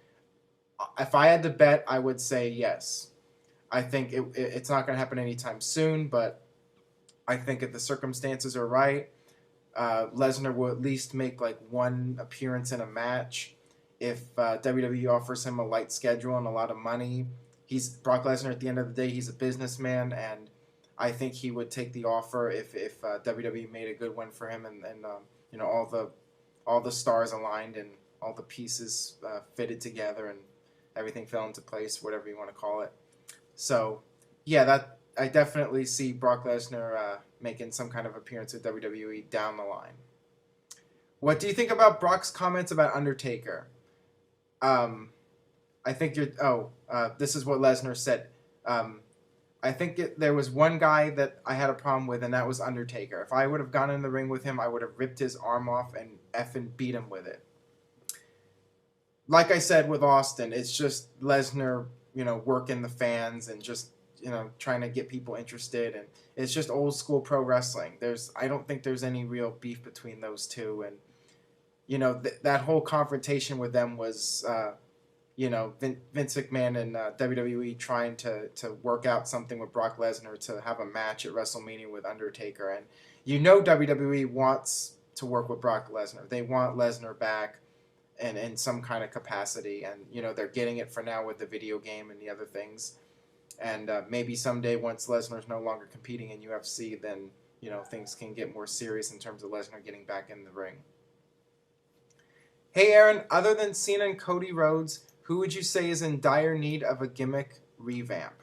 If I had to bet, I would say yes. I think it's not going to happen anytime soon, but I think if the circumstances are right, Lesnar will at least make like one appearance in a match. If WWE offers him a light schedule and a lot of money, Brock Lesnar at the end of the day, he's a businessman, and I think he would take the offer if WWE made a good one for him and all the stars aligned and all the pieces fitted together and everything fell into place, whatever you want to call it. So, yeah, I definitely see Brock Lesnar making some kind of appearance with WWE down the line. What do you think about Brock's comments about Undertaker? I think this is what Lesnar said. I think there was one guy that I had a problem with, and that was Undertaker. If I would have gone in the ring with him, I would have ripped his arm off and effing beat him with it. Like I said with Austin, it's just Lesnar, working the fans and just, trying to get people interested. And it's just old school pro wrestling. I don't think there's any real beef between those two. And, that whole confrontation with them was, Vince McMahon and WWE trying to work out something with Brock Lesnar to have a match at WrestleMania with Undertaker. And WWE wants to work with Brock Lesnar. They want Lesnar back and in some kind of capacity. And, they're getting it for now with the video game and the other things. And maybe someday once Lesnar's no longer competing in UFC, then, things can get more serious in terms of Lesnar getting back in the ring. Hey, Aaron, other than Cena and Cody Rhodes, who would you say is in dire need of a gimmick revamp?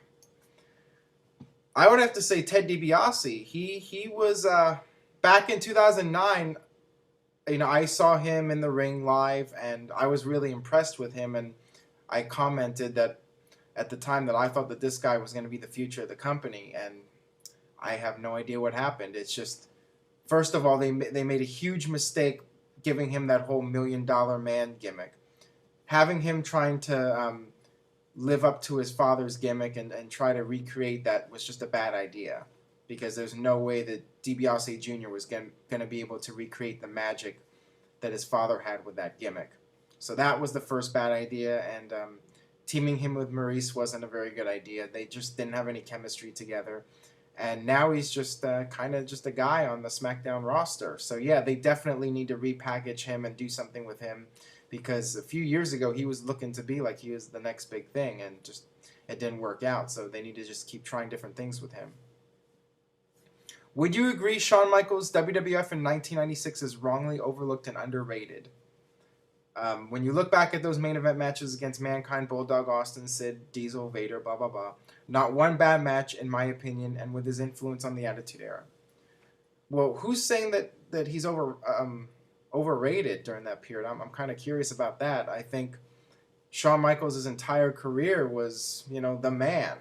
I would have to say Ted DiBiase. He was back in 2009. I saw him in the ring live, and I was really impressed with him. And I commented that at the time that I thought that this guy was going to be the future of the company, and I have no idea what happened. It's just, first of all, they made a huge mistake giving him that whole $1 Million Man gimmick. Having him trying to live up to his father's gimmick and try to recreate that was just a bad idea, because there's no way that DiBiase Jr. was going to be able to recreate the magic that his father had with that gimmick. So that was the first bad idea, and teaming him with Maurice wasn't a very good idea. They just didn't have any chemistry together. And now he's just kind of just a guy on the SmackDown roster. So yeah, they definitely need to repackage him and do something with him. because a few years ago he was looking to be like he was the next big thing, and just it didn't work out. So they need to just keep trying different things with him. Would you agree Shawn Michaels' WWF in 1996 is wrongly overlooked and underrated? When you look back at those main event matches against Mankind, Bulldog, Austin, Sid, Diesel, Vader, blah, blah, blah, not one bad match, in my opinion, and with his influence on the Attitude Era. Well, who's saying that he's overrated during that period? I'm kind of curious about that. I think Shawn Michaels' entire career was, the man.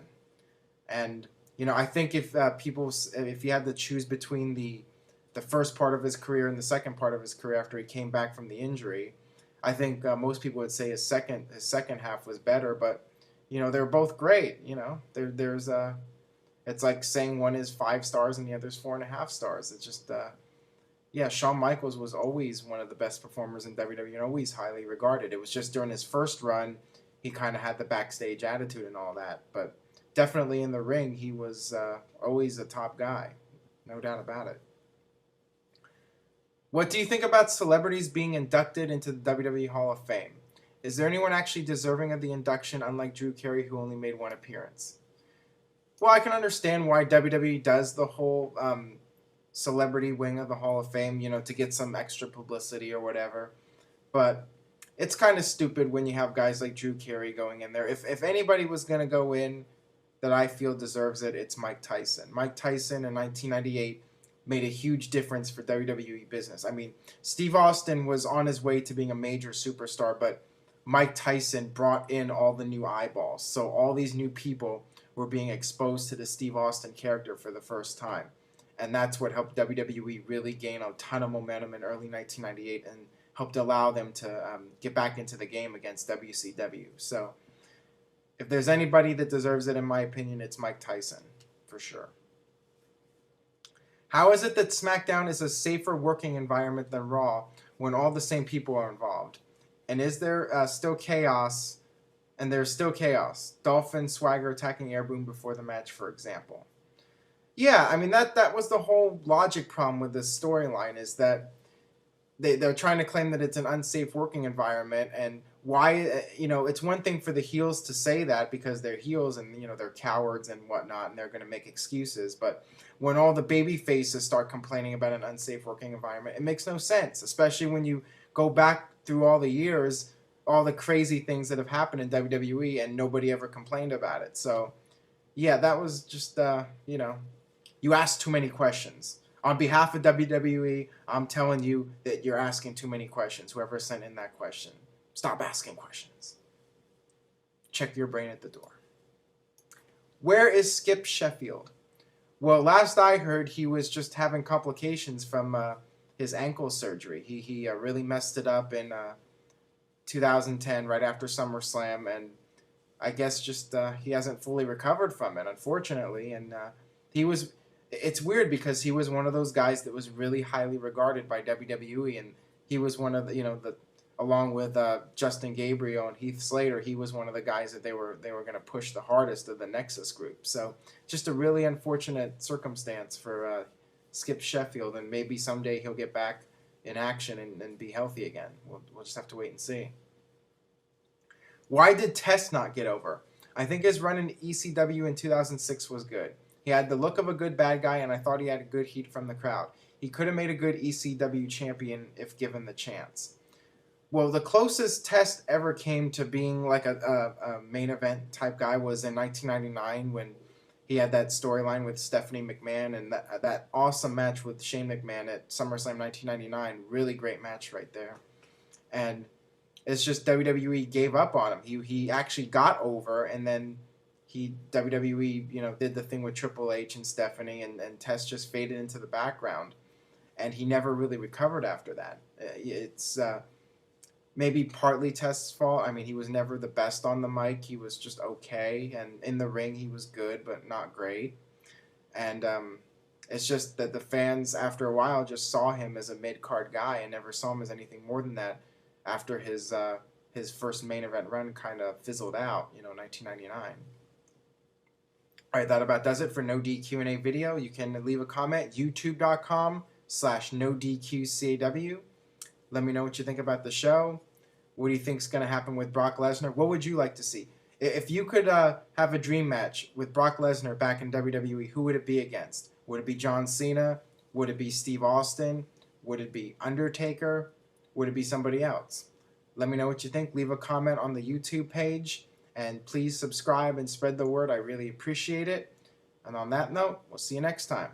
And, I think if he had to choose between the first part of his career and the second part of his career after he came back from the injury, I think most people would say his second half was better, but they're both great. There's it's like saying one is 5 stars and the other's 4.5 stars. It's just Shawn Michaels was always one of the best performers in WWE and always highly regarded. It was just during his first run he kind of had the backstage attitude and all that, but definitely in the ring he was always a top guy, no doubt about it. What do you think about celebrities being inducted into the WWE Hall of Fame? Is there anyone actually deserving of the induction, unlike Drew Carey, who only made one appearance? Well, I can understand why WWE does the whole celebrity wing of the Hall of Fame, to get some extra publicity or whatever. But it's kind of stupid when you have guys like Drew Carey going in there. If anybody was going to go in that I feel deserves it, it's Mike Tyson. Mike Tyson in 1998 made a huge difference for WWE business. I mean, Steve Austin was on his way to being a major superstar, but Mike Tyson brought in all the new eyeballs. So all these new people were being exposed to the Steve Austin character for the first time. And that's what helped WWE really gain a ton of momentum in early 1998 and helped allow them to get back into the game against WCW. So if there's anybody that deserves it, in my opinion, it's Mike Tyson, for sure. How is it that SmackDown is a safer working environment than Raw when all the same people are involved? And is there still chaos? And there's still chaos. Dolphin Swagger attacking Airboom before the match, for example. Yeah, I mean, that was the whole logic problem with this storyline, is that they're trying to claim that it's an unsafe working environment, and why, it's one thing for the heels to say that because they're heels and, they're cowards and whatnot, and they're going to make excuses, but when all the baby faces start complaining about an unsafe working environment, it makes no sense, especially when you go back through all the years, all the crazy things that have happened in WWE, and nobody ever complained about it. So, yeah, that was just, you asked too many questions. On behalf of WWE, I'm telling you that you're asking too many questions, whoever sent in that question. Stop asking questions. Check your brain at the door. Where is Skip Sheffield? Well, last I heard, he was just having complications from his ankle surgery. He really messed it up in 2010, right after SummerSlam, and I guess just he hasn't fully recovered from it, unfortunately. And it's weird because he was one of those guys that was really highly regarded by WWE, and he was one of the along with Justin Gabriel and Heath Slater, he was one of the guys that they were going to push the hardest of the Nexus group. So just a really unfortunate circumstance for Skip Sheffield, and maybe someday he'll get back in action and be healthy again. We'll just have to wait and see. Why did Test not get over? I think his run in ECW in 2006 was good. He had the look of a good bad guy, and I thought he had good heat from the crowd. He could have made a good ECW champion if given the chance. Well, the closest Test ever came to being like a main event type guy was in 1999 when he had that storyline with Stephanie McMahon and that awesome match with Shane McMahon at SummerSlam 1999. Really great match right there. And it's just WWE gave up on him. He actually got over, and then WWE did the thing with Triple H and Stephanie, and Test just faded into the background, and he never really recovered after that. It's maybe partly Test's fault. I mean, he was never the best on the mic. He was just okay, and in the ring he was good but not great. And it's just that the fans after a while just saw him as a mid-card guy and never saw him as anything more than that after his first main event run kind of fizzled out, 1999. All right, that about does it for NoDQ&A video. You can leave a comment, youtube.com/NoDQCAW. Let me know what you think about the show. What do you think is going to happen with Brock Lesnar? What would you like to see? If you could have a dream match with Brock Lesnar back in WWE, who would it be against? Would it be John Cena? Would it be Steve Austin? Would it be Undertaker? Would it be somebody else? Let me know what you think. Leave a comment on the YouTube page. And please subscribe and spread the word. I really appreciate it. And on that note, we'll see you next time.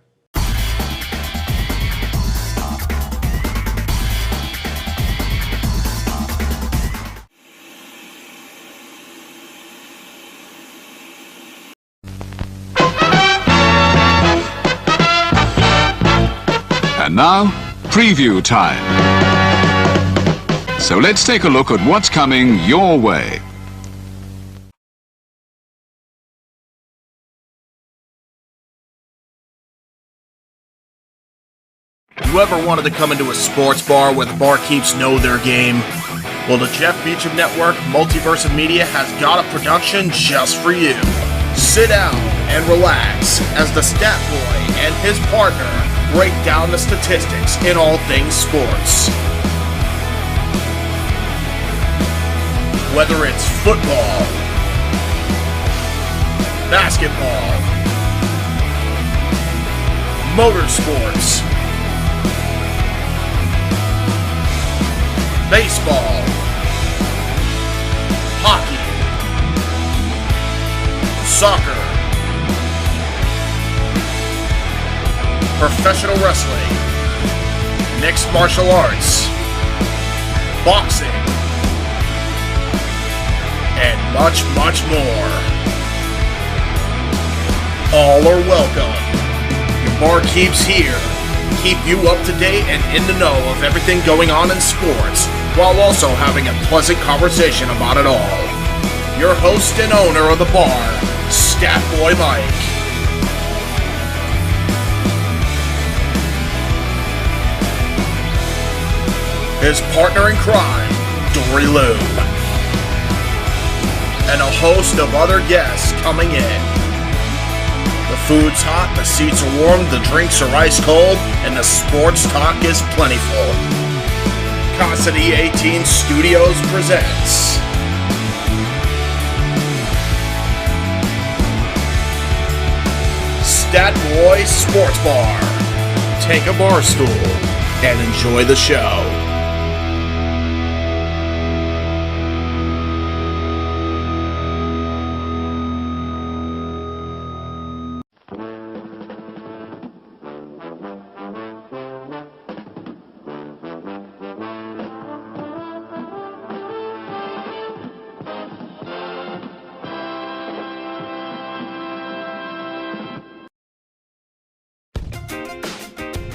And now, preview time. So let's take a look at what's coming your way. You ever wanted to come into a sports bar where the barkeeps know their game? Well, the Jeff Meacham Network, Multiverse of Media has got a production just for you. Sit down and relax as the Stat Boy and his partner break down the statistics in all things sports. Whether it's football, basketball, motorsports, baseball, hockey, soccer, professional wrestling, mixed martial arts, boxing, and much, much more. All are welcome. Your barkeeps here keep you up to date and in the know of everything going on in sports, while also having a pleasant conversation about it all. Your host and owner of the bar, Stat Boy Mike. His partner in crime, Dory Lou. And a host of other guests coming in. The food's hot, the seats are warm, the drinks are ice cold, and the sports talk is plentiful. Casa D18 Studios presents Stat Boy Sports Bar. Take a bar stool and enjoy the show.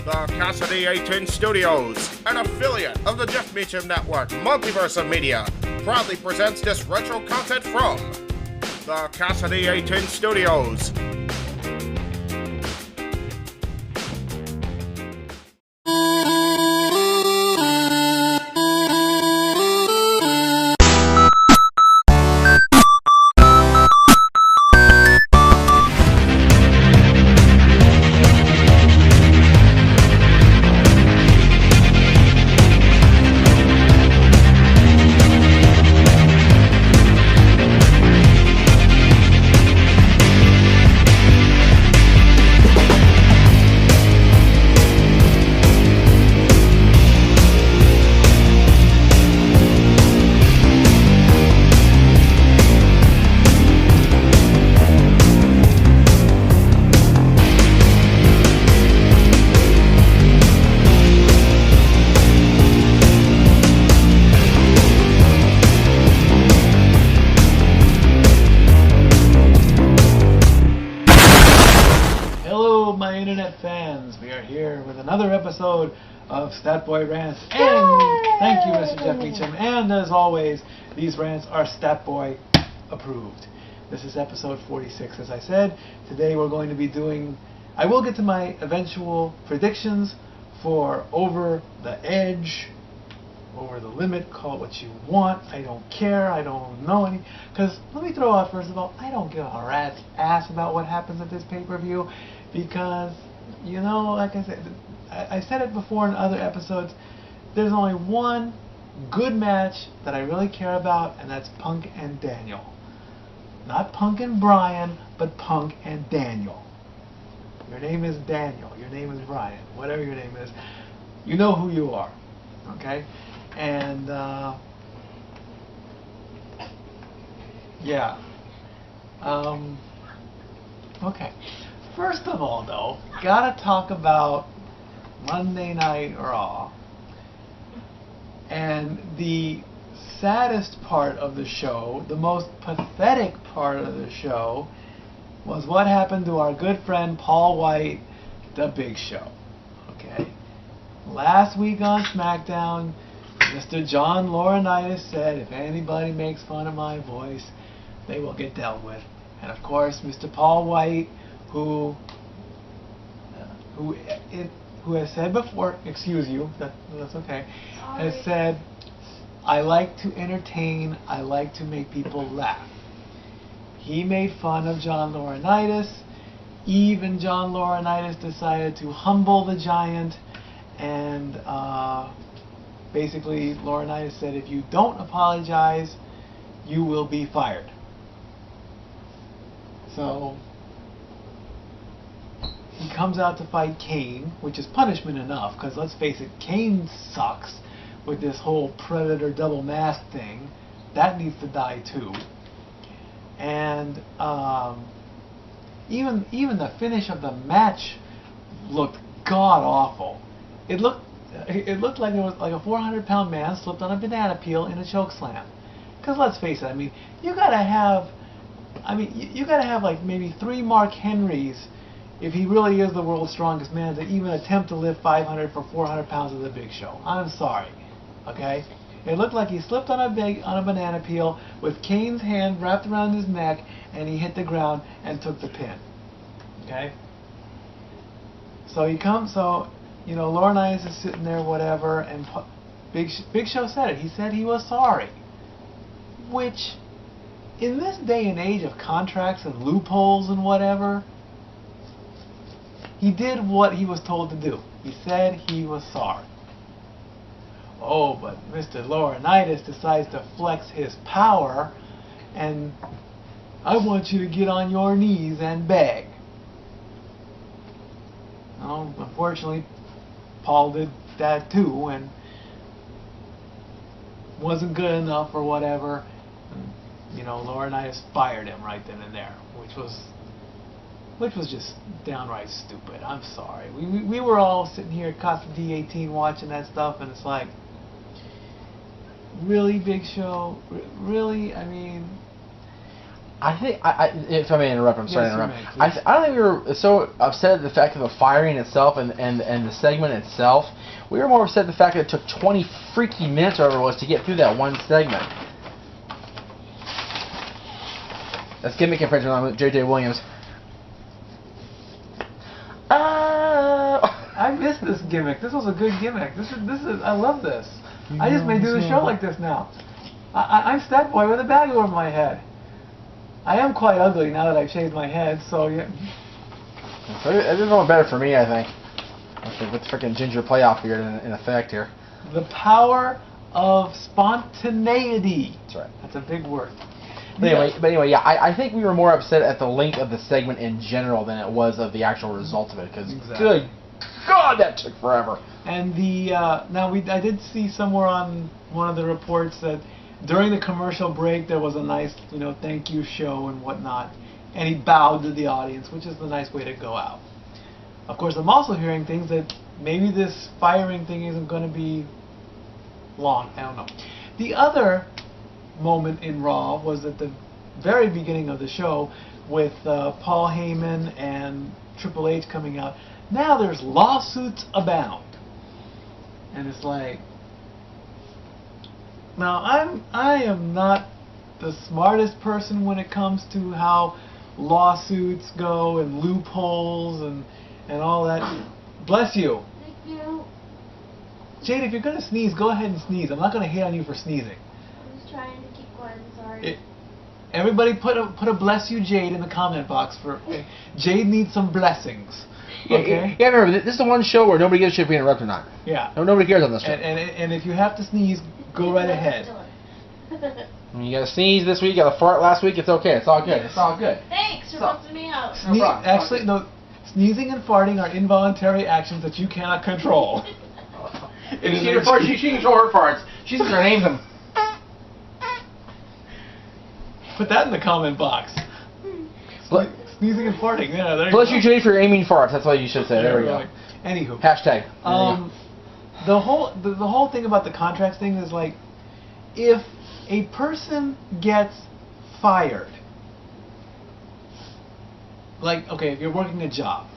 The Casa D18 Studios, an affiliate of the Jeff Meacham Network, Multiverse of Media, proudly presents this retro content from the Casa D18 Studios. Another episode of Stat Boy Rants, and thank you, Mr. Jeff Meacham. And as always, these rants are Stat Boy approved. This is episode 46, as I said. Today we're going to be doing, I will get to my eventual predictions for Over the Edge, Over the Limit, call it what you want. I don't care, I don't know any, because let me throw out, first of all, I don't give a rat's ass about what happens at this pay-per-view, because, you know, like I said it before in other episodes, there's only one good match that I really care about, and that's Punk and Daniel. Not Punk and Brian, but Punk and Daniel. Your name is Daniel. Your name is Brian. Whatever your name is. You know who you are. Okay? And, yeah. Okay. First of all, though, gotta talk about Monday Night Raw. And the saddest part of the show, the most pathetic part of the show, was what happened to our good friend Paul White, the Big Show. Okay? Last week on SmackDown, Mr. John Laurinaitis said, if anybody makes fun of my voice, they will get dealt with. And of course, Mr. Paul White, who has said before, excuse you, that's okay, has said, I like to entertain, I like to make people laugh. He made fun of John Laurinaitis. Even John Laurinaitis decided to humble the giant, and basically Laurinaitis said, if you don't apologize, you will be fired. So he comes out to fight Kane, which is punishment enough, because let's face it, Kane sucks with this whole Predator double mask thing. That needs to die too. And even the finish of the match looked god awful. It looked like it was like a 400-pound man slipped on a banana peel in a choke slam. Because let's face it, I mean, you gotta have like maybe 3 Mark Henrys if he really is the world's strongest man to even attempt to lift 500 for 400 pounds of the Big Show. I'm sorry, okay? It looked like he slipped on a banana peel with Kane's hand wrapped around his neck, and he hit the ground and took the pin. Okay? So Laurinaitis is sitting there, whatever, and Big Show said it. He said he was sorry. Which, in this day and age of contracts and loopholes and whatever, he did what he was told to do. He said he was sorry. Oh, but Mr. Laurinaitis decides to flex his power, and I want you to get on your knees and beg. Well, unfortunately, Paul did that too, and wasn't good enough or whatever. And, Laurinaitis fired him right then and there, which was just downright stupid. I'm sorry. We were all sitting here at Casa D18 watching that stuff, and it's like, really, Big Show? Really? I mean... I think, if I may interrupt, I'm sorry to interrupt. I don't think we were so upset at the fact of the firing itself and the segment itself. We were more upset at the fact that it took 20 freaky minutes or whatever it was to get through that one segment. That's gimmick infringement on J.J. Williams. I missed this gimmick. This was a good gimmick. This is. I love this. I just may do the show like this now. I'm Stat Boy with a bag over my head. I am quite ugly now that I've shaved my head, so yeah. So it is going better for me, I think. Okay, with the freaking ginger playoff beard in effect here. The power of spontaneity. That's right. That's a big word. But anyway, yeah, I think we were more upset at the length of the segment in general than it was of the actual result of it, because good God, that took forever. And I did see somewhere on one of the reports that during the commercial break there was a nice, thank you show and whatnot, and he bowed to the audience, which is the nice way to go out. Of course, I'm also hearing things that maybe this firing thing isn't going to be long. I don't know. The other moment in Raw was at the very beginning of the show with Paul Heyman and Triple H coming out. Now there's lawsuits abound, and it's like, now I am not the smartest person when it comes to how lawsuits go and loopholes and all that. Bless you. Thank you. Jade, if you're gonna sneeze, go ahead and sneeze. I'm not gonna hate on you for sneezing. I'm just trying to keep quiet. Sorry. Everybody put a bless you, Jade, in the comment box for Jade needs some blessings. Okay. Yeah, remember, this is the one show where nobody gives a shit if we interrupt or not. Yeah. No, nobody cares on this show. And if you have to sneeze, Go right ahead. You got to sneeze this week, you got to fart last week, it's okay. It's all good. It's all good. Thanks for busting me out. Actually, no. Sneezing and farting are involuntary actions that you cannot control. If you see her farts, she can control her farts. She says her names them. Put that in the comment box. Sneezing and farting. Yeah, there you Plus go. you trade for your aiming farts. That's what you should say. There we go. Anywho. Hashtag. The whole thing about the contracts thing is like, if a person gets fired, like, okay, if you're working a job,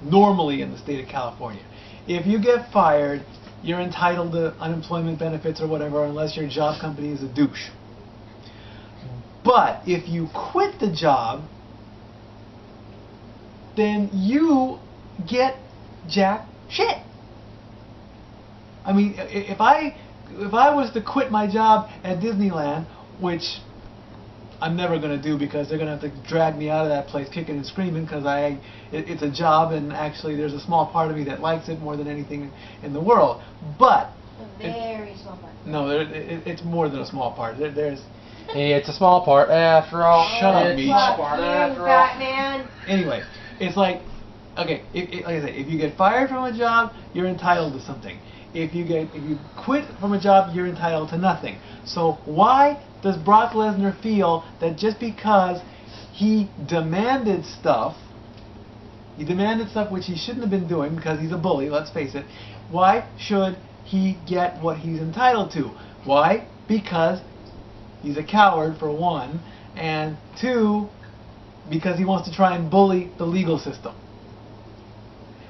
normally in the state of California, if you get fired, you're entitled to unemployment benefits or whatever, unless your job company is a douche. But if you quit the job, then you get jack shit. I mean, if I was to quit my job at Disneyland, which I'm never going to do because they're going to have to drag me out of that place kicking and screaming because it's a job, and actually there's a small part of me that likes it more than anything in the world. But a very small part. No, it's more than a small part. It's a small part after all. Shut up, Meach. Batman. Anyway, it's like, okay, like I said, if you get fired from a job, you're entitled to something. If you quit from a job, you're entitled to nothing. So why does Brock Lesnar feel that just because he demanded stuff which he shouldn't have been doing because he's a bully, let's face it, why should he get what he's entitled to? Why? Because he's a coward, for one, and two, because he wants to try and bully the legal system.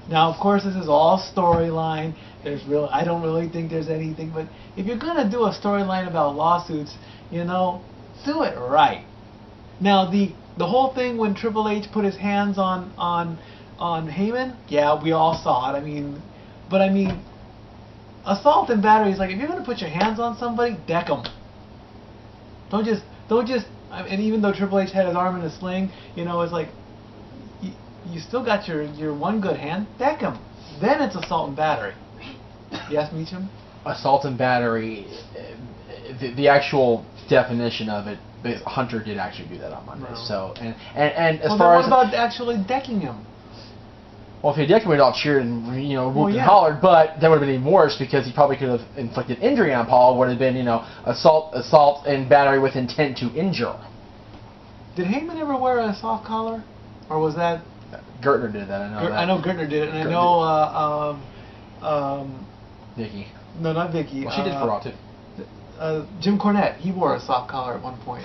Now, of course, this is all storyline. I don't really think there's anything, but if you're gonna do a storyline about lawsuits, do it right. Now, the whole thing when Triple H put his hands on Heyman, yeah, we all saw it. But assault and battery is like, if you're gonna put your hands on somebody, deck them. Don't just. And even though Triple H had his arm in a sling, it's like, you still got your one good hand, deck him. Then it's assault and battery. Yes, Meacham? Assault and battery, the actual definition of it, Hunter did actually do that on Monday. No. So, and as far as... what about actually decking him? Well, if he decked him, we'd all cheered and, whooped and hollered, but that would have been even worse because he probably could have inflicted injury on Paul, would have been, assault and battery with intent to injure. Did Heyman ever wear a soft collar? Or was that... Gertner did that, I know that. I know Gertner did it, and Gertner I know, Vicky. No, not Vicky. Well, she did for Raw, too. Jim Cornette, he wore a soft collar at one point.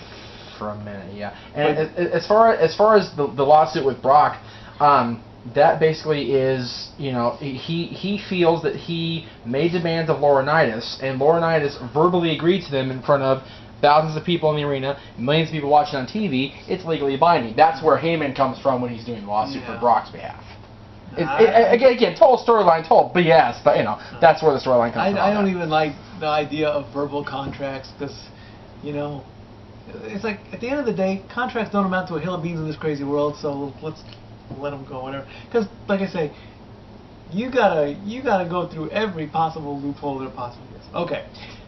For a minute, yeah. And as far as the lawsuit with Brock, that basically is, he feels that he made demands of Laurinaitis, and Laurinaitis verbally agreed to them in front of thousands of people in the arena, millions of people watching on TV. It's legally binding. That's where Heyman comes from when he's doing the lawsuit for Brock's behalf. Again, total storyline, total BS, but that's where the storyline comes from. I don't even like the idea of verbal contracts because, it's like, at the end of the day, contracts don't amount to a hill of beans in this crazy world, so let's let them go, whatever. Because, like I say, you gotta go through every possible loophole there possibly is. Okay,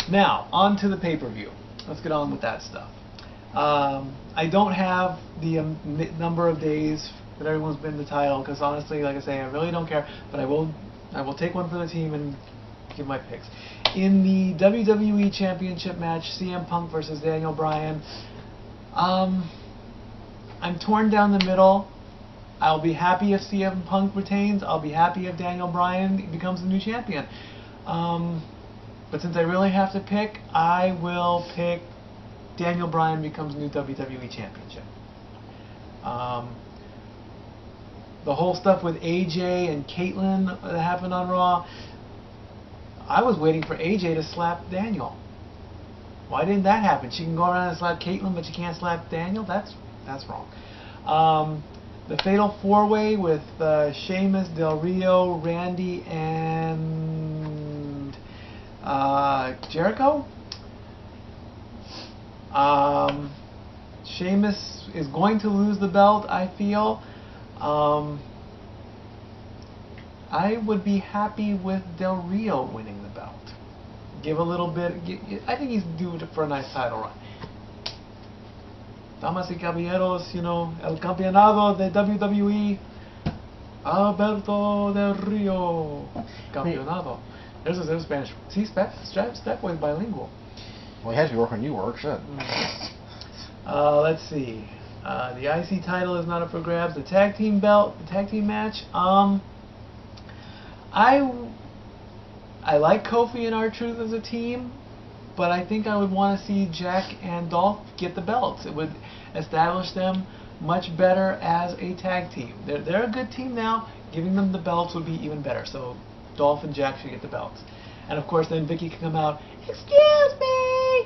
now, on to the pay-per-view. Let's get on with that stuff. I don't have the number of days that everyone's been in the title, because honestly, like I say, I really don't care, but I will take one for the team and give my picks. In the WWE Championship match, CM Punk versus Daniel Bryan, I'm torn down the middle. I'll be happy if CM Punk retains. I'll be happy if Daniel Bryan becomes the new champion. But since I really have to pick, I will pick Daniel Bryan becomes new WWE Championship. The whole stuff with AJ and Caitlyn that happened on Raw, I was waiting for AJ to slap Daniel. Why didn't that happen? She can go around and slap Caitlyn, but she can't slap Daniel? That's wrong. The Fatal 4-Way with Sheamus, Del Rio, Randy, and Jericho. Sheamus is going to lose the belt, I feel. I would be happy with Del Rio winning the belt. give a little bit. I think he's due for a nice title run. Damas y caballeros, el campeonato de WWE, Alberto Del Rio, campeonato. There's Spanish. See, Step Boy's bilingual. Well, he has to be working when you work, shit. Let's see. The IC title is not up for grabs. The tag team belt, the tag team match. I like Kofi and R-Truth as a team, but I think I would want to see Jack and Dolph get the belts. It would establish them much better as a tag team. They're a good team now. Giving them the belts would be even better. So Dolph and Jack should get the belts. And of course then Vicky can come out, excuse me,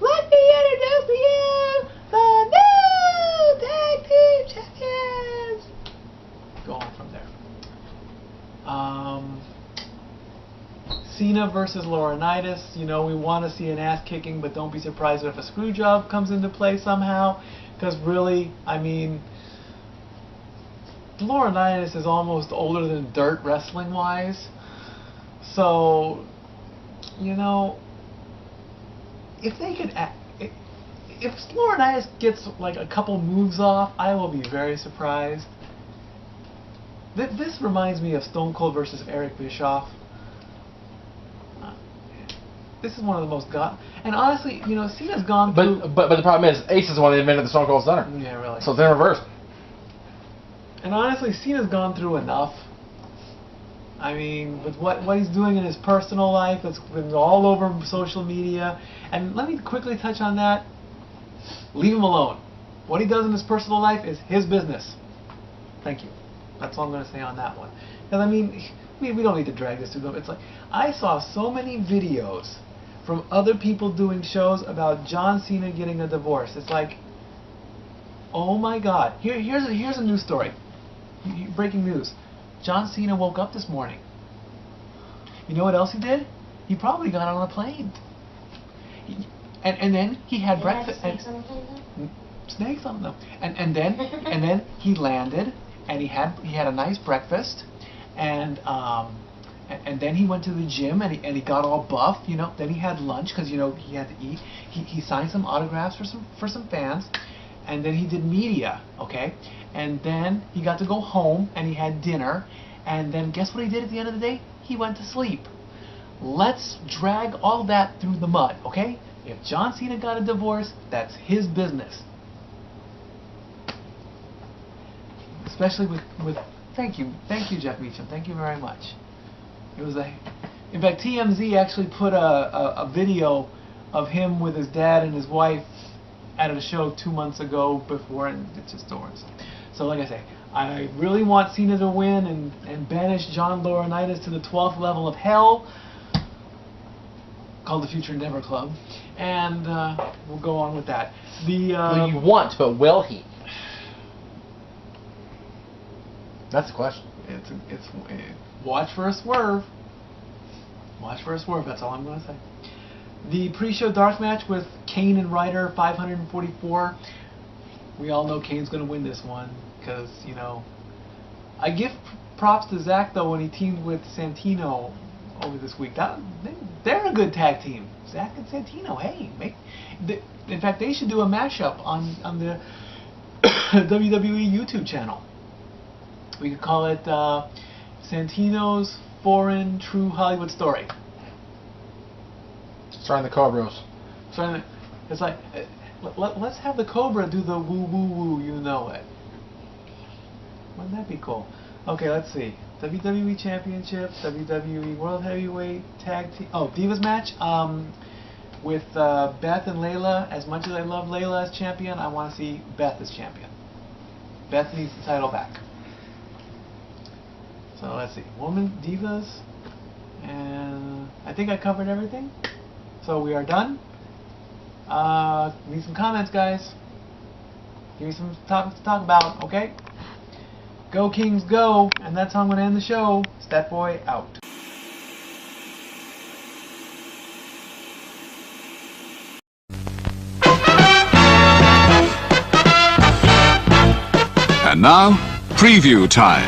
let me introduce to you the new tag team champions. Go on from there. Cena versus Laurinaitis. We want to see an ass kicking, but don't be surprised if a screw job comes into play somehow. Because really, Laurinaitis is almost older than dirt wrestling wise. So, if they could, if Laurinaitis gets like a couple moves off, I will be very surprised. This reminds me of Stone Cold versus Eric Bischoff. This is one of the most and honestly, Cena's gone through. But the problem is, Ace is the one that invented the Stone Cold Stunner. Yeah, really. So it's in reverse. And honestly, Cena's gone through enough. With what he's doing in his personal life, it's been all over social media. And let me quickly touch on that. Leave him alone. What he does in his personal life is his business. Thank you. That's all I'm going to say on that one. Because we don't need to drag this through them. It's like I saw so many videos from other people doing shows about John Cena getting a divorce. It's like, oh my God. Here's a news story. Breaking news. John Cena woke up this morning. You know what else he did? He probably got on a plane. And then he had breakfast. Snakes on them. And then he landed and he had a nice breakfast and then he went to the gym and he got all buff, Then he had lunch because he had to eat. He signed some autographs for some fans, and then he did media, okay? And then he got to go home and he had dinner, and then guess what he did at the end of the day? He went to sleep. Let's drag all that through the mud, okay? If John Cena got a divorce, that's his business. Especially with thank you Jeff Meacham, thank you very much. It was in fact TMZ actually put a video of him with his dad and his wife at a show 2 months ago before, and it's just stories. So like I say, I really want Cena to win and banish John Laurinaitis to the 12th level of hell, called the Future Never Club, and we'll go on with that. Well, you want, but will he? That's the question. It's watch for a swerve. Watch for a swerve. That's all I'm going to say. The pre-show dark match with Kane and Ryder, 544. We all know Kane's going to win this one because I give props to Zach though when he teamed with Santino over this week. They're a good tag team. Zach and Santino. Hey, in fact, they should do a mashup on the WWE YouTube channel. We could call it Santino's Foreign True Hollywood Story. Starring the Cobras. It's like, let's have the Cobra do the woo woo woo, you know it. Wouldn't that be cool? Okay, let's see. WWE Championship, WWE World Heavyweight Tag Team. Oh, Divas match. With Beth and Layla. As much as I love Layla as champion, I want to see Beth as champion. Beth needs the title back. So let's see, Woman, Divas, and I think I covered everything. So we are done. Need some comments, guys. Give me some topics to talk about, okay? Go Kings, go! And that's how I'm going to end the show. Stat Boy out. And now, preview time.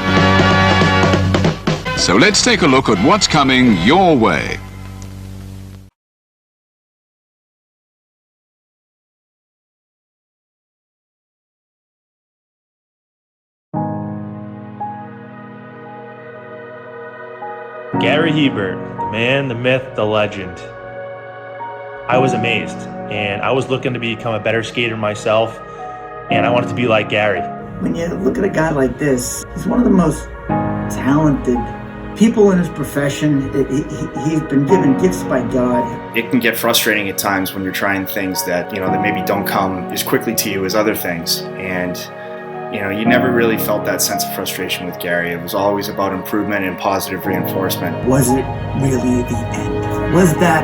So let's take a look at what's coming your way. Gary Hebert, the man, the myth, the legend. I was amazed, and I was looking to become a better skater myself, and I wanted to be like Gary. When you look at a guy like this, he's one of the most talented people in his profession. He's been given gifts by God. It can get frustrating at times when you're trying things that, that maybe don't come as quickly to you as other things. And, you never really felt that sense of frustration with Gary. It was always about improvement and positive reinforcement. Was it really the end? Was that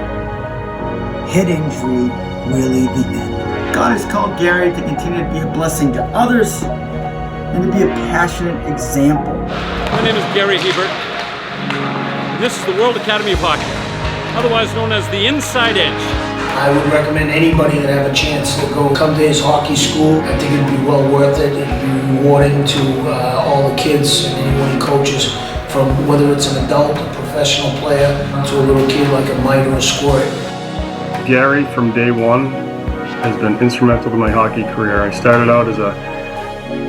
head injury really the end? God has called Gary to continue to be a blessing to others and to be a passionate example. My name is Gary Hebert, and this is the World Academy of Hockey, otherwise known as the Inside Edge. I would recommend anybody that have a chance to come to his hockey school. I think it'd be well worth it. It'd be rewarding to all the kids and anyone he coaches, from whether it's an adult, a professional player, to a little kid like a mite or a squirt. Gary, from day one, has been instrumental to my hockey career. I started out as a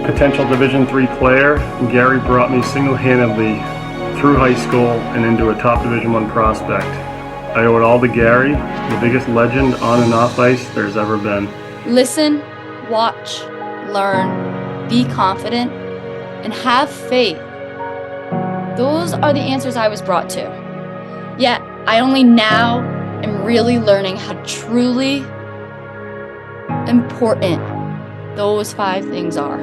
potential Division III player, and Gary brought me single-handedly through high school and into a top Division I prospect. I owe it all to Gary, the biggest legend on and off ice there's ever been. Listen, watch, learn, be confident, and have faith. Those are the answers I was brought to. Yet, I only now am really learning how truly important those 5 things are.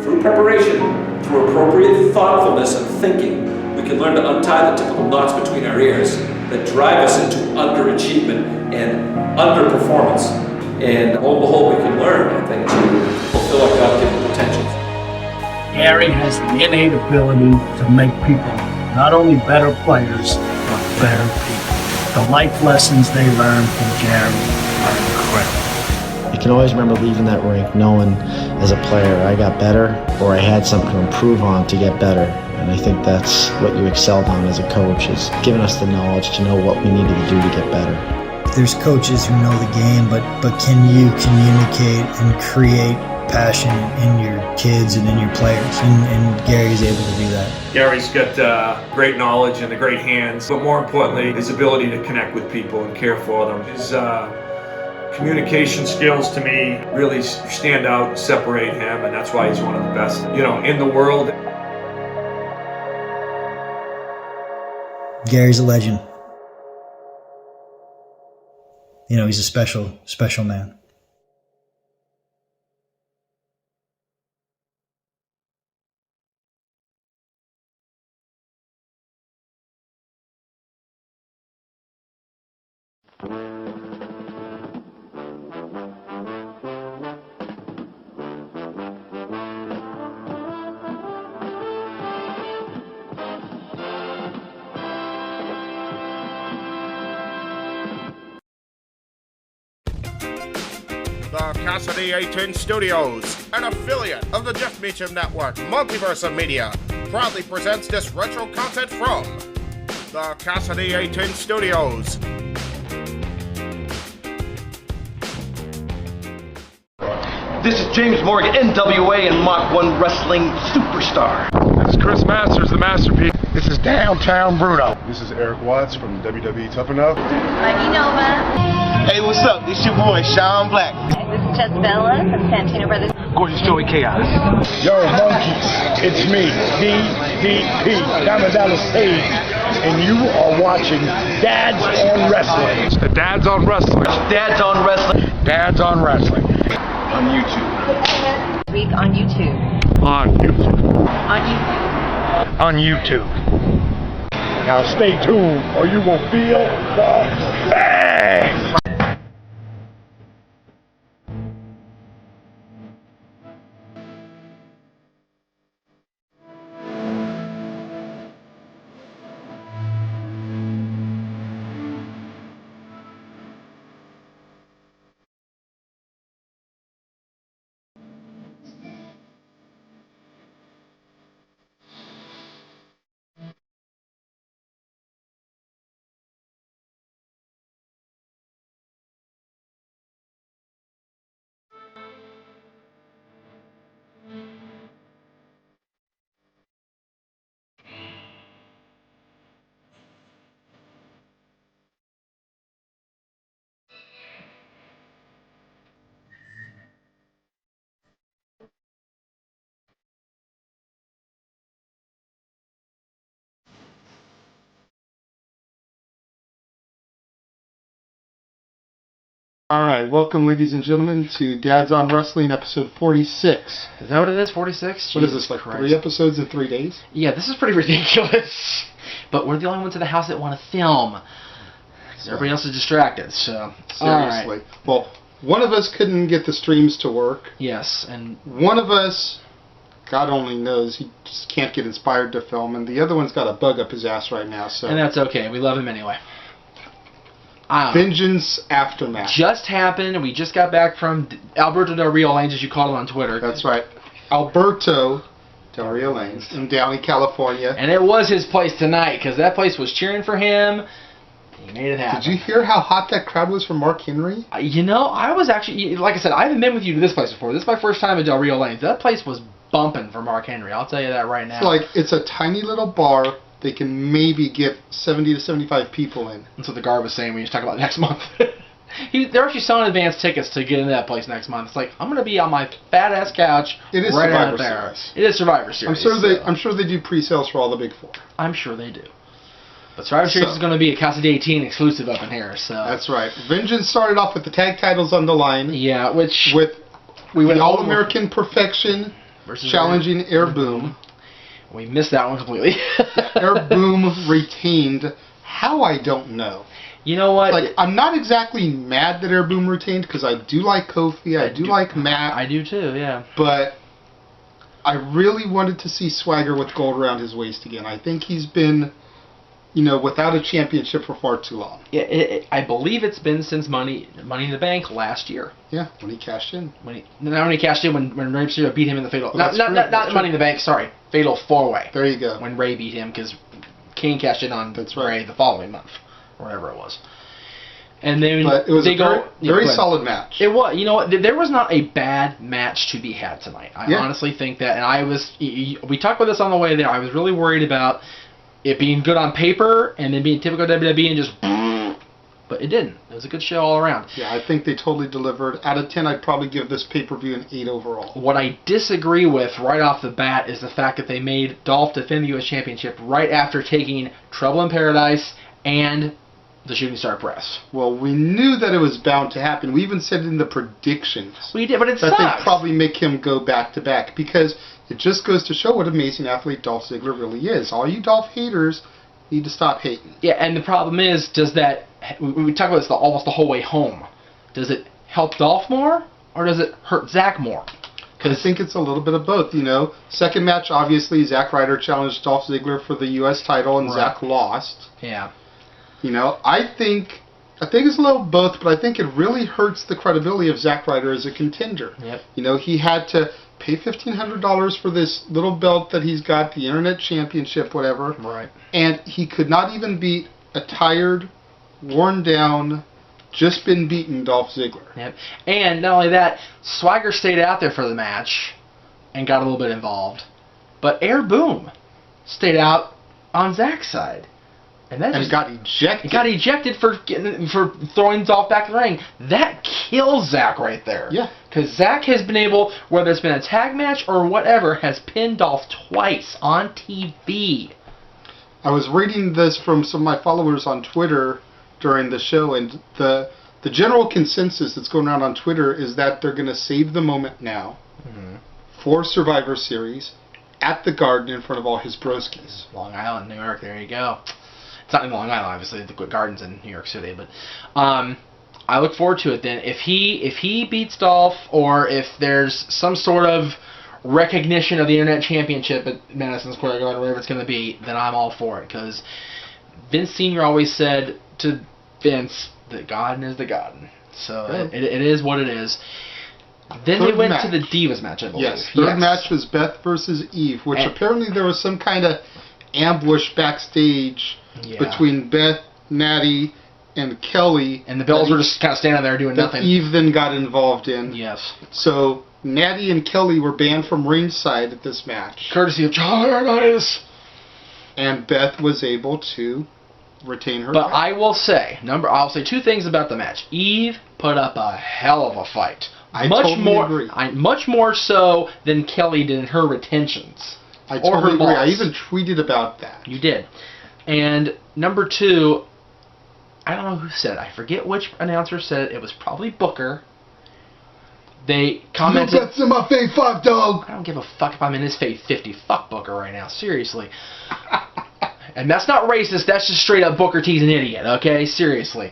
Through preparation, through appropriate thoughtfulness and thinking, we can learn to untie the typical knots between our ears that drive us into underachievement and underperformance. And lo and behold, we can learn, I think, to fulfill our God-given potentials. Gary has the innate ability to make people not only better players, but better people. The life lessons they learn from Gary are incredible. I can always remember leaving that rink knowing as a player I got better, or I had something to improve on to get better. And I think that's what you excelled on as a coach, is giving us the knowledge to know what we needed to do to get better. There's coaches who know the game, but can you communicate and create passion in your kids and in your players? And Gary's able to do that. Gary's got great knowledge and great hands, but more importantly, his ability to connect with people and care for them. His communication skills, to me, really stand out and separate him, and that's why he's one of the best, in the world. Gary's a legend. He's a special man. The Casa D18 Studios, an affiliate of the Jeff Meacham Network, Multiverse of Media, proudly presents this retro content from the Casa D18 Studios. This is James Morgan, NWA and Mach 1 Wrestling Superstar. This is Chris Masters, the Masterpiece. This is Downtown Bruno. This is Eric Watts from WWE Tough Enough. Mikey Nova. Hey, what's up? This your boy, Sean Black. This is Jess Bella from Santino Brothers. Gorgeous Joey Chaos. Yo, monkeys, it's me, DDP, Diamond Dallas Stage, and you are watching Dads on Wrestling. The Dads on Wrestling. Dads on Wrestling. Dads on Wrestling. On YouTube. Week on YouTube. On YouTube. On YouTube. On YouTube. Now stay tuned or you will feel the bang. Alright, welcome ladies and gentlemen to Dad's on Wrestling episode 46. Is that what it is, 46? What is this, like Christ. 3 episodes in 3 days? Yeah, this is pretty ridiculous. But we're the only ones in the house that want to film. Because everybody else is distracted, so... Seriously. Right. Well, one of us couldn't get the streams to work. Yes, and... One of us, God only knows, he just can't get inspired to film, and the other one's got a bug up his ass right now, so... And that's okay, we love him anyway. Vengeance Aftermath. Just happened. We just got back from Alberto Del Rio Lanes, as you call him on Twitter. That's right. Alberto Del Rio Lanes in Downey, California. And it was his place tonight, because that place was cheering for him. He made it happen. Did you hear how hot that crowd was for Mark Henry? You know, I was actually, like I said, I haven't been with you to this place before. This is my first time at Del Rio Lanes. That place was bumping for Mark Henry. I'll tell you that right now. It's a tiny little bar. They can maybe get 70 to 75 people in. That's what the guard was saying when he was talking about next month. They're actually selling advance tickets to get into that place next month. It's like, I'm going to be on my fat-ass couch right out there. Series. It is Survivor Series. I'm sure they do pre-sales for all the big four. I'm sure they do. But Survivor Series is going to be a Casa D18 exclusive up in here. So that's right. Vengeance started off with the tag titles on the line. Yeah, which... With the All-American Perfection challenging Air Boom. We missed that one completely. Air Boom retained. How, I don't know. You know what? I'm not exactly mad that Air Boom retained, because I do like Kofi, I do like Matt. I do too, yeah. But I really wanted to see Swagger with gold around his waist again. I think he's been, without a championship for far too long. Yeah, I believe it's been since Money in the Bank last year. Yeah, when he cashed in. When he cashed in, when Rey Mysterio beat him in the Fatal... Not Money in the Bank, sorry. Fatal 4-Way. There you go. When Rey beat him, because Kane cashed in on Rey the following month, or whatever it was. And then but it was a very solid match. It was. You know what? There was not a bad match to be had tonight. I honestly think that, and we talked about this on the way there. I was really worried about it being good on paper and then being typical WWE and just... But it didn't. It was a good show all around. Yeah, I think they totally delivered. Out of 10, I'd probably give this pay-per-view an 8 overall. What I disagree with right off the bat is the fact that they made Dolph defend the U.S. Championship right after taking Trouble in Paradise and the Shooting Star Press. Well, we knew that it was bound to happen. We even said it in the predictions. We did, but it sucks. That they'd probably make him go back-to-back, because it just goes to show what an amazing athlete Dolph Ziggler really is. All you Dolph haters need to stop hating. Yeah, and the problem is, does that... We talk about this almost the whole way home. Does it help Dolph more, or does it hurt Zack more? I think it's a little bit of both, Second match, obviously, Zack Ryder challenged Dolph Ziggler for the U.S. title, and Zack lost. Yeah. I think it's a little both, but I think it really hurts the credibility of Zack Ryder as a contender. Yep. He had to pay $1,500 for this little belt that he's got, the Internet Championship, whatever. Right. And he could not even beat a tired, worn down, just been beaten Dolph Ziggler. Yep. And not only that, Swagger stayed out there for the match and got a little bit involved. But Air Boom stayed out on Zack's side. And got ejected. Got ejected for throwing Dolph back in the ring. That kills Zack right there. Yeah. Because Zack has been able, whether it's been a tag match or whatever, has pinned Dolph twice on TV. I was reading this from some of my followers on Twitter during the show, and the general consensus that's going around on Twitter is that they're going to save the moment now for Survivor Series at the Garden in front of all his broskies. Long Island, New York, there you go. It's not in Long Island, obviously. The Garden's in New York City, but I look forward to it. Then, if he beats Dolph, or if there's some sort of recognition of the Internet Championship at Madison Square Garden, whatever it's going to be, then I'm all for it. Because Vince Sr. always said to Vince that Garden is the Garden. So it is what it is. Then they went to the Divas match, I believe. Yes, third match was Beth versus Eve, which apparently there was some kind of ambush backstage between Beth, Natty, and Kelly. And the Bells were just kind of standing there doing nothing. Eve then got involved in. Yes. So Natty and Kelly were banned from ringside at this match. Courtesy of John Laurinaitis. And Beth was able to retain her. But I will say, I'll say two things about the match. Eve put up a hell of a fight. I totally agree. Much more so than Kelly did in her retentions. I totally agree. I even tweeted about that. You did. And number two, I don't know who said it. I forget which announcer said it. It was probably Booker. They commented... You got in my face, fuck, dog! I don't give a fuck if I'm in his face 50. Fuck Booker right now. Seriously. And that's not racist. That's just straight up Booker T's an idiot, okay? Seriously.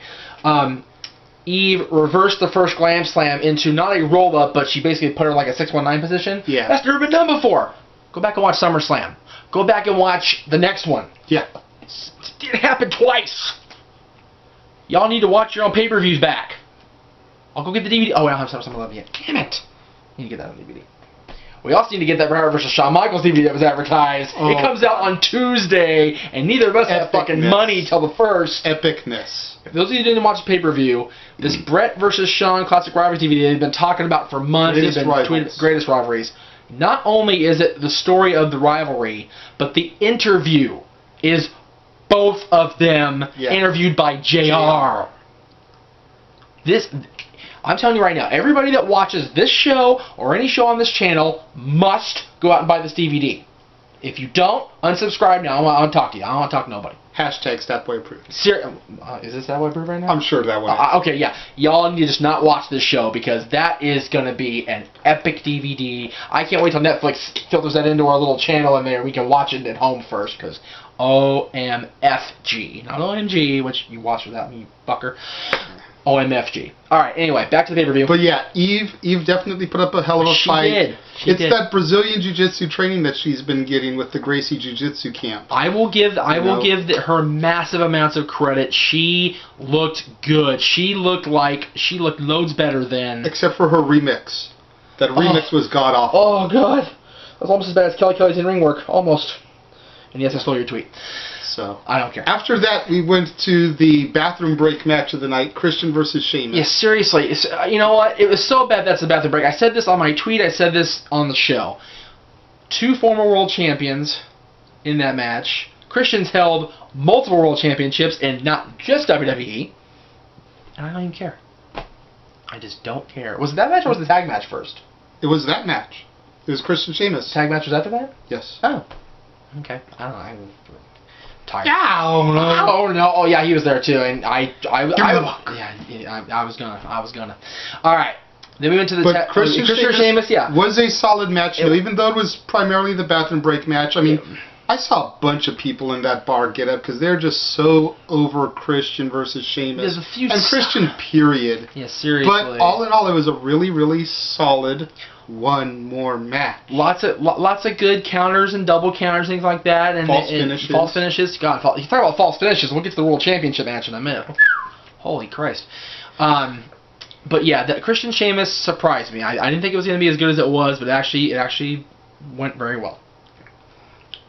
Eve reversed the first Glam Slam into not a roll-up, but she basically put her like a 619 position. Yeah. That's never been done before. Go back and watch SummerSlam. Go back and watch the next one. Yeah. It happened twice. Y'all need to watch your own pay-per-views back. I'll go get the DVD. Oh, I don't have some of them yet. Damn it. I need to get that on DVD. We also need to get that Bret Hart vs. Shawn Michaels DVD that was advertised. Oh. It comes out on Tuesday, and neither of us have fucking money till the 1st. Epicness. If those of you who didn't watch the pay-per-view, this Bret vs. Shawn Classic Rivalry DVD they've been talking about for months. Greatest They've been tweeting greatest rivalries. Not only is it the story of the rivalry, but the interview is both of them interviewed by JR. This... I'm telling you right now, everybody that watches this show or any show on this channel must go out and buy this DVD. If you don't, unsubscribe now. I don't want to talk to you. I don't want to talk to nobody. Hashtag Statboy approved. Is this Statboy approved right now? I'm sure that one. Okay, yeah. Y'all need to just not watch this show because that is going to be an epic DVD. I can't wait till Netflix filters that into our little channel in there. We can watch it at home first because OMFG. Not OMG, which you watch without me, you fucker. OMFG. Alright, anyway, back to the pay-per-view. But yeah, Eve definitely put up a hell of a fight. She did. That Brazilian Jiu-Jitsu training that she's been getting with the Gracie Jiu-Jitsu camp. I will give her massive amounts of credit. She looked good. She looked loads better than... Except for her remix. That remix was god-awful. Oh, God. That was almost as bad as Kelly's in ring work. Almost. And yes, I stole your tweet. So I don't care. After that, we went to the bathroom break match of the night, Christian versus Sheamus. Yeah, seriously. You know what? It was so bad that's the bathroom break. I said this on my tweet. I said this on the show. 2 former world champions in that match. Christian's held multiple world championships and not just WWE. And I don't even care. I just don't care. Was it that match or was the tag match first? It was that match. It was Christian Sheamus. Tag match was after that? Yes. Oh. Okay. I don't know. I'm tired. Oh no! Oh yeah, he was there too, and I was gonna. All right. Then we went to the Christian Sheamus. Yeah, was a solid match. Even though it was primarily the bathroom break match. I mean, I saw a bunch of people in that bar get up because they're just so over Christian versus Sheamus. There's a few and Christian, period. Yeah, seriously. But all in all, it was a really, really solid one more match. Lots of good counters and double counters, things like that, and false finishes. God, you talk about false finishes. We'll get to the World Championship match in a minute. Holy Christ! But yeah, the Christian Sheamus surprised me. I didn't think it was going to be as good as it was, but it actually went very well.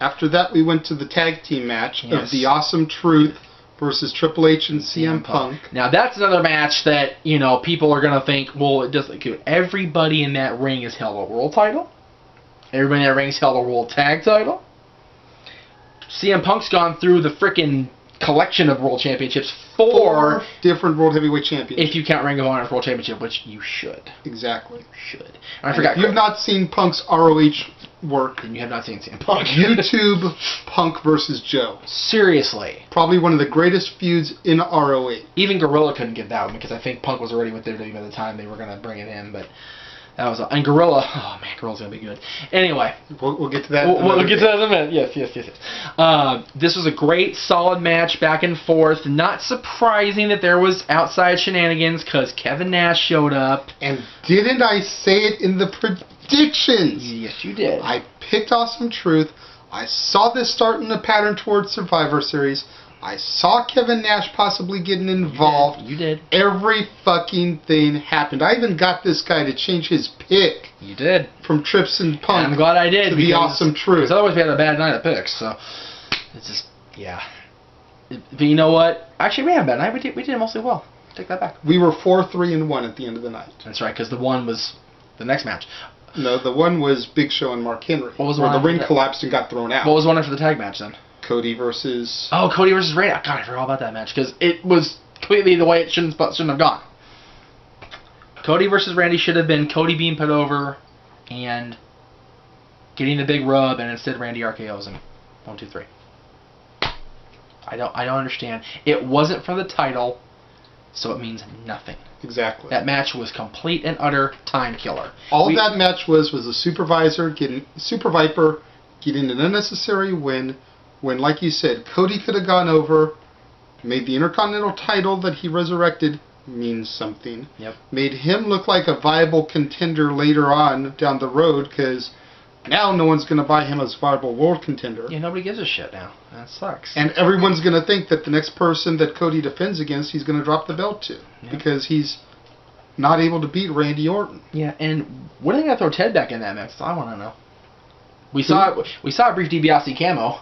After that, we went to the tag team match of The Awesome Truth versus Triple H and CM Punk. Now that's another match that, you know, people are going to think, well, it doesn't. Everybody in that ring has held a world title. Everybody in that ring has held a world tag title. CM Punk's gone through the frickin' collection of world championships. Four different world heavyweight champions. If you count Ring of Honor's world championship, which you should. Exactly. You should. And I forgot. If you've not seen Punk's ROH work, then you have not seen CM Punk. YouTube Punk versus Joe. Seriously. Probably one of the greatest feuds in ROH. Even Gorilla couldn't get that one because I think Punk was already with WWE by the time they were going to bring it in, but that was and Gorilla. Oh man, Gorilla's gonna be good. Anyway, we'll get to that. We'll get to that in a minute. Yes. This was a great, solid match, back and forth. Not surprising that there was outside shenanigans because Kevin Nash showed up. And didn't I say it in the predictions? Yes, you did. I picked Awesome Truth. I saw this starting a pattern towards Survivor Series. I saw Kevin Nash possibly getting involved. You did. Every fucking thing happened. I even got this guy to change his pick. You did. From Trips and Punk. And I'm glad I did. To The Awesome Truth. Because otherwise we had a bad night of picks. So it's just, yeah. But you know what? Actually, we had a bad night. We did mostly well. Take that back. We were 4-3-1 at the end of the night. That's right, because the one was the next match. No, the one was Big Show and Mark Henry. What was where the ring collapsed and got thrown out. What was one after the tag match then? Cody versus... Oh, Cody versus Randy. God, I forgot about that match because it was completely the way it shouldn't have gone. Cody versus Randy should have been Cody being put over and getting the big rub, and instead Randy RKO's him. 1, 2, 3. I don't understand. It wasn't for the title, so it means nothing. Exactly. That match was complete and utter time killer. All that match was a Super Viper getting an unnecessary win when, like you said, Cody could have gone over, made the Intercontinental title that he resurrected mean something. Yep. Made him look like a viable contender later on down the road, because now no one's going to buy him as a viable world contender. Yeah, nobody gives a shit now. That sucks. And everyone's going to think that the next person that Cody defends against, he's going to drop the belt to. Yep. Because he's not able to beat Randy Orton. Yeah, and when are they going to throw Ted back in that mix? I want to know. We saw a brief DiBiase cameo.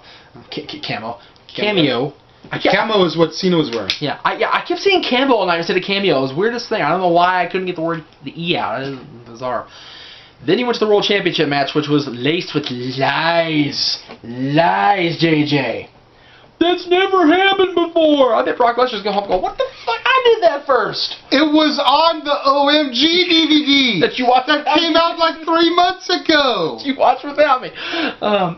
Camo is what Cena was wearing. Yeah, I kept saying Campbell all night instead of cameo. It was the weirdest thing. I don't know why I couldn't get the E out. It was bizarre. Then he went to the World Championship match, which was laced with lies. Lies, JJ. That's never happened before. I bet Brock Lesnar's going to go, what the fuck? I did that first. It was on the OMG DVD. That you watched. That came out like 3 months ago. You watched without me.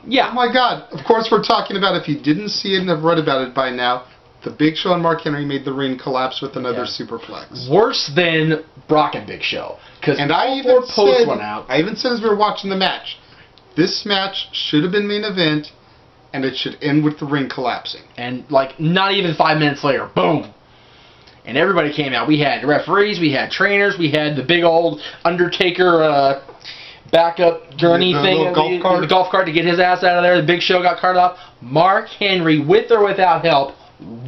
Yeah. Oh my God. Of course, we're talking about, if you didn't see it and have read about it by now, the Big Show and Mark Henry made the ring collapse with another superplex. Worse than Brock and Big Show. And I even said as we were watching the match, this match should have been main event, and it should end with the ring collapsing. And, like, not even 5 minutes later, boom. And everybody came out. We had referees, we had trainers, we had the big old Undertaker backup gurney thing, the golf cart to get his ass out of there. The Big Show got carted off. Mark Henry, with or without help,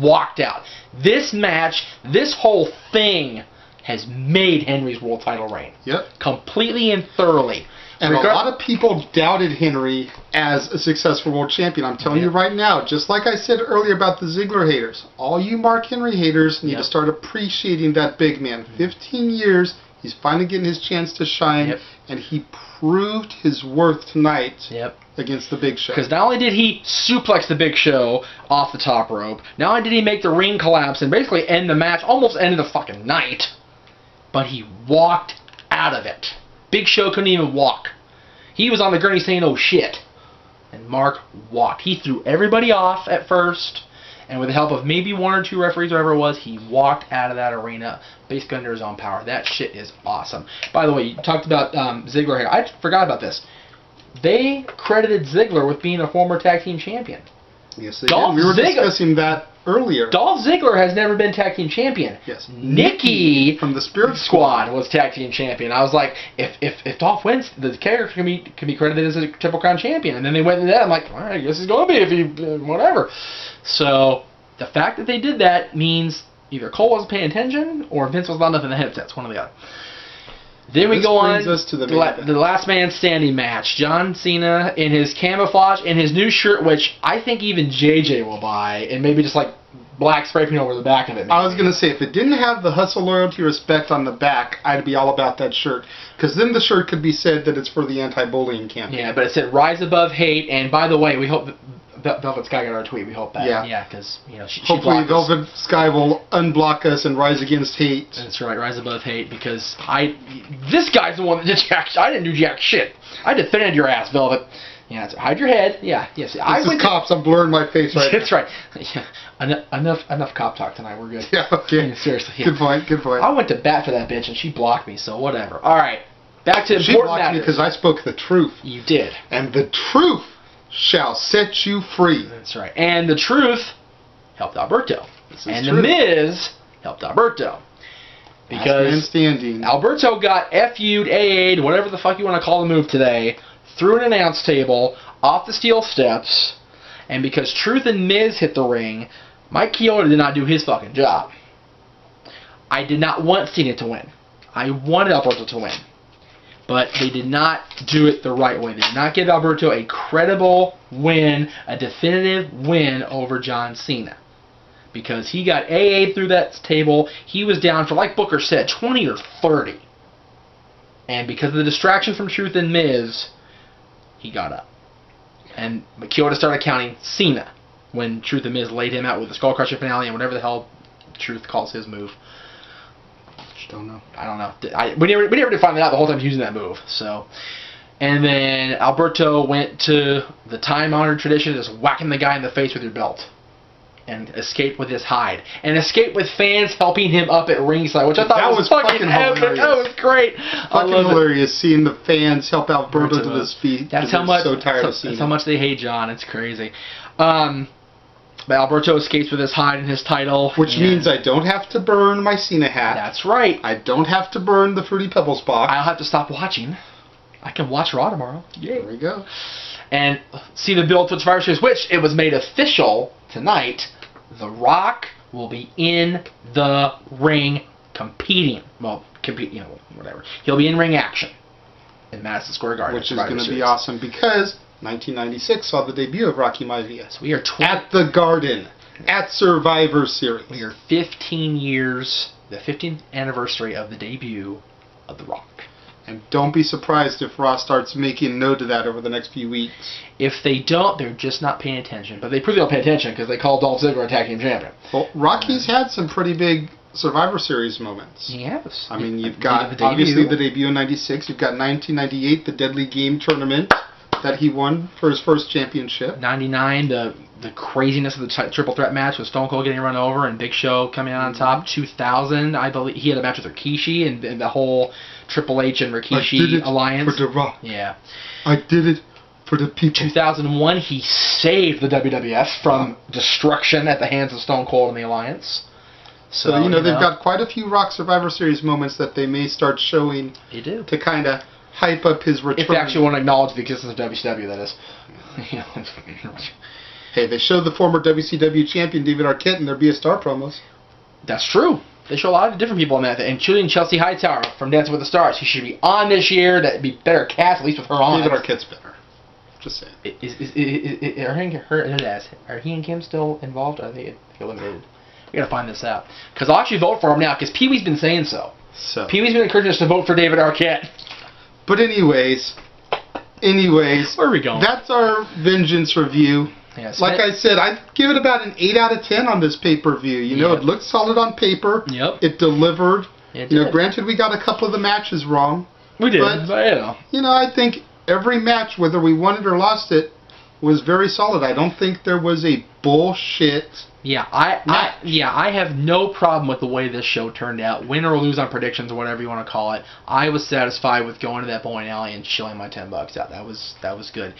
walked out. This match, this whole thing, has made Henry's world title reign. Yep. Completely and thoroughly. And a lot of people doubted Henry as a successful world champion. I'm telling you right now, just like I said earlier about the Ziggler haters, all you Mark Henry haters need to start appreciating that big man. 15 years, he's finally getting his chance to shine, and he proved his worth tonight against the Big Show. Because not only did he suplex the Big Show off the top rope, not only did he make the ring collapse and basically end the match, almost ended the fucking night, but he walked out of it. Big Show couldn't even walk. He was on the gurney saying, oh shit. And Mark walked. He threw everybody off at first, and with the help of maybe one or two referees, whatever it was, he walked out of that arena basically under his own power. That shit is awesome. By the way, you talked about Ziggler here. I forgot about this. They credited Ziggler with being a former tag team champion. Yes, they did. We were discussing that earlier. Dolph Ziggler has never been tag team champion. Yes. Nikki from the Spirit Squad was tag team champion. I was like, if Dolph wins, the character can be credited as a Triple Crown champion. And then they went to that. I'm like, all right, I guess he's going to be if he whatever. So the fact that they did that means either Cole wasn't paying attention or Vince was not enough in the headsets. One or the other. Then we go on to the last man standing match. John Cena in his camouflage, in his new shirt, which I think even JJ will buy, and maybe just like black spray paint over the back of it. Maybe. I was going to say, if it didn't have the hustle, loyalty, respect on the back, I'd be all about that shirt. Because then the shirt could be said that it's for the anti-bullying campaign. Yeah, but it said Rise Above Hate, and by the way, we hope Velvet Sky got our tweet. We hope that. Yeah, because she hopefully Velvet Sky will unblock us and rise against hate. That's right, Rise Above Hate, because this guy's the one that did jack shit. I didn't do jack shit. I defended your ass, Velvet. Yeah, so hide your head. Yeah, yes. This is cops. I'm blurring my face right now. That's right. Yeah, enough cop talk tonight. We're good. Yeah, okay. Yeah, seriously. Yeah. Good point. Good point. I went to bat for that bitch, and she blocked me. So whatever. All right, back to important matters. She blocked me because I spoke the truth. You did. And the truth shall set you free. That's right. And the truth helped Alberto. And the Miz helped Alberto. Because Alberto got FU'd, AA'd, whatever the fuck you want to call the move today, through an announce table, off the steel steps, and because Truth and Miz hit the ring, Mike Chioda did not do his fucking job. I did not want Cena to win. I wanted Alberto to win. But they did not do it the right way. They did not give Alberto a credible win, a definitive win over John Cena. Because he got AA'd through that table. He was down for, like Booker said, 20 or 30. And because of the distraction from Truth and Miz, he got up. And Chioda started counting Cena when Truth and Miz laid him out with the Skull Crusher finale and whatever the hell Truth calls his move. Don't know. I don't know. We never did find that out the whole time he was using that move. So, and then Alberto went to the time-honored tradition of just whacking the guy in the face with your belt. and escaped with his hide. And escaped with fans helping him up at ringside, which I thought was fucking epic. hilarious. That was great. Fucking hilarious seeing the fans help Alberto to his feet. That's how much. So tired of That's seeing how much they hate John. It's crazy. But Alberto escapes with his hide and his title. Which means I don't have to burn my Cena hat. That's right. I don't have to burn the Fruity Pebbles box. I'll have to stop watching. I can watch Raw tomorrow. Yay. There we go. And see the build to Survivor Series, which it was made official tonight. The Rock will be in the ring competing. Well, whatever. He'll be in ring action in Madison Square Garden. Which is going to be awesome because 1996 saw the debut of Rocky Maivia. So we are at the Garden, at Survivor Series. We are 15 years, the 15th anniversary of the debut of The Rock. And don't be surprised if Raw starts making note of that over the next few weeks. If they don't, they're just not paying attention. But they prove they'll pay attention because they called Dolph Ziggler a tag team champion. Well, Rocky's had some pretty big Survivor Series moments. He has. I mean, you've got obviously the debut in 96. You've got 1998, the Deadly Game tournament that he won for his first championship. 99, the craziness of the triple threat match with Stone Cold getting run over and Big Show coming out on top. 2000, I believe he had a match with Rikishi and the whole Triple H and Rikishi alliance. For the Rock. Yeah. I did it for the people. 2001, he saved the WWF from destruction at the hands of Stone Cold and the alliance. So, they've got quite a few Rock Survivor Series moments that they may start showing. They do. To kind of hype up his return. If they actually want to acknowledge the existence of WCW, that is. Hey, they showed the former WCW champion David Arquette in their Be a Star promos. That's true. They show a lot of different people in that, including Chelsea Hightower from Dancing with the Stars. He should be on this year. That'd be better cast, at least with her on. David Arquette's better. Just saying. Are he and Kim still involved? Or are they eliminated? We gotta find this out. Because I'll actually vote for him now, because Pee-wee's been saying so. Pee-wee's been encouraging us to vote for David Arquette. But anyways, where are we going? That's our Vengeance review. Yes, like I said, I'd give it about an 8 out of 10 on this pay-per-view. It looked solid on paper. Yep. It delivered. It did. Granted, we got a couple of the matches wrong. We did, but I think every match, whether we won it or lost it, was very solid. I don't think there was a bullshit. Yeah, I have no problem with the way this show turned out. Win or lose on predictions or whatever you want to call it. I was satisfied with going to that bowling alley and chilling my $10 out. That was good.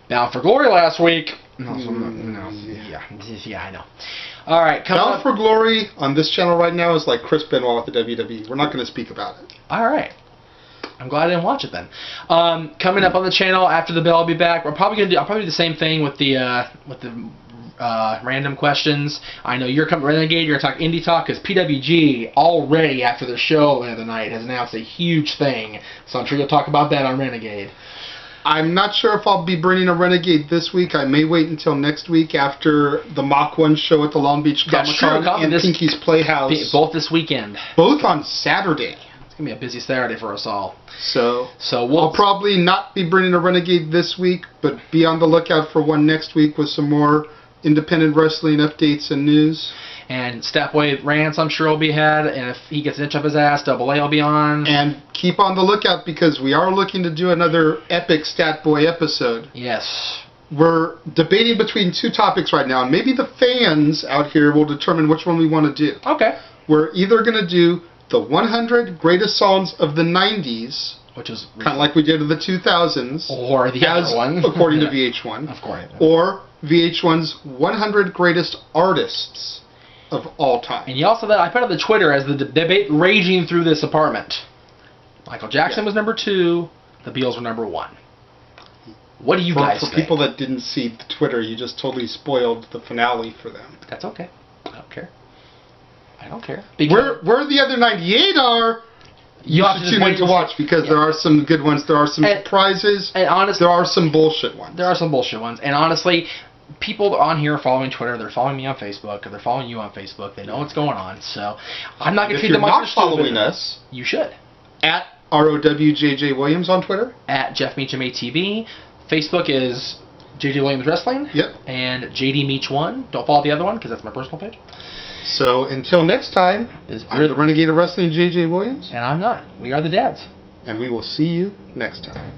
Bound for Glory last week. Yeah, I know. All right, Bound for Glory on this channel right now is like Chris Benoit with the WWE. We're not going to speak about it. All right. I'm glad I didn't watch it then. Coming up on the channel after the bell, I'll be back. I'll probably do the same thing with the random questions. I know you're coming, Renegade. You're gonna talk indie talk because PWG already after the show the other night has announced a huge thing. So I'm sure you'll talk about that on Renegade. I'm not sure if I'll be bringing a Renegade this week. I may wait until next week after the Mach 1 show at the Long Beach Comic-Con and Pinky's Playhouse. Both this weekend. Both on Saturday. It's going to be a busy Saturday for us all. So I'll probably not be bringing a Renegade this week, but be on the lookout for one next week with some more independent wrestling updates and news. And Stepway Rants, I'm sure, will be had. And if he gets an inch up his ass, Double A will be on. And keep on the lookout because we are looking to do another epic Stat Boy episode. Yes. We're debating between two topics right now, and maybe the fans out here will determine which one we want to do. Okay. We're either going to do the 100 greatest songs of the 90s, which is kind of like we did in the 2000s, or the other one, according to VH1, of course, or VH1's 100 greatest artists of all time. And you also I put on the Twitter as the debate raging through this apartment. Michael Jackson was number 2. The Beatles were number 1. What do you guys think? For people that didn't see the Twitter, you just totally spoiled the finale for them. That's okay. I don't care. I don't care. Where the other 98 are, you should tune in to watch because there are some good ones. There are some surprises. And honestly, there are some bullshit ones. There are some bullshit ones. And honestly, people on here are following Twitter. They're following me on Facebook. Or they're following you on Facebook. They know what's going on. So I'm not going to treat them like you're not following us, you should. At ROWJJ Williams on Twitter. At Jeff Meacham ATV. Facebook is JJ Williams Wrestling. Yep. And JD Meach1. Don't follow the other one because that's my personal page. So until next time, I'm the Renegade of Wrestling, JJ Williams. And I'm not. We are the dads. And we will see you next time.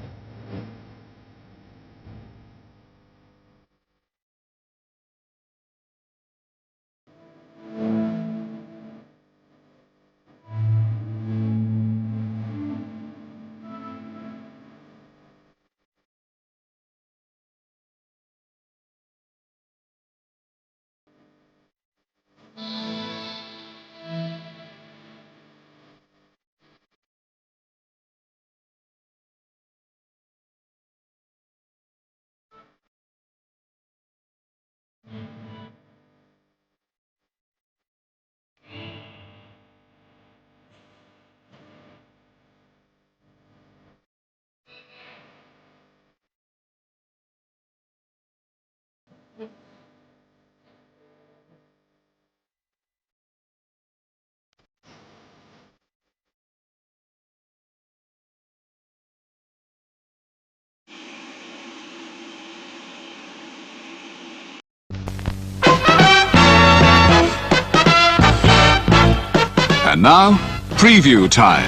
And now, preview time.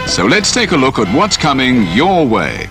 So let's take a look at what's coming your way.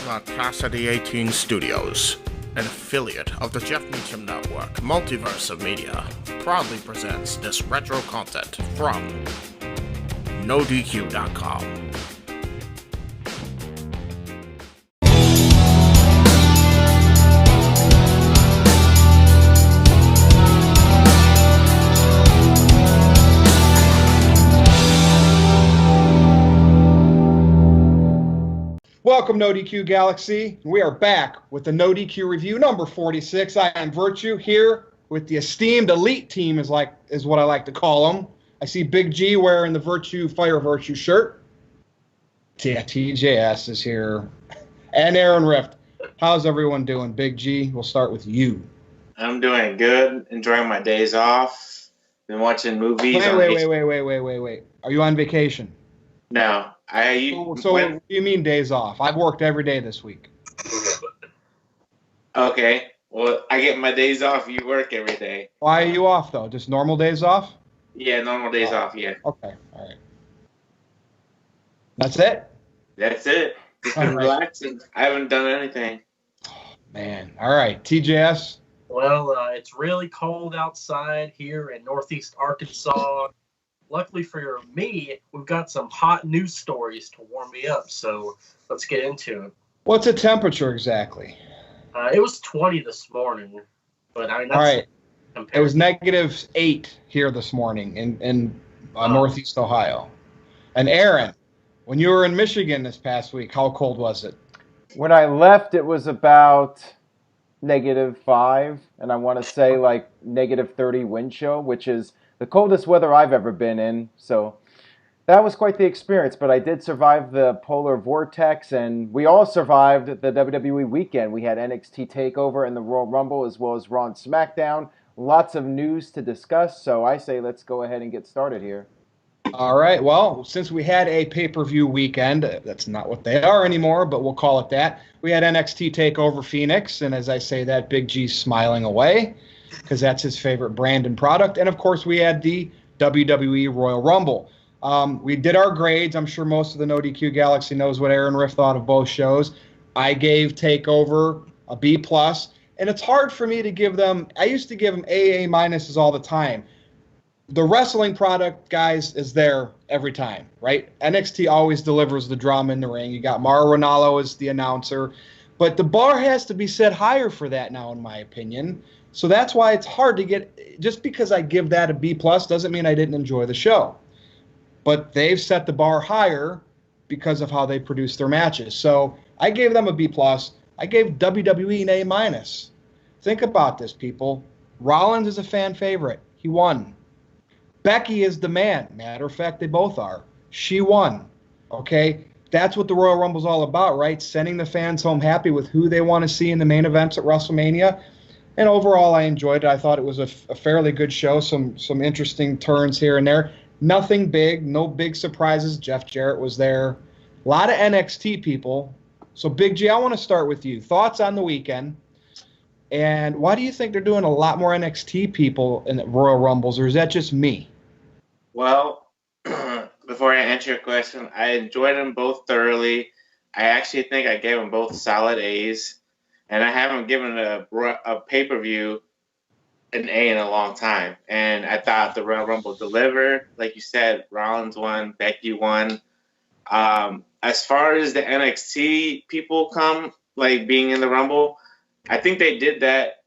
The Casa D18 Studios, an affiliate of the Jeff Meacham Network, Multiverse of Media, proudly presents this retro content from NoDQ.com. Welcome, NoDQ Galaxy. We are back with the NoDQ review number 46. I am Virtue here with the esteemed elite team, is what I like to call them. I see Big G wearing the Fire Virtue shirt. Yeah, TJS is here. And Aaron Rift. How's everyone doing? Big G, we'll start with you. I'm doing good. Enjoying my days off. Been watching movies. Wait. Are you on vacation? No. So what do you mean days off? I've worked every day this week. Okay. Well, I get my days off. You work every day. Why are you off, though? Just normal days off? Yeah, normal days off, yeah. Okay, all right. That's it? That's it. Just been relaxing. I haven't done anything. Man. All right. TJS? Well, it's really cold outside here in Northeast Arkansas. Luckily for me, we've got some hot news stories to warm me up, so let's get into it. What's the temperature exactly? It was 20 this morning, but I mean, that's all right. Compared. It was -8 here this morning in Northeast Ohio. And Aaron, when you were in Michigan this past week, how cold was it? When I left, it was about -5, and I want to say like -30 wind chill, which is the coldest weather I've ever been in. So that was quite the experience, but I did survive the polar vortex, and we all survived the WWE weekend. We had NXT TakeOver and the Royal Rumble, as well as Raw and SmackDown. Lots of news to discuss, so I say let's go ahead and get started here. All right. Well, since we had a pay-per-view weekend, that's not what they are anymore, but we'll call it that. We had NXT TakeOver Phoenix, and as I say that, Big G's smiling away because that's his favorite brand and product. And, of course, we had the WWE Royal Rumble. We did our grades. I'm sure most of the No DQ Galaxy knows what Aaron Riff thought of both shows. I gave TakeOver a B+, and it's hard for me to give them – I used to give them AA minuses all the time. The wrestling product, guys, is there every time, right? NXT always delivers the drama in the ring. You got Mauro Ranallo as the announcer. But the bar has to be set higher for that now, in my opinion. So that's why it's hard to get – just because I give that a B+ doesn't mean I didn't enjoy the show. But they've set the bar higher because of how they produce their matches. So I gave them a B+. I gave WWE an A-. Think about this, people. Rollins is a fan favorite. He won. Becky is the man. Matter of fact, they both are. She won. Okay? That's what the Royal Rumble's all about, right? Sending the fans home happy with who they want to see in the main events at WrestleMania. And overall, I enjoyed it. I thought it was a fairly good show. Some interesting turns here and there. Nothing big. No big surprises. Jeff Jarrett was there. A lot of NXT people. So, Big G, I want to start with you. Thoughts on the weekend? And why do you think they're doing a lot more NXT people in the Royal Rumbles, or is that just me? Well, before I answer your question, I enjoyed them both thoroughly. I actually think I gave them both solid A's, and I haven't given a pay-per-view an A in a long time. And I thought the Royal Rumble delivered. Like you said, Rollins won, Becky won. As far as the NXT people come, like being in the Rumble, I think they did that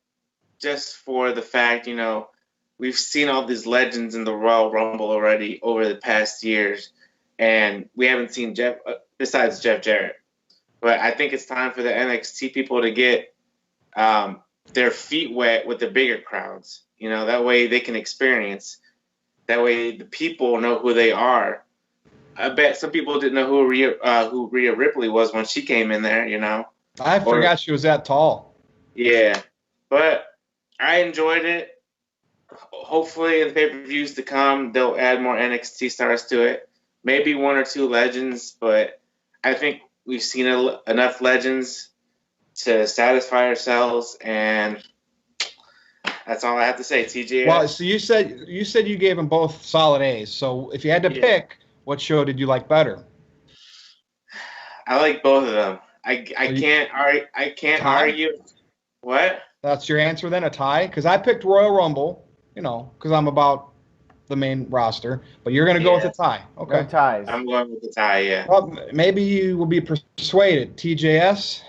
just for the fact, you know, we've seen all these legends in the Royal Rumble already over the past years, and we haven't seen Jeff, besides Jeff Jarrett. But I think it's time for the NXT people to get their feet wet with the bigger crowds. You know, that way they can experience. That way the people know who they are. I bet some people didn't know who Rhea Ripley was when she came in there, you know. I forgot she was that tall. Yeah, but I enjoyed it. Hopefully in the pay-per-views to come, they'll add more NXT stars to it. Maybe one or two legends, but I think we've seen enough legends to satisfy ourselves, and that's all I have to say, TJ. Well, so you said you gave them both solid A's. So if you had to pick, what show did you like better? I like both of them. I can't argue. What? That's your answer then, a tie? Because I picked Royal Rumble, you know, because I'm about the main roster. But you're going to go with a tie. Okay. No ties. I'm going with the tie, yeah. Well, maybe you will be persuaded. TJS?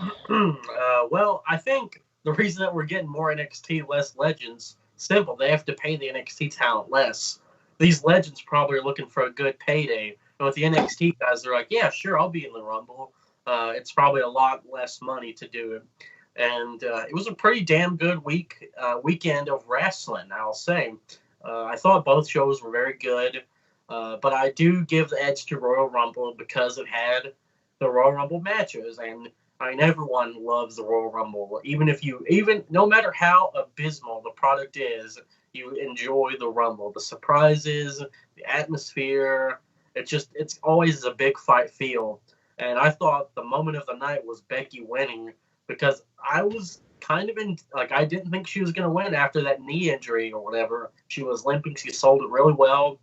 Well, I think the reason that we're getting more NXT, less legends, simple. They have to pay the NXT talent less. These legends probably are looking for a good payday. And with the NXT guys, they're like, yeah, sure, I'll be in the Rumble. It's probably a lot less money to do it. And it was a pretty damn good weekend of wrestling, I'll say. I thought both shows were very good, but I do give the edge to Royal Rumble because it had the Royal Rumble matches, and I mean everyone loves the Royal Rumble. No matter how abysmal the product is, you enjoy the Rumble. The surprises, the atmosphere, it's always a big fight feel. And I thought the moment of the night was Becky winning, because I was kind of I didn't think she was going to win after that knee injury or whatever. She was limping. She sold it really well.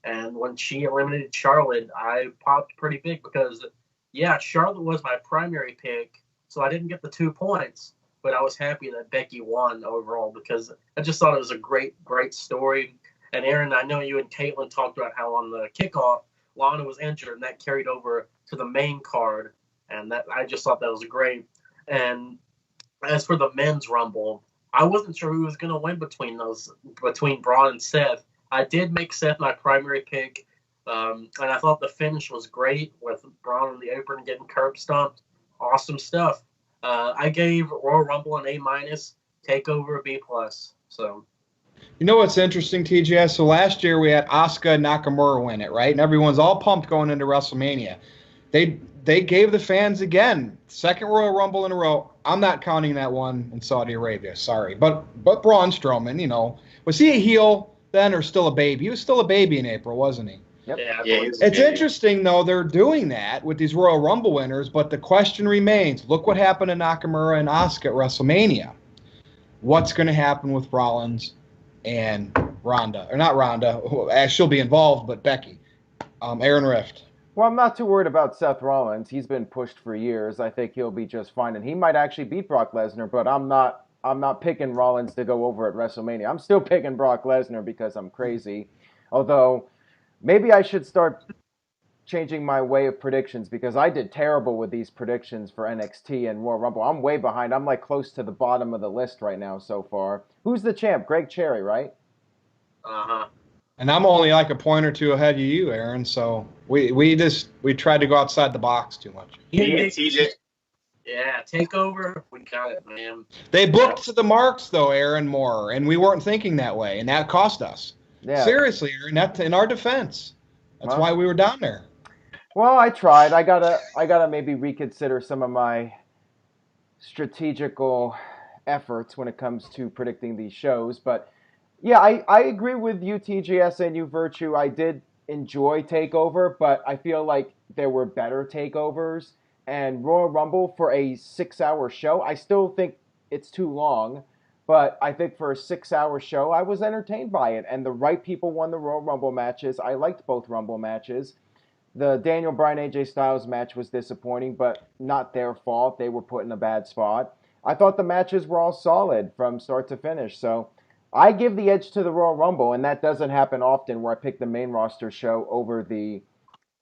And when she eliminated Charlotte, I popped pretty big because, yeah, Charlotte was my primary pick, so I didn't get the 2 points. But I was happy that Becky won overall because I just thought it was a great, great story. And Aaron, I know you and Caitlin talked about how on the kickoff, Lana was injured, and that carried over to the main card. And that I just thought that was great. And as for the men's Rumble, I wasn't sure who was going to win between Braun and Seth. I did make Seth my primary pick, and I thought the finish was great with Braun on the apron getting curb stomped. Awesome stuff. I gave Royal Rumble an A-, TakeOver a B+. So, you know what's interesting, TJS? So last year we had Asuka and Nakamura win it, right? And everyone's all pumped going into WrestleMania. They gave the fans, again, second Royal Rumble in a row. I'm not counting that one in Saudi Arabia, sorry. But Braun Strowman, you know, was he a heel then or still a baby? He was still a baby in April, wasn't he? Yep. It's interesting, though, they're doing that with these Royal Rumble winners, but the question remains, look what happened to Nakamura and Asuka at WrestleMania. What's going to happen with Rollins and Ronda? Or not Ronda, she'll be involved, but Becky. Aaron Rift. Well, I'm not too worried about Seth Rollins. He's been pushed for years. I think he'll be just fine, and he might actually beat Brock Lesnar, but I'm not picking Rollins to go over at WrestleMania. I'm still picking Brock Lesnar because I'm crazy. Although, maybe I should start changing my way of predictions because I did terrible with these predictions for NXT and Royal Rumble. I'm way behind. I'm like close to the bottom of the list right now so far. Who's the champ? Greg Cherry, right? Uh-huh. And I'm only like a point or two ahead of you, Aaron, so we tried to go outside the box too much. Yeah, TakeOver, we got it, man. They booked to the marks, though, Aaron, more, and we weren't thinking that way, and that cost us. Yeah. Seriously, Aaron, that's in our defense. That's why we were down there. Well, I tried. I gotta maybe reconsider some of my strategical efforts when it comes to predicting these shows, but yeah, I agree with you, TGS, and you, Virtue. I did enjoy TakeOver, but I feel like there were better takeovers. And Royal Rumble for a 6-hour show, I still think it's too long, but I think for a 6-hour show, I was entertained by it. And the right people won the Royal Rumble matches. I liked both Rumble matches. The Daniel Bryan AJ Styles match was disappointing, but not their fault. They were put in a bad spot. I thought the matches were all solid from start to finish, so I give the edge to the Royal Rumble, and that doesn't happen often where I pick the main roster show over the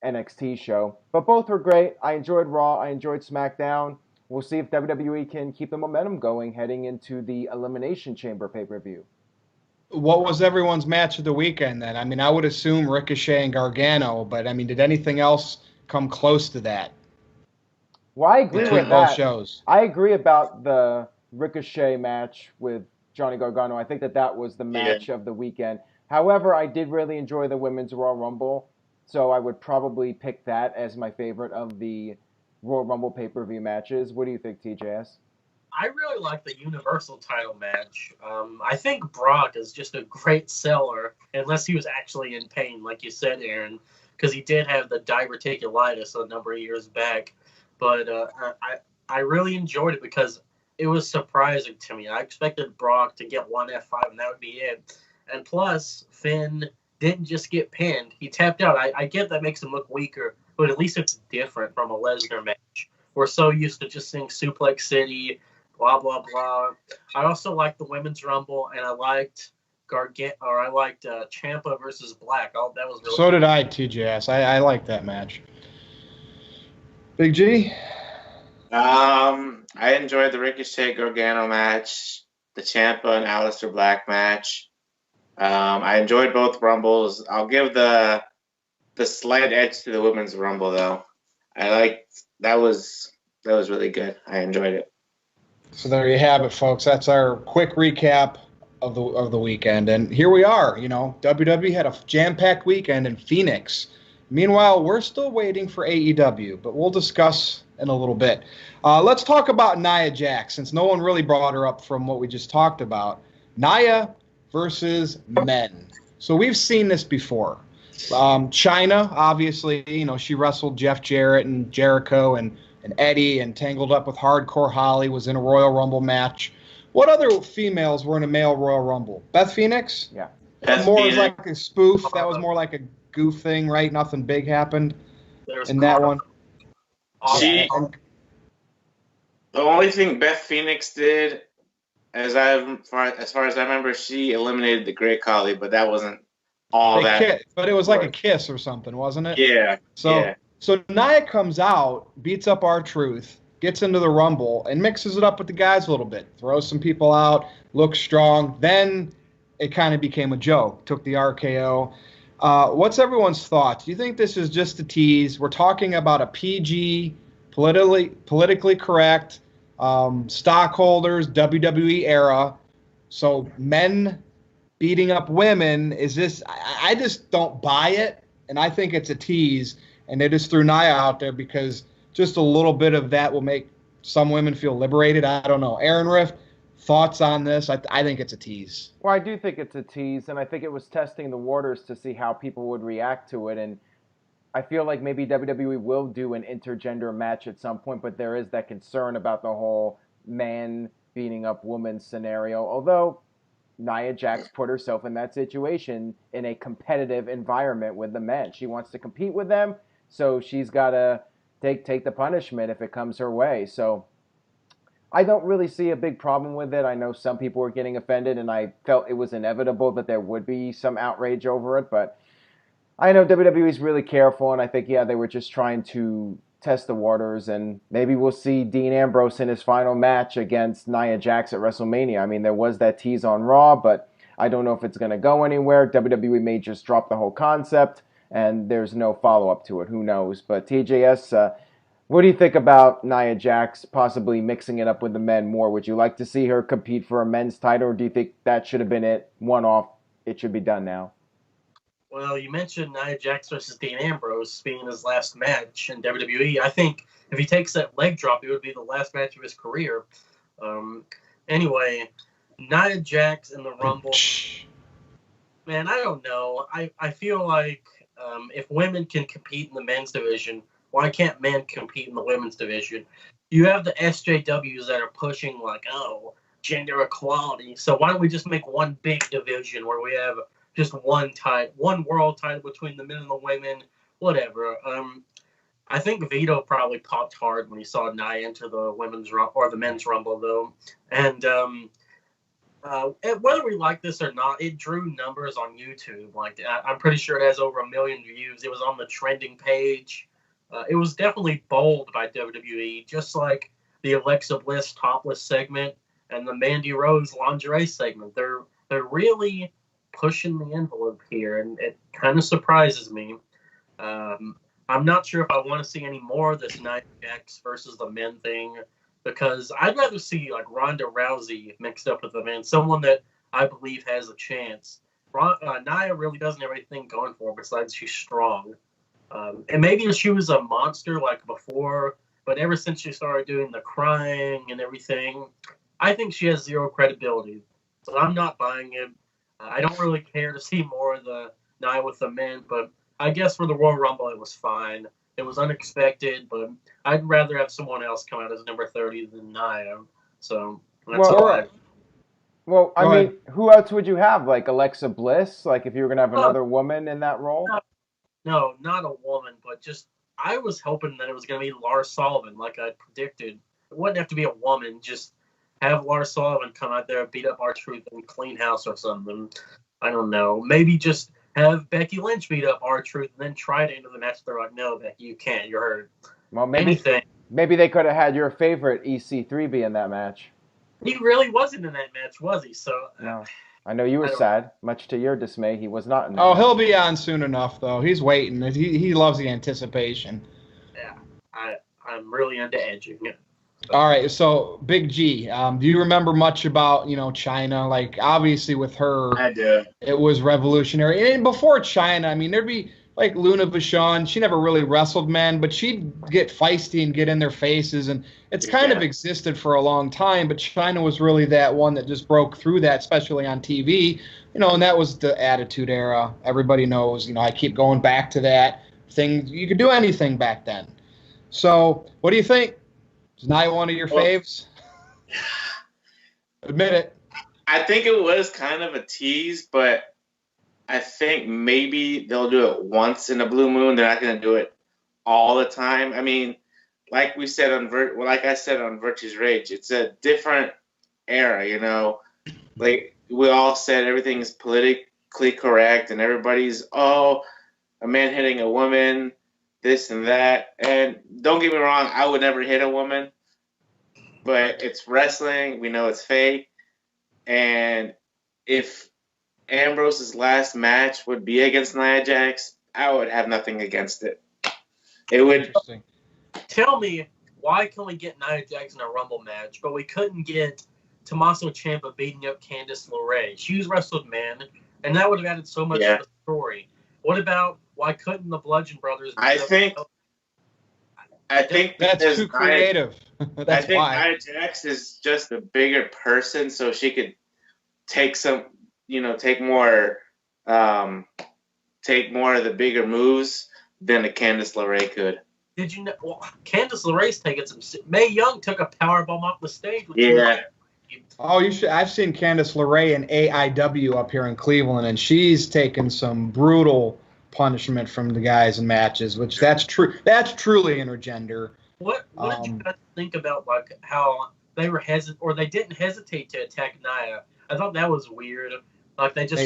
NXT show. But both were great. I enjoyed Raw. I enjoyed SmackDown. We'll see if WWE can keep the momentum going heading into the Elimination Chamber pay-per-view. What was everyone's match of the weekend then? I mean, I would assume Ricochet and Gargano, but I mean, did anything else come close to that? Well, I agree with both that. shows. I agree about the Ricochet match with Johnny Gargano. I think that was the match of the weekend. However, I did really enjoy the Women's Royal Rumble, so I would probably pick that as my favorite of the Royal Rumble pay-per-view matches. What do you think, TJS? I really like the Universal title match. I think Brock is just a great seller, unless he was actually in pain, like you said, Aaron, because he did have the diverticulitis a number of years back. But I really enjoyed it because it was surprising to me. I expected Brock to get one F5 and that would be it. And plus, Finn didn't just get pinned. He tapped out. I get that makes him look weaker, but at least it's different from a Lesnar match. We're so used to just seeing Suplex City, blah, blah, blah. I also liked the Women's Rumble, and I liked Ciampa versus Black. Oh, that was really So did I, TJS. I like that match. Big G? I enjoyed the Ricochet Gargano match, the Ciampa and Aleister Black match. I enjoyed both Rumbles. I'll give the slight edge to the Women's Rumble though. I liked that was really good. I enjoyed it. So there you have it, folks. That's our quick recap of the weekend. And here we are. You know, WWE had a jam-packed weekend in Phoenix. Meanwhile, we're still waiting for AEW, but we'll discuss in a little bit. Let's talk about Nia Jax, since no one really brought her up from what we just talked about. Nia versus men. So we've seen this before. Chyna, obviously, you know, she wrestled Jeff Jarrett and Jericho and Eddie and tangled up with Hardcore Holly, was in a Royal Rumble match. What other females were in a male Royal Rumble? Beth Phoenix? Yeah. More like a spoof. That was more like a goof thing, right? Nothing big happened in that one. The only thing Beth Phoenix did, as far as I remember, she eliminated the Great Khali, but that wasn't all that. But it was like a kiss or something, wasn't it? Yeah. So Nia comes out, beats up R-Truth, gets into the Rumble, and mixes it up with the guys a little bit. Throws some people out, looks strong. Then it kind of became a joke. Took the RKO. What's everyone's thoughts? Do you think this is just a tease? We're talking about a PG, politically correct, stockholders, WWE era. So men beating up women, is this... I just don't buy it, and I think it's a tease. And they just threw Nia out there because just a little bit of that will make some women feel liberated. I don't know. Aaron Riff, Thoughts on this? I think it's a tease. Well, I do think it's a tease, and I think it was testing the waters to see how people would react to it. And I feel like maybe WWE will do an intergender match at some point, but there is that concern about the whole man beating up woman scenario. Although Nia Jax put herself in that situation in a competitive environment with the men. She wants to compete with them, so she's got to take the punishment if it comes her way. So I don't really see a big problem with it. I know some people were getting offended, and I felt it was inevitable that there would be some outrage over it, but I know WWE's really careful, and I think, yeah, they were just trying to test the waters, and maybe we'll see Dean Ambrose in his final match against Nia Jax at WrestleMania. I mean, there was that tease on Raw, but I don't know if it's going to go anywhere. WWE may just drop the whole concept, and there's no follow-up to it. Who knows? But TJS, what do you think about Nia Jax possibly mixing it up with the men more? Would you like to see her compete for a men's title, or do you think that should have been it, one-off, it should be done now? Well, you mentioned Nia Jax versus Dean Ambrose being his last match in WWE. I think if he takes that leg drop, it would be the last match of his career. Anyway, Nia Jax in the Rumble. Man, I don't know. I feel like if women can compete in the men's division, why can't men compete in the women's division? You have the SJWs that are pushing like, oh, gender equality. So why don't we just make one big division where we have just one world title between the men and the women, whatever. I think Vito probably popped hard when he saw Nia enter the the men's Rumble, though. And whether we like this or not, it drew numbers on YouTube. Like I'm pretty sure it has over 1 million views. It was on the trending page. It was definitely bowled by WWE, just like the Alexa Bliss topless segment and the Mandy Rose lingerie segment. They're really pushing the envelope here, and it kind of surprises me. I'm not sure if I want to see any more of this Nia Jax versus the men thing, because I'd rather see like Ronda Rousey mixed up with the men, someone that I believe has a chance. Nia really doesn't have anything going for her besides she's strong. And maybe she was a monster like before, but ever since she started doing the crying and everything, I think she has zero credibility. So I'm not buying it. I don't really care to see more of the Nia with the men, but I guess for the Royal Rumble it was fine. It was unexpected, but I'd rather have someone else come out as number 30 than Nia. So that's all. Well, I mean, who else would you have? Like Alexa Bliss? Like if you were going to have another woman in that role? No, not a woman, but just I was hoping that it was going to be Lars Sullivan, like I predicted. It wouldn't have to be a woman, just have Lars Sullivan come out there, beat up R-Truth and clean house or something. I don't know. Maybe just have Becky Lynch beat up R-Truth and then try to enter the match. They're like, no, Becky, you can't. You're hurt. Well, maybe they could have had your favorite EC3 be in that match. He really wasn't in that match, was he? So no. I know you were sad, much to your dismay. He was not in that match. He'll be on soon enough, though. He's waiting. He loves the anticipation. Yeah, I'm really into edging it. All right, so Big G, do you remember much about, China? Like, obviously with her, I do. It was revolutionary. And before China, I mean, there'd be like Luna Vachon. She never really wrestled men, but she'd get feisty and get in their faces. And it's kind of existed for a long time, but China was really that one that just broke through that, especially on TV. And that was the Attitude Era. Everybody knows, I keep going back to that thing. You could do anything back then. So what do you think? Is Nia one of your faves? Admit it. I think it was kind of a tease, but I think maybe they'll do it once in a blue moon. They're not going to do it all the time. I mean, like I said on Virtue's Rage, it's a different era, Like we all said, everything's politically correct, and everybody's a man hitting a woman, this and that. And don't get me wrong, I would never hit a woman, but it's wrestling. We know it's fake. And if Ambrose's last match would be against Nia Jax, I would have nothing against it. It would. Tell me, why can we get Nia Jax in a Rumble match, but we couldn't get Tommaso Ciampa beating up Candice LeRae? She's wrestled men, and that would have added so much to the story. What about why couldn't the Bludgeon Brothers? I think that's too creative. I think Nia Jax is just a bigger person, so she could take more of the bigger moves than a Candice LeRae could. Did you know? Well, Candice LeRae's taking some. Mae Young took a powerbomb off the stage. Yeah. Oh, you should. I've seen Candice LeRae in AIW up here in Cleveland, and she's taken some brutal punishment from the guys in matches. Which that's true. That's truly intergender. What did you guys think about like how they were they didn't hesitate to attack Nia? I thought that was weird. Like they just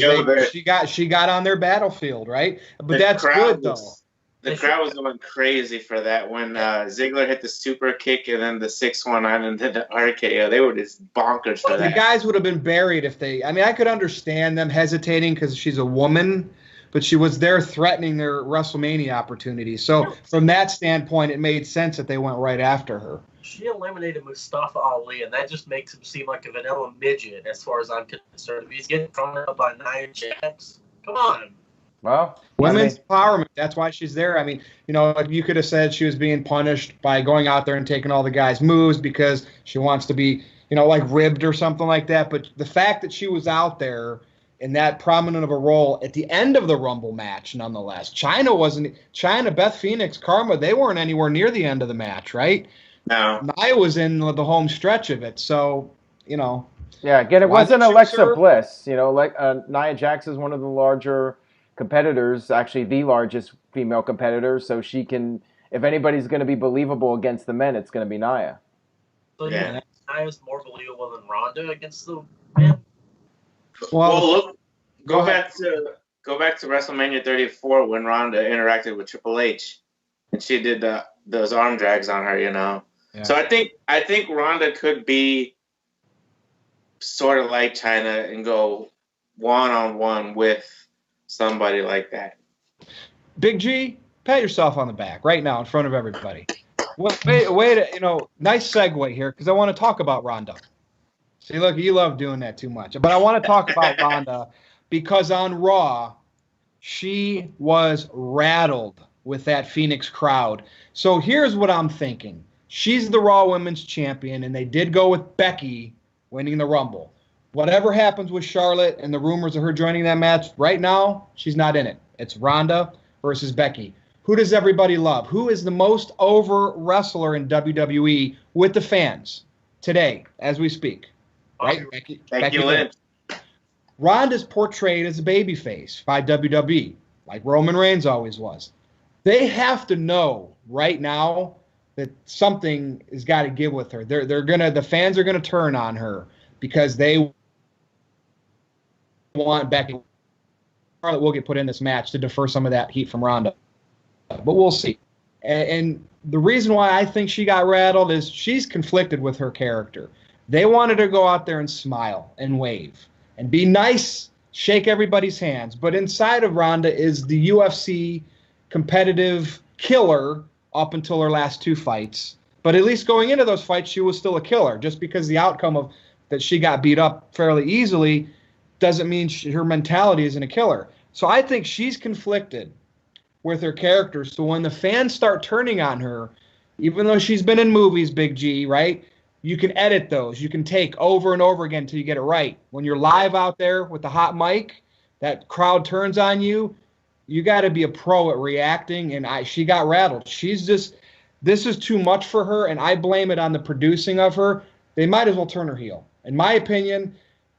she got on their battlefield, right? But that's good though. The crowd was going crazy for that when Ziggler hit the super kick and then the 619 and then the RKO. They were just bonkers for that. The guys would have been buried if they. I mean, I could understand them hesitating because she's a woman, but she was there threatening their WrestleMania opportunity. So from that standpoint, it made sense that they went right after her. She eliminated Mustafa Ali, and that just makes him seem like a vanilla midget as far as I'm concerned. If he's getting thrown up by Nia Jax, come on. Well, women's empowerment. That's why she's there. I mean, you could have said she was being punished by going out there and taking all the guys' moves because she wants to be, like ribbed or something like that. But the fact that she was out there in that prominent of a role at the end of the Rumble match, nonetheless. China, Beth Phoenix, Karma, they weren't anywhere near the end of the match, right? No. Nia was in the home stretch of it, so, Yeah, again, it wasn't Alexa Bliss. Nia Jax is one of the larger competitors, actually the largest female competitor, so she can, if anybody's going to be believable against the men, it's going to be Nia. So yeah, Nia's more believable than Ronda against the men. Well, look, go back to WrestleMania 34 when Ronda interacted with Triple H, and she did those arm drags on her. Yeah. So I think Ronda could be sort of like China and go one-on-one with somebody like that. Big G, pat yourself on the back right now in front of everybody. Wait, nice segue here because I want to talk about Ronda. See, look, you love doing that too much. But I want to talk about Ronda because on Raw, she was rattled with that Phoenix crowd. So here's what I'm thinking. She's the Raw Women's Champion, and they did go with Becky winning the Rumble. Whatever happens with Charlotte and the rumors of her joining that match, right now, she's not in it. It's Ronda versus Becky. Who does everybody love? Who is the most over wrestler in WWE with the fans today, as we speak? Right? Becky Lynch. Ronda's portrayed as a babyface by WWE, like Roman Reigns always was. They have to know right now that something has got to give with her. The fans are gonna turn on her because they want Becky. Charlotte will get put in this match to defer some of that heat from Ronda, but we'll see. And the reason why I think she got rattled is she's conflicted with her character. They wanted her to go out there and smile and wave and be nice, shake everybody's hands. But inside of Ronda is the UFC competitive killer up until her last two fights. But at least going into those fights, she was still a killer. Just because the outcome of that she got beat up fairly easily doesn't mean her mentality isn't a killer. So I think she's conflicted with her character. So when the fans start turning on her, even though she's been in movies, Big G, right? You can edit those. You can take over and over again until you get it right. When you're live out there with the hot mic, that crowd turns on you. You got to be a pro at reacting, and she got rattled. This is too much for her, and I blame it on the producing of her. They might as well turn her heel. In my opinion,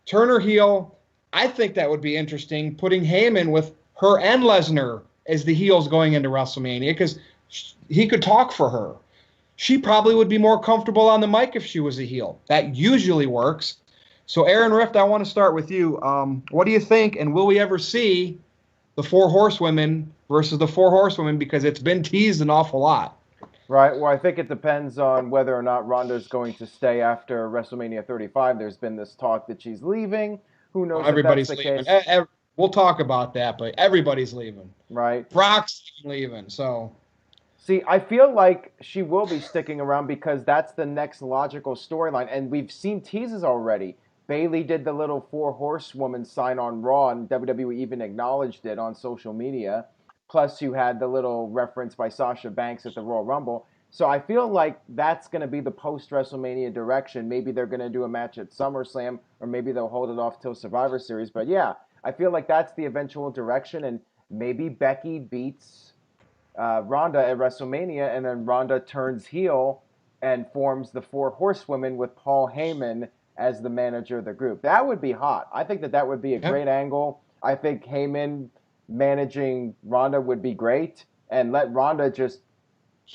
turn her heel. I think that would be interesting, putting Heyman with her and Lesnar as the heels going into WrestleMania, because he could talk for her. She probably would be more comfortable on the mic if she was a heel. That usually works. So, Aaron Rift, I want to start with you. What do you think, and will we ever see the Four Horsewomen versus the Four Horsewomen, because it's been teased an awful lot? Right. Well, I think it depends on whether or not Ronda's going to stay after WrestleMania 35. There's been this talk that she's leaving. Who knows if that's the leaving. case? We'll talk about that, but everybody's leaving. Right. Brock's leaving, so... See, I feel like she will be sticking around because that's the next logical storyline, and we've seen teases already. Bayley did the little Four Horsewoman sign on Raw, and WWE even acknowledged it on social media. Plus, you had the little reference by Sasha Banks at the Royal Rumble. So I feel like that's going to be the post-WrestleMania direction. Maybe they're going to do a match at SummerSlam, or maybe they'll hold it off till Survivor Series. But yeah, I feel like that's the eventual direction, and maybe Becky beats Ronda at WrestleMania, and then Ronda turns heel and forms the Four Horsewomen with Paul Heyman as the manager of the group. That would be hot. I think that would be a great angle. I think Heyman managing Ronda would be great, and let Ronda just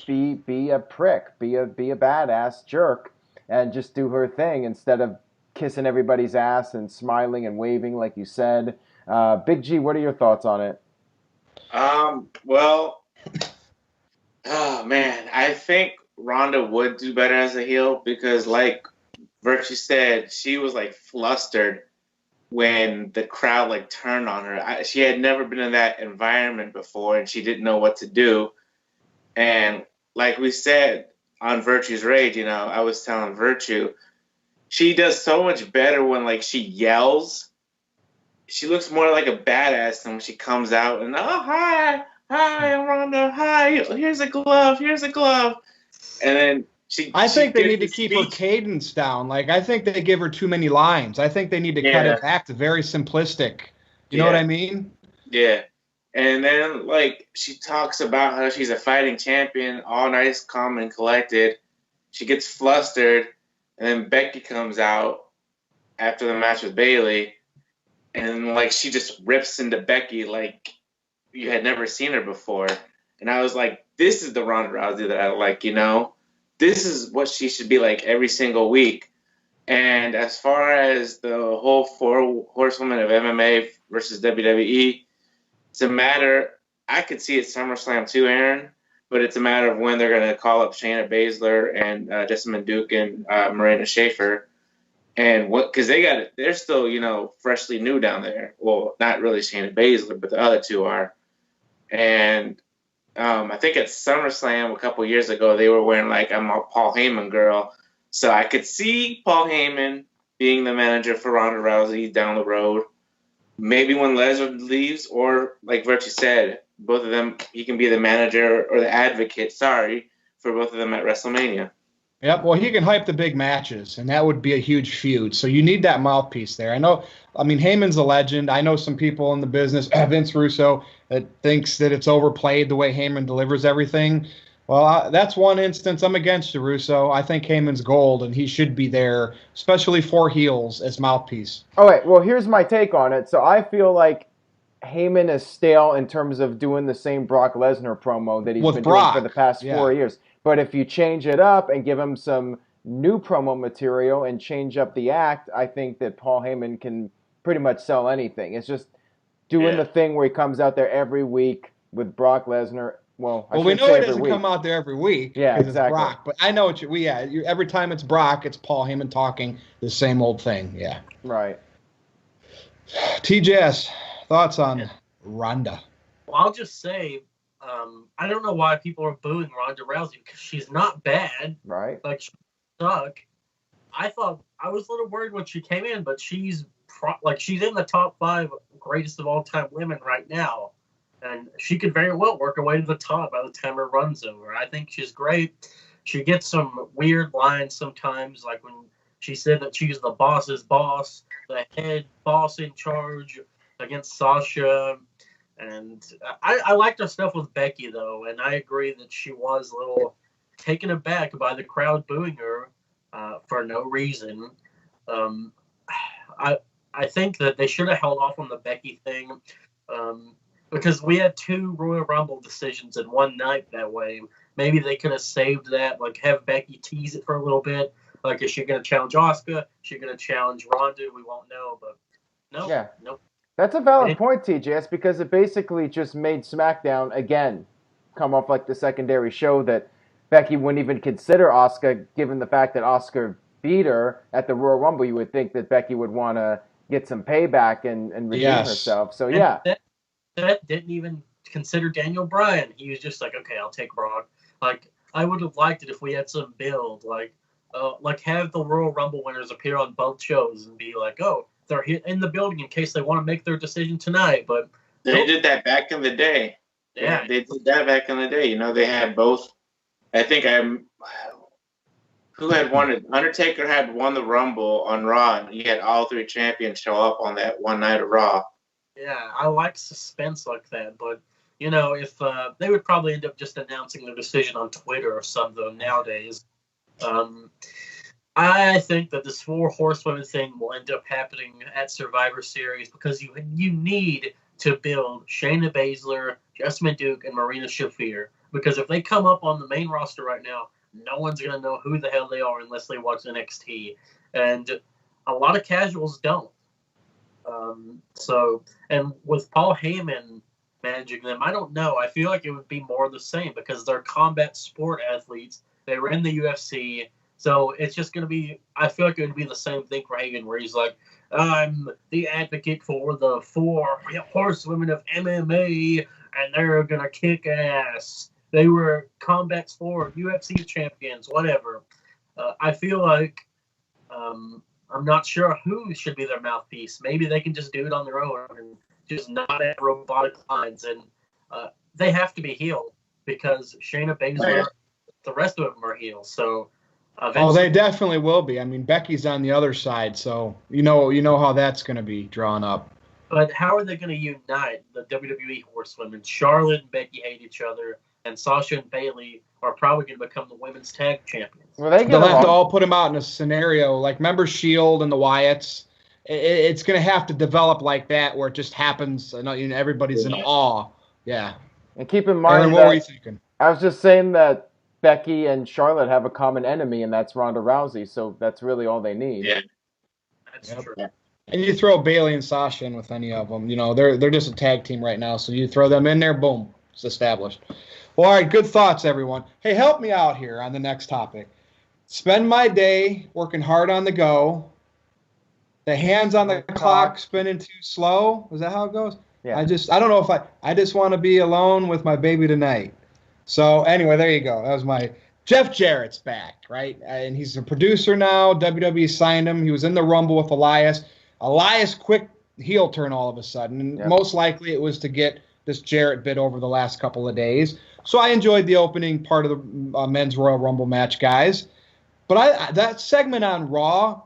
be a prick, be a badass jerk, and just do her thing instead of kissing everybody's ass and smiling and waving like you said. Big G, what are your thoughts on it? Well, oh man, I think Ronda would do better as a heel because, like Virtue said, she was like flustered when the crowd like turned on her. She had never been in that environment before, and she didn't know what to do. And like we said on Virtue's Rage, you know, I was telling Virtue, she does so much better when like she yells. She looks more like a badass than when she comes out and, oh, hi, I'm Ronda, hi, here's a glove. And then I think they need to keep her cadence down. Like, I think they give her too many lines. I think they need to cut it back to very simplistic. You know what I mean? Yeah. And then, like, she talks about how she's a fighting champion, all nice, calm, and collected. She gets flustered, and then Becky comes out after the match with Bayley, and, like, she just rips into Becky like you had never seen her before. And I was like, this is the Ronda Rousey that I like, you know? This is what she should be like every single week. And as far as the whole Four Horsewomen of MMA versus WWE, it's a matter, I could see it SummerSlam too, Aaron, but it's a matter of when they're going to call up Shayna Baszler and Jessamine Duke and Marina Shafir. And because they're still, you know, freshly new down there. Well, not really Shayna Baszler, but the other two are. And I think at SummerSlam a couple years ago, they were wearing like, I'm a Paul Heyman girl. So I could see Paul Heyman being the manager for Ronda Rousey down the road. Maybe when Lesnar leaves, or like Virtue said, both of them, he can be the manager or the advocate, for both of them at WrestleMania. Yep, well, he can hype the big matches, and that would be a huge feud. So you need that mouthpiece there. I mean, Heyman's a legend. I know some people in the business, Vince Russo, that thinks that it's overplayed the way Heyman delivers everything. Well, that's one instance I'm against you, Russo. I think Heyman's gold, and he should be there, especially for heels, as mouthpiece. All right, well, here's my take on it. So I feel like Heyman is stale in terms of doing the same Brock Lesnar promo that he's been doing for the past 4 years. But if you change it up and give him some new promo material and change up the act, I think that Paul Heyman can pretty much sell anything. It's just doing the thing where he comes out there every week with Brock Lesnar. Well, we know he doesn't come out there every week. Yeah, exactly. It's Brock, but I know what every time it's Brock, it's Paul Heyman talking the same old thing. Yeah. Right. TJS, thoughts on Ronda? Well, I'll just say, I don't know why people are booing Ronda Rousey because she's not bad. Right. Like, she suck. I was a little worried when she came in, but she's in the top 5 greatest of all time women right now. And she could very well work her way to the top by the time her run's over. I think she's great. She gets some weird lines sometimes, like when she said that she's the boss's boss, the head boss in charge against Sasha. And I liked her stuff with Becky, though, and I agree that she was a little taken aback by the crowd booing her for no reason. I think that they should have held off on the Becky thing. Because we had 2 Royal Rumble decisions in one night that way. Maybe they could have saved that, like have Becky tease it for a little bit. Like, is she going to challenge Asuka? Is she going to challenge Ronda? We won't know, but no. Yeah. Nope. That's a valid point, TJS, because it basically just made SmackDown, again, come off like the secondary show that Becky wouldn't even consider Asuka, given the fact that Asuka beat her at the Royal Rumble. You would think that Becky would want to get some payback and redeem herself. So, yeah. That didn't even consider Daniel Bryan. He was just like, okay, I'll take Brock. Like, I would have liked it if we had some build, like have the Royal Rumble winners appear on both shows and be like, oh, they're in the building in case they want to make their decision tonight. But they did that back in the day. Yeah, they did that back in the day. You know, they had both I think who had won it? Undertaker had won the Rumble on Raw, and he had all three champions show up on that one night of Raw. Yeah, I like suspense like that, but if they would probably end up just announcing their decision on Twitter or something nowadays. I think that this 4 horsewomen thing will end up happening at Survivor Series because you need to build Shayna Baszler, Jessamine Duke, and Marina Shafir. Because if they come up on the main roster right now, no one's going to know who the hell they are unless they watch NXT. And a lot of casuals don't. And with Paul Heyman managing them, I don't know. I feel like it would be more of the same because they're combat sport athletes. They were in the UFC. So it's just going to be, I feel like it would be the same thing for Hagen where he's like, I'm the advocate for the 4 horsewomen of MMA and they're going to kick ass. They were combat sport, UFC champions, whatever. I feel like I'm not sure who should be their mouthpiece. Maybe they can just do it on their own and just not have robotic lines. And they have to be healed because Shayna Baszler, the rest of them are healed. So they definitely will be. I mean, Becky's on the other side, so you know how that's going to be drawn up. But how are they going to unite the WWE horsewomen? Charlotte and Becky hate each other, and Sasha and Bayley are probably going to become the women's tag champions. They'll have to all put them out in a scenario like remember Shield and the Wyatts. It's going to have to develop like that where it just happens. And everybody's in awe. Yeah. And keep in mind, Aaron, what were you thinking? I was just saying that Becky and Charlotte have a common enemy, and that's Ronda Rousey. So that's really all they need. Yeah, that's true. And you throw Bayley and Sasha in with any of them. They're just a tag team right now. So you throw them in there, boom, it's established. Well, all right, good thoughts, everyone. Hey, help me out here on the next topic. Spend my day working hard on the go. The hands on the clock spinning too slow. Is that how it goes? Yeah. I don't know if I just want to be alone with my baby tonight. So anyway, there you go. That was my Jeff Jarrett's back, right? And he's a producer now. WWE signed him. He was in the Rumble with Elias. Elias quick heel turn all of a sudden. And most likely it was to get this Jarrett bit over the last couple of days. So I enjoyed the opening part of the men's Royal Rumble match, guys. But that segment on Raw,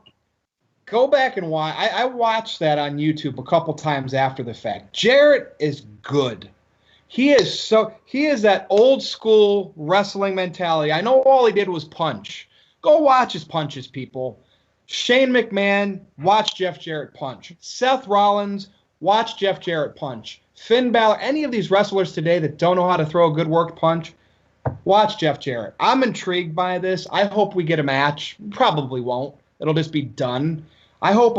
go back and watch. I watched that on YouTube a couple times after the fact. Jarrett is good. He is that old school wrestling mentality. I know all he did was punch. Go watch his punches, people. Shane McMahon, watch Jeff Jarrett punch. Seth Rollins, watch Jeff Jarrett punch. Finn Balor, any of these wrestlers today that don't know how to throw a good work punch, watch Jeff Jarrett. I'm intrigued by this. I hope we get a match. Probably won't. It'll just be done. I hope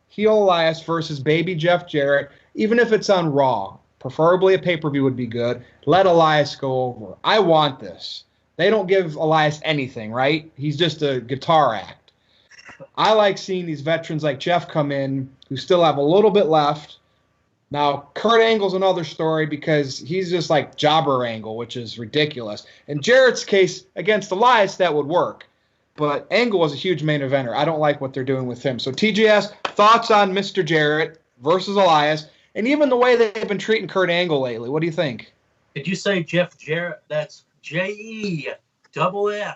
heel Elias versus baby Jeff Jarrett, even if it's on Raw. Preferably a pay-per-view would be good. Let Elias go over. I want this. They don't give Elias anything, right? He's just a guitar act. I like seeing these veterans like Jeff come in who still have a little bit left. Now, Kurt Angle's another story because he's just like Jobber Angle, which is ridiculous. In Jarrett's case, against Elias, that would work. But Angle was a huge main eventer. I don't like what they're doing with him. So TGS, thoughts on Mr. Jarrett versus Elias, and even the way they've been treating Kurt Angle lately. What do you think? Did you say Jeff Jarrett? That's JEFFJARRET.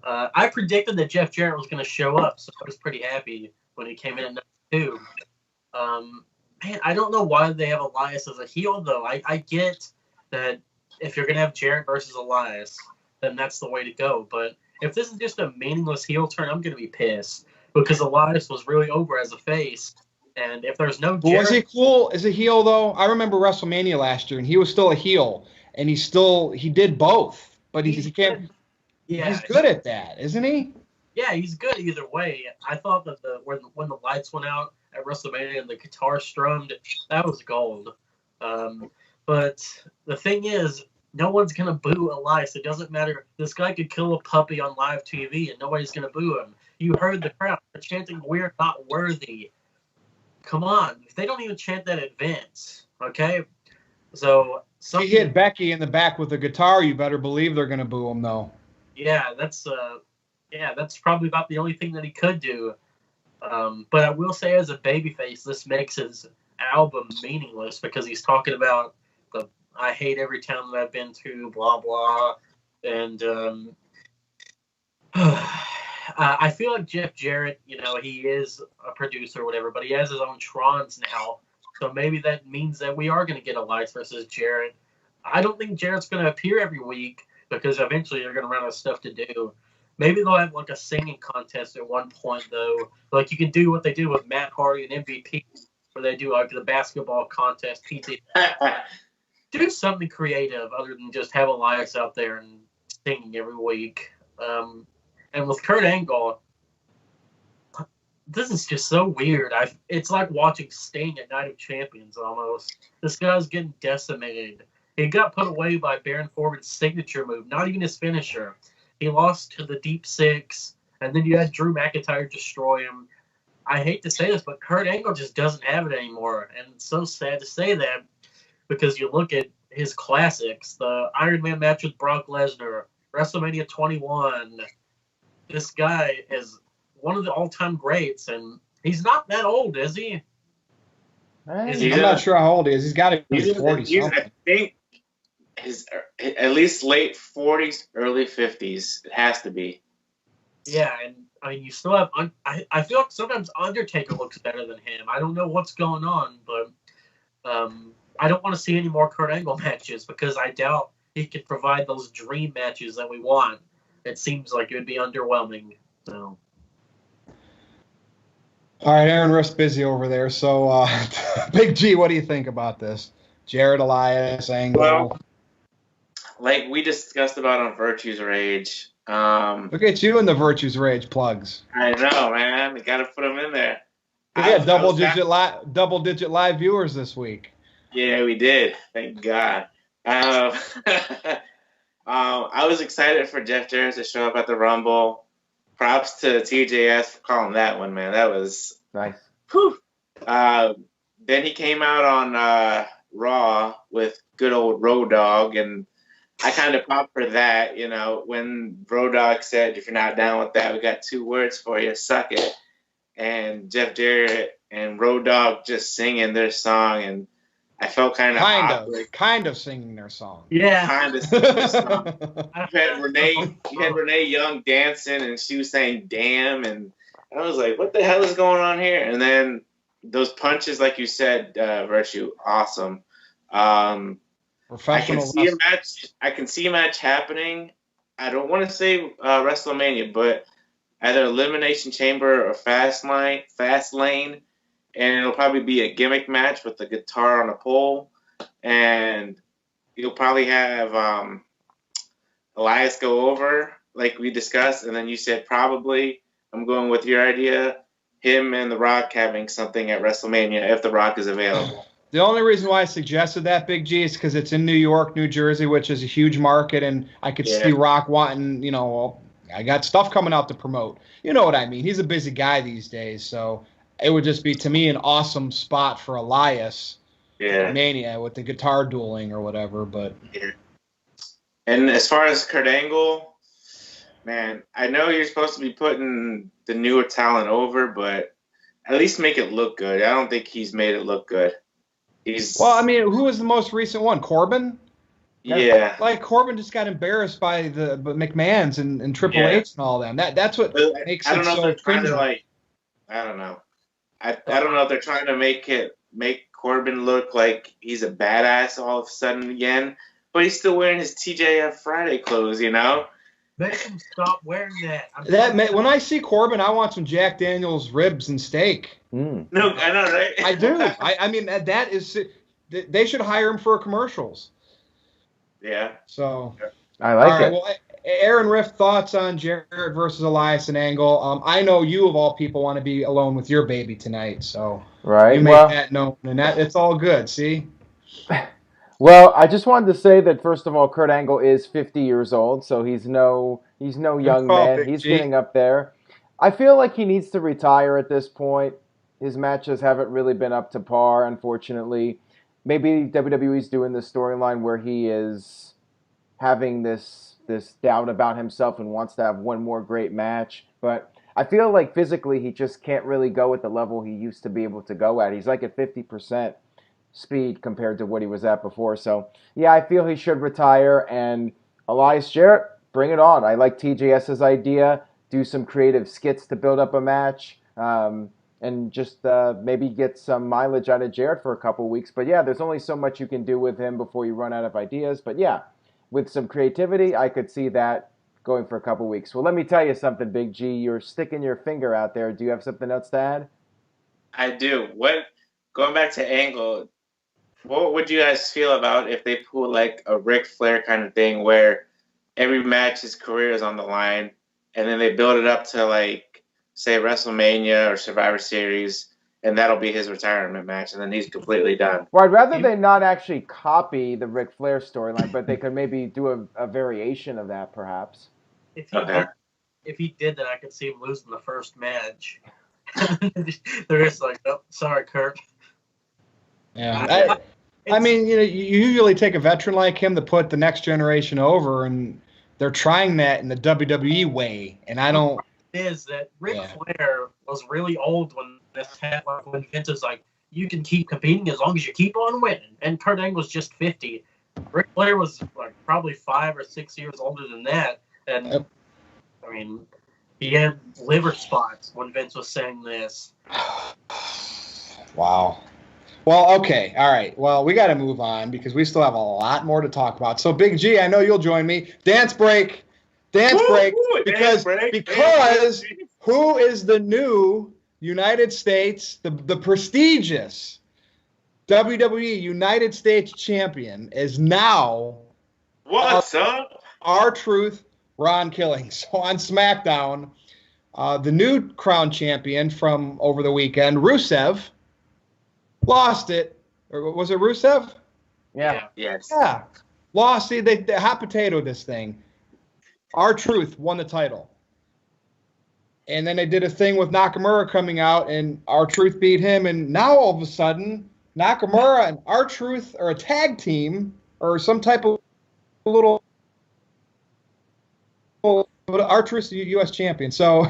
I predicted that Jeff Jarrett was going to show up, so I was pretty happy when he came in at number 2. Man, I don't know why they have Elias as a heel, though. I get that if you're going to have Jarrett versus Elias, then that's the way to go. But if this is just a meaningless heel turn, I'm going to be pissed because Elias was really over as a face. And if there's no Jarrett... Was he cool as a heel, though? I remember WrestleMania last year, and he was still a heel, and he did both. But he can't... Yeah, he's good at that, isn't he? Yeah, he's good either way. I thought that when the lights went out at WrestleMania and the guitar strummed, that was gold. But the thing is, no one's going to boo Elias. It doesn't matter. This guy could kill a puppy on live TV and nobody's going to boo him. You heard the crowd. They're chanting, "We're not worthy." Come on. If they don't even chant that at Vince, okay? So he hit Becky in the back with a guitar. You better believe they're going to boo him, though. Yeah, that's probably about the only thing that he could do. But I will say, as a babyface, this makes his album meaningless because he's talking about I hate every town that I've been to, blah blah, and I feel like Jeff Jarrett, he is a producer or whatever, but he has his own Trons now, so maybe that means that we are going to get Elias versus Jarrett. I don't think Jarrett's going to appear every week because eventually they're going to run out of stuff to do. Maybe they'll have like a singing contest at one point, though. Like you can do what they do with Matt Hardy and MVP, where they do like the basketball contest. Do something creative other than just have Elias out there and singing every week. And with Kurt Angle, this is just so weird. It's like watching Sting at Night of Champions almost. This guy's getting decimated. He got put away by Baron Corbin's signature move, not even his finisher. He lost to the Deep Six, and then you had Drew McIntyre destroy him. I hate to say this, but Kurt Angle just doesn't have it anymore, and it's so sad to say that because you look at his classics, the Iron Man match with Brock Lesnar, WrestleMania 21. This guy is one of the all-time greats, and he's not that old, is he? I'm not sure how old he is. He's got to be 40 something. I think his at least late 40s, early 50s. It has to be. Yeah, and I mean, you still have. I feel like sometimes Undertaker looks better than him. I don't know what's going on, but I don't want to see any more Kurt Angle matches because I doubt he could provide those dream matches that we want. It seems like it would be underwhelming. So. All right, Aaron Riff's busy over there. So, Big G, what do you think about this? Jarrett, Elias, Angle. Well, like we discussed about on Virtue's Rage. Look at you and the Virtue's Rage plugs. I know, man. We got to put them in there. We had double-digit live viewers this week. Yeah, we did. Thank God. I was excited for Jeff Jarrett to show up at the Rumble. Props to TJS for calling that one, man. That was nice. Whew. Then he came out on Raw with good old Road Dogg, and I kind of popped for that, when Road Dogg said, if you're not down with that, we got 2 words for you, suck it. And Jeff Jarrett and Road Dogg just singing their song, and I felt kind of singing their song. Yeah. Kind of singing their song. You had Renee Young dancing, and she was saying "damn," and I was like, "What the hell is going on here?" And then those punches, like you said, Virtue, awesome. I can see a match happening. I don't want to say WrestleMania, but either Elimination Chamber or Fastlane. And it'll probably be a gimmick match with the guitar on a pole. And you'll probably have Elias go over, like we discussed. And then you said probably, I'm going with your idea, him and The Rock having something at WrestleMania if The Rock is available. The only reason why I suggested that, Big G, is because it's in New York, New Jersey, which is a huge market. And I could see Rock wanting, I got stuff coming out to promote. You know what I mean? He's a busy guy these days, so it would just be, to me, an awesome spot for Elias. Yeah. Mania with the guitar dueling or whatever, but. Yeah. And as far as Kurt Angle, man, I know you're supposed to be putting the newer talent over, but at least make it look good. I don't think he's made it look good. Well, I mean, who was the most recent one? Corbin? Yeah. Like Corbin just got embarrassed by the McMahons and Triple H and all them. That's what makes it so cringy. I don't know. I don't know if they're trying to make Corbin look like he's a badass all of a sudden again, but he's still wearing his TJF Friday clothes, Make him stop wearing that. When I see Corbin, I want some Jack Daniels ribs and steak. No, I know, right? I do. I mean, that is. They should hire him for commercials. Yeah. So. I like it. Well, Aaron Riff, thoughts on Jarrett versus Elias and Angle? I know you of all people want to be alone with your baby tonight, so you make that known, and it's all good. See. Well, I just wanted to say that first of all, Kurt Angle is 50 years old, so he's no young man. He's getting up there. I feel like he needs to retire at this point. His matches haven't really been up to par, unfortunately. Maybe WWE's doing this storyline where he is having this doubt about himself and wants to have one more great match. But I feel like physically he just can't really go at the level he used to be able to go at. He's like at 50% speed compared to what he was at before. So, yeah, I feel he should retire. And Elias Jarrett, bring it on. I like TJS's idea. Do some creative skits to build up a match. And just maybe get some mileage out of Jarrett for a couple weeks. But, yeah, there's only so much you can do with him before you run out of ideas. But, yeah, with some creativity, I could see that going for a couple weeks. Well, let me tell you something, Big G. You're sticking your finger out there. Do you have something else to add? I do. Going back to Angle, what would you guys feel about if they pull like a Ric Flair kind of thing where every match his career is on the line, and then they build it up to like, say, WrestleMania or Survivor Series, and that'll be his retirement match, and then he's completely done. Well, I'd rather they not actually copy the Ric Flair storyline, but they could maybe do a variation of that, perhaps. If he did that, I could see him losing the first match. They're just like, oh, sorry, Kurt. Yeah. I mean, you usually take a veteran like him to put the next generation over, and they're trying that in the WWE way, and I don't. Is that Ric Flair was really old when this happened, when Vince was like, you can keep competing as long as you keep on winning. And Kurt Angle was just 50. Ric Flair was like probably 5 or 6 years older than that. And I mean, he had liver spots when Vince was saying this. Wow. Well, okay. All right. Well, we got to move on because we still have a lot more to talk about. So, Big G, I know you'll join me. Dance break. Because who is the new United States, the prestigious WWE United States champion is now What's up? R-Truth, Ron Killings. So on SmackDown, the new crown champion from over the weekend, Rusev, lost it. Or was it Rusev? Yeah. Yes. Yeah. Lost. See, they hot potatoed this thing. R-Truth won the title. And then they did a thing with Nakamura coming out, and R-Truth beat him. And now all of a sudden, Nakamura and R-Truth are a tag team or some type of little. R-Truth's the U.S. champion. So,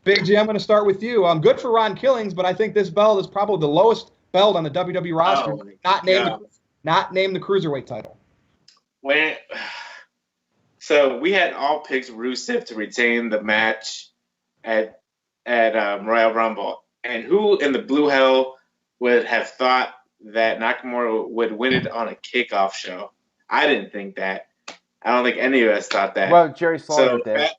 Big G, I'm going to start with you. I'm good for Ron Killings, but I think this belt is probably the lowest belt on the WWE roster. Not named the Cruiserweight title. So we had all picked Rusev to retain the match at Royal Rumble. And who in the blue hell would have thought that Nakamura would win it on a kickoff show? I didn't think that. I don't think any of us thought that. Well, Jerry Slaughter did.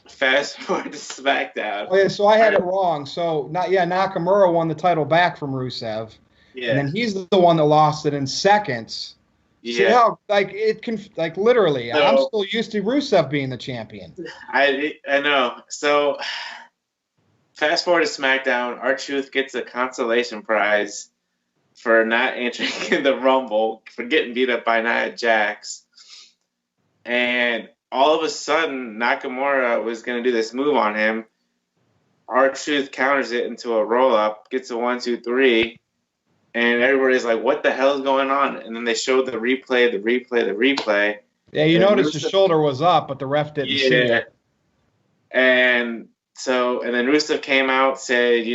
Fast forward to SmackDown. Oh, yeah, so I had it wrong. So Nakamura won the title back from Rusev. Yeah. And then he's the one that lost it in seconds. Yeah. See how, literally, So, I'm still used to Rusev being the champion. I know. So, fast forward to SmackDown, R-Truth gets a consolation prize for not entering in the Rumble, for getting beat up by Nia Jax. And all of a sudden, Nakamura was going to do this move on him. R-Truth counters it into a roll-up, gets a 1, 2, 3. And everybody's like, what the hell is going on? And then they showed the replay. Yeah, you noticed his shoulder was up, but the ref didn't see it. And then Rusev came out, said,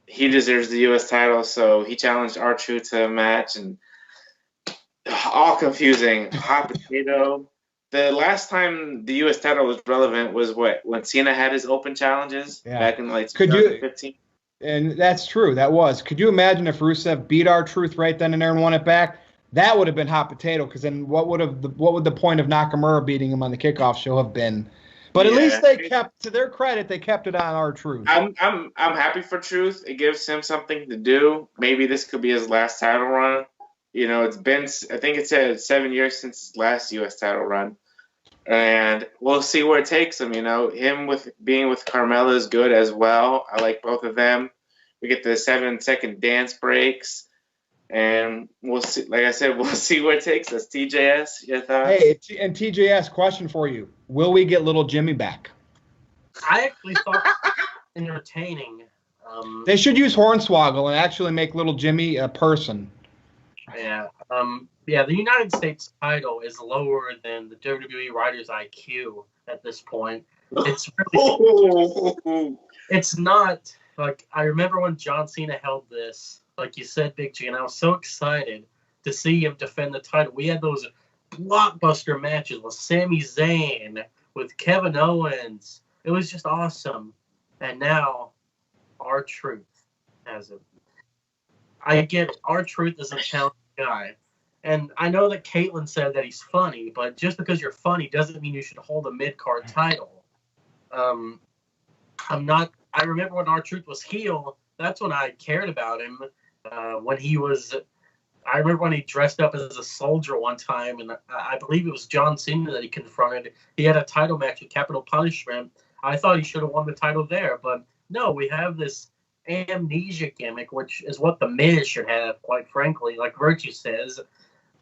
he deserves the U.S. title, so he challenged R-Truth to a match, and all confusing. Hot potato. The last time the U.S. title was relevant was when Cena had his open challenges back in 2015. And that's true. That was. Could you imagine if Rusev beat R-Truth right then and there and won it back? That would have been hot potato. Because then what would the point of Nakamura beating him on the kickoff show have been? But at least they kept, to their credit, they kept it on R-Truth. I'm happy for Truth. It gives him something to do. Maybe this could be his last title run. It's been, I think it said 7 years since his last U.S. title run. And we'll see where it takes him. Him being with Carmella is good as well. I like both of them. We get the 7-second dance breaks, and we'll see. Like I said, we'll see where it takes us. TJS, your thoughts? Hey, and TJS, question for you: will we get little Jimmy back? I actually thought entertaining. They should use Hornswoggle and actually make little Jimmy a person. Yeah. The United States title is lower than the WWE writer's IQ at this point. It's really, it's not like I remember when John Cena held this, like you said, Big G, and I was so excited to see him defend the title. We had those blockbuster matches with Sami Zayn, with Kevin Owens. It was just awesome. And now, R-Truth has it. I get it. R-Truth is a talented guy. And I know that Caitlyn said that he's funny, but just because you're funny doesn't mean you should hold a mid-card title. I remember when R-Truth was heel, that's when I cared about him. I remember when he dressed up as a soldier one time, and I believe it was John Cena that he confronted. He had a title match with Capital Punishment. I thought he should have won the title there, but no, we have this amnesia gimmick, which is what the Miz should have, quite frankly, like Virtue says.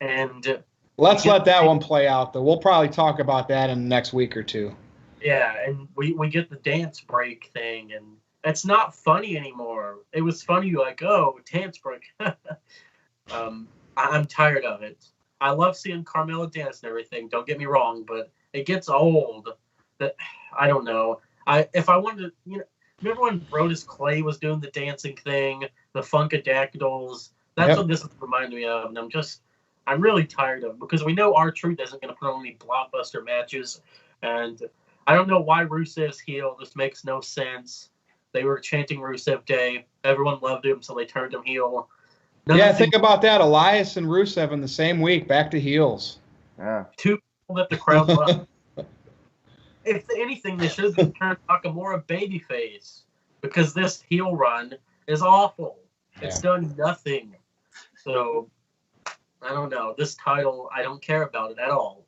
And let's let that one play out, though. We'll probably talk about that in the next week or two. Yeah, and we get the dance break thing, and it's not funny anymore. It was funny, like, oh, dance break. I'm tired of it. I love seeing Carmella dance and everything, don't get me wrong, but it gets old. That I don't know. If I wanted to, remember when Brodus Clay was doing the dancing thing, the Funkadactyls? That's what this reminded me of, and I'm really tired of it, because we know R-Truth isn't going to put on any blockbuster matches, and I don't know why Rusev's heel. This makes no sense. They were chanting Rusev Day. Everyone loved him, so they turned him heel. Think about that. Elias and Rusev in the same week, back to heels. Yeah. Two people that the crowd loved. If anything, they should have turned Nakamura babyface, because this heel run is awful. It's done nothing. So, I don't know. This title, I don't care about it at all.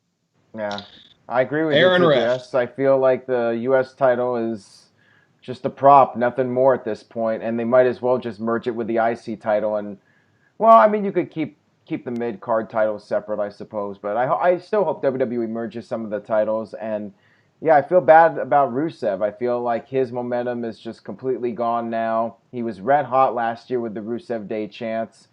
Yeah. I agree with Aaron you, Riff. Yes. I feel like the U.S. title is just a prop, nothing more at this point, and they might as well just merge it with the IC title. And, well, I mean, you could keep the mid-card titles separate, I suppose, but I still hope WWE merges some of the titles. And, yeah, I feel bad about Rusev. I feel like his momentum is just completely gone now. He was red hot last year with the Rusev Day chants,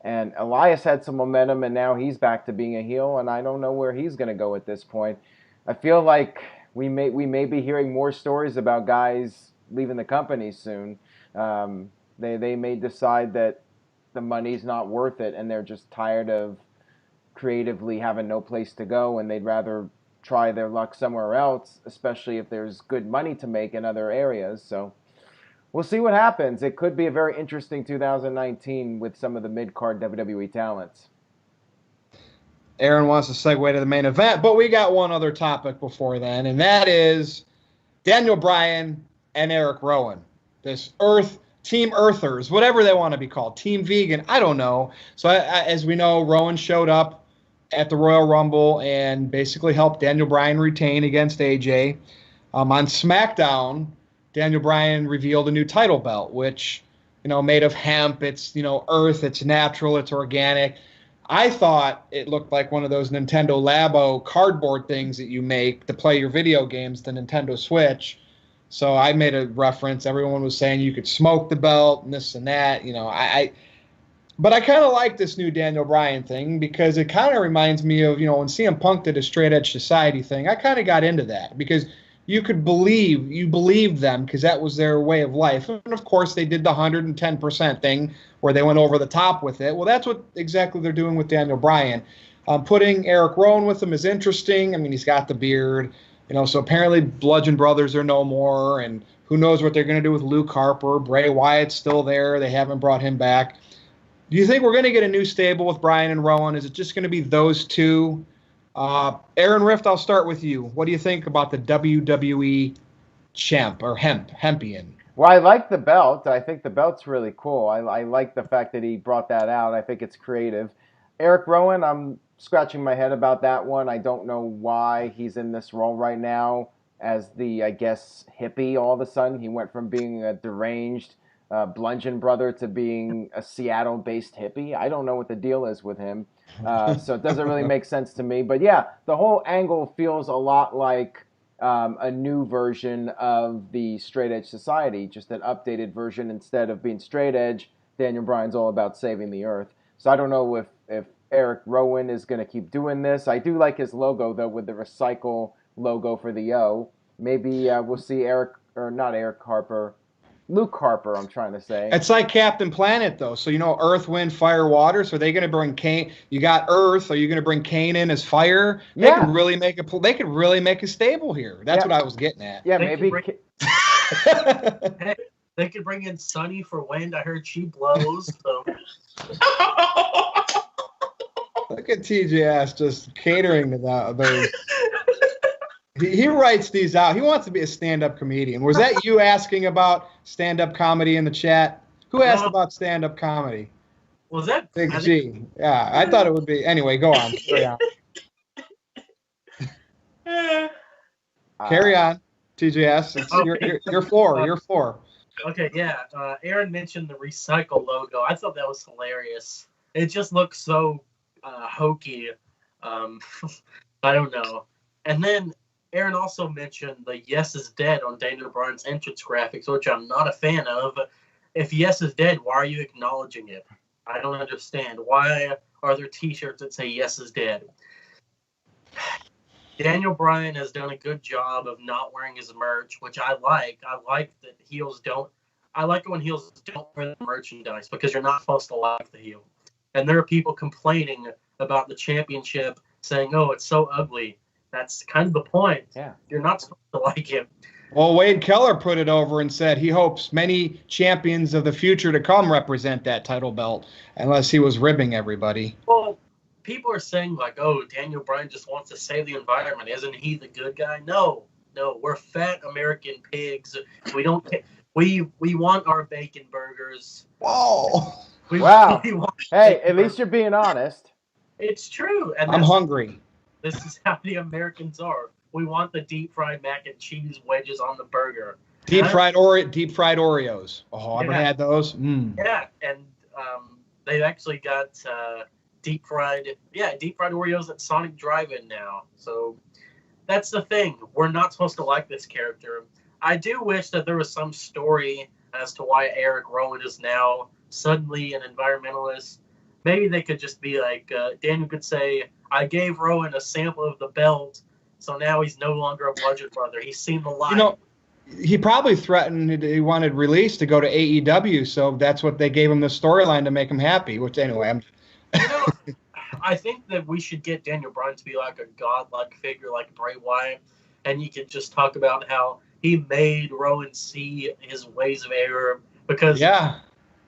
and Elias had some momentum, and now he's back to being a heel, and I don't know where he's going to go at this point. I feel like we may be hearing more stories about guys leaving the company soon. They may decide that the money's not worth it, and they're just tired of creatively having no place to go, and they'd rather try their luck somewhere else, especially if there's good money to make in other areas. So we'll see what happens. It could be a very interesting 2019 with some of the mid-card WWE talents. Aaron wants to segue to the main event, but we got one other topic before then, and that is Daniel Bryan and Eric Rowan. This Team Earthers, whatever they want to be called, Team Vegan, I don't know. So as we know, Rowan showed up at the Royal Rumble and basically helped Daniel Bryan retain against AJ. On SmackDown, Daniel Bryan revealed a new title belt, which, made of hemp. It's, earth, it's natural, it's organic. I thought it looked like one of those Nintendo Labo cardboard things that you make to play your video games, the Nintendo Switch. So I made a reference. Everyone was saying you could smoke the belt and this and that. But I kind of like this new Daniel Bryan thing, because it kind of reminds me of, when CM Punk did a Straight Edge Society thing. I kind of got into that because you believed them because that was their way of life. And of course, they did the 110% thing where they went over the top with it. Well, that's what exactly they're doing with Daniel Bryan. Putting Eric Rowan with him is interesting. I mean, he's got the beard, so apparently Bludgeon Brothers are no more, and who knows what they're going to do with Luke Harper. Bray Wyatt's still there. They haven't brought him back. Do you think we're going to get a new stable with Bryan and Rowan? Is it just going to be those two? Aaron Rift, I'll start with you. What do you think about the WWE champ or Hempian? Well, I like the belt. I think the belt's really cool. I like the fact that he brought that out. I think it's creative. Eric Rowan, I'm scratching my head about that one. I don't know why he's in this role right now as the, I guess, hippie all of a sudden. He went from being a deranged Bludgeon brother to being a Seattle-based hippie. I don't know what the deal is with him. So it doesn't really make sense to me. But yeah, the whole angle feels a lot like a new version of the Straight Edge Society, just an updated version. Instead of being straight edge, Daniel Bryan's all about saving the earth. So I don't know if Eric Rowan is going to keep doing this. I do like his logo, though, with the recycle logo for the O. Maybe we'll see Luke Harper, I'm trying to say. It's like Captain Planet, though. So, Earth, Wind, Fire, Water. So, are they going to bring Kane? You got Earth. Are you going to bring Kane in as fire? They could really make a stable here. That's what I was getting at. Yeah, maybe. They could bring in Sunny for wind. I heard she blows. So. Look at TJS just catering to those. He writes these out. He wants to be a stand-up comedian. Was that you asking about stand-up comedy in the chat? Who asked about stand-up comedy? Was that Big G? Yeah, I thought it would be. Anyway, go on. Carry on. Carry on, TJS. It's your floor. Your floor. Okay, yeah. Aaron mentioned the recycle logo. I thought that was hilarious. It just looks so hokey. I don't know. And then Aaron also mentioned the Yes is Dead on Daniel Bryan's entrance graphics, which I'm not a fan of. If Yes is dead, why are you acknowledging it? I don't understand. Why are there t-shirts that say Yes is dead? Daniel Bryan has done a good job of not wearing his merch, which I like. I like that heels don't. I like it when heels don't wear the merchandise because you're not supposed to like the heel. And there are people complaining about the championship, saying, "Oh, it's so ugly." That's kind of the point. Yeah, you're not supposed to like it. Well, Wade Keller put it over and said he hopes many champions of the future to come represent that title belt, unless he was ribbing everybody. Well, people are saying like, "Oh, Daniel Bryan just wants to save the environment. Isn't he the good guy?" No, we're fat American pigs. We don't. We want our bacon burgers. Whoa! Wow. Hey, at least you're being honest. It's true. And I'm hungry. This is how the Americans are. We want the deep fried mac and cheese wedges on the burger. Deep fried Oreos. Oh, ever had those? Mm. Yeah, and they've actually got deep fried Oreos at Sonic Drive-In now. So that's the thing. We're not supposed to like this character. I do wish that there was some story as to why Eric Rowan is now suddenly an environmentalist. Maybe they could just be like, Daniel could say, "I gave Rowan a sample of the belt, so now he's no longer a Bludgeon Brother. He's seen the light." He probably threatened he wanted release to go to AEW, so that's what they gave him the storyline to make him happy. Which anyway, I think that we should get Daniel Bryan to be like a godlike figure like Bray Wyatt, and you could just talk about how he made Rowan see his ways of error, because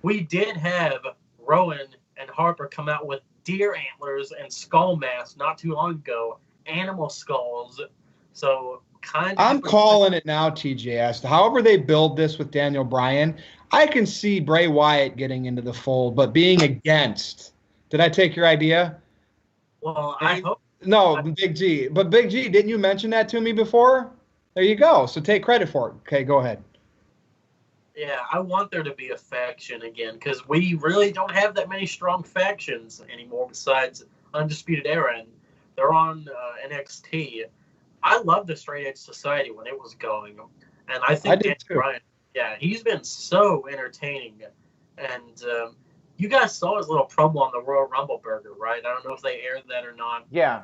we did have Rowan and Harper come out with deer antlers and skull masks not too long ago, animal skulls. So I'm calling it now, TJS. However they build this with Daniel Bryan, I can see Bray Wyatt getting into the fold, but being against. Did I take your idea? Well, I hope. No, Big G. But Big G, didn't you mention that to me before? There you go. So take credit for it. Okay, go ahead. Yeah, I want there to be a faction again, because we really don't have that many strong factions anymore besides Undisputed Era, and they're on NXT. I love the Straight Edge Society when it was going, and I think Daniel Bryan, he's been so entertaining. And you guys saw his little promo on the Royal Rumble burger, right? I don't know if they aired that or not. Yeah.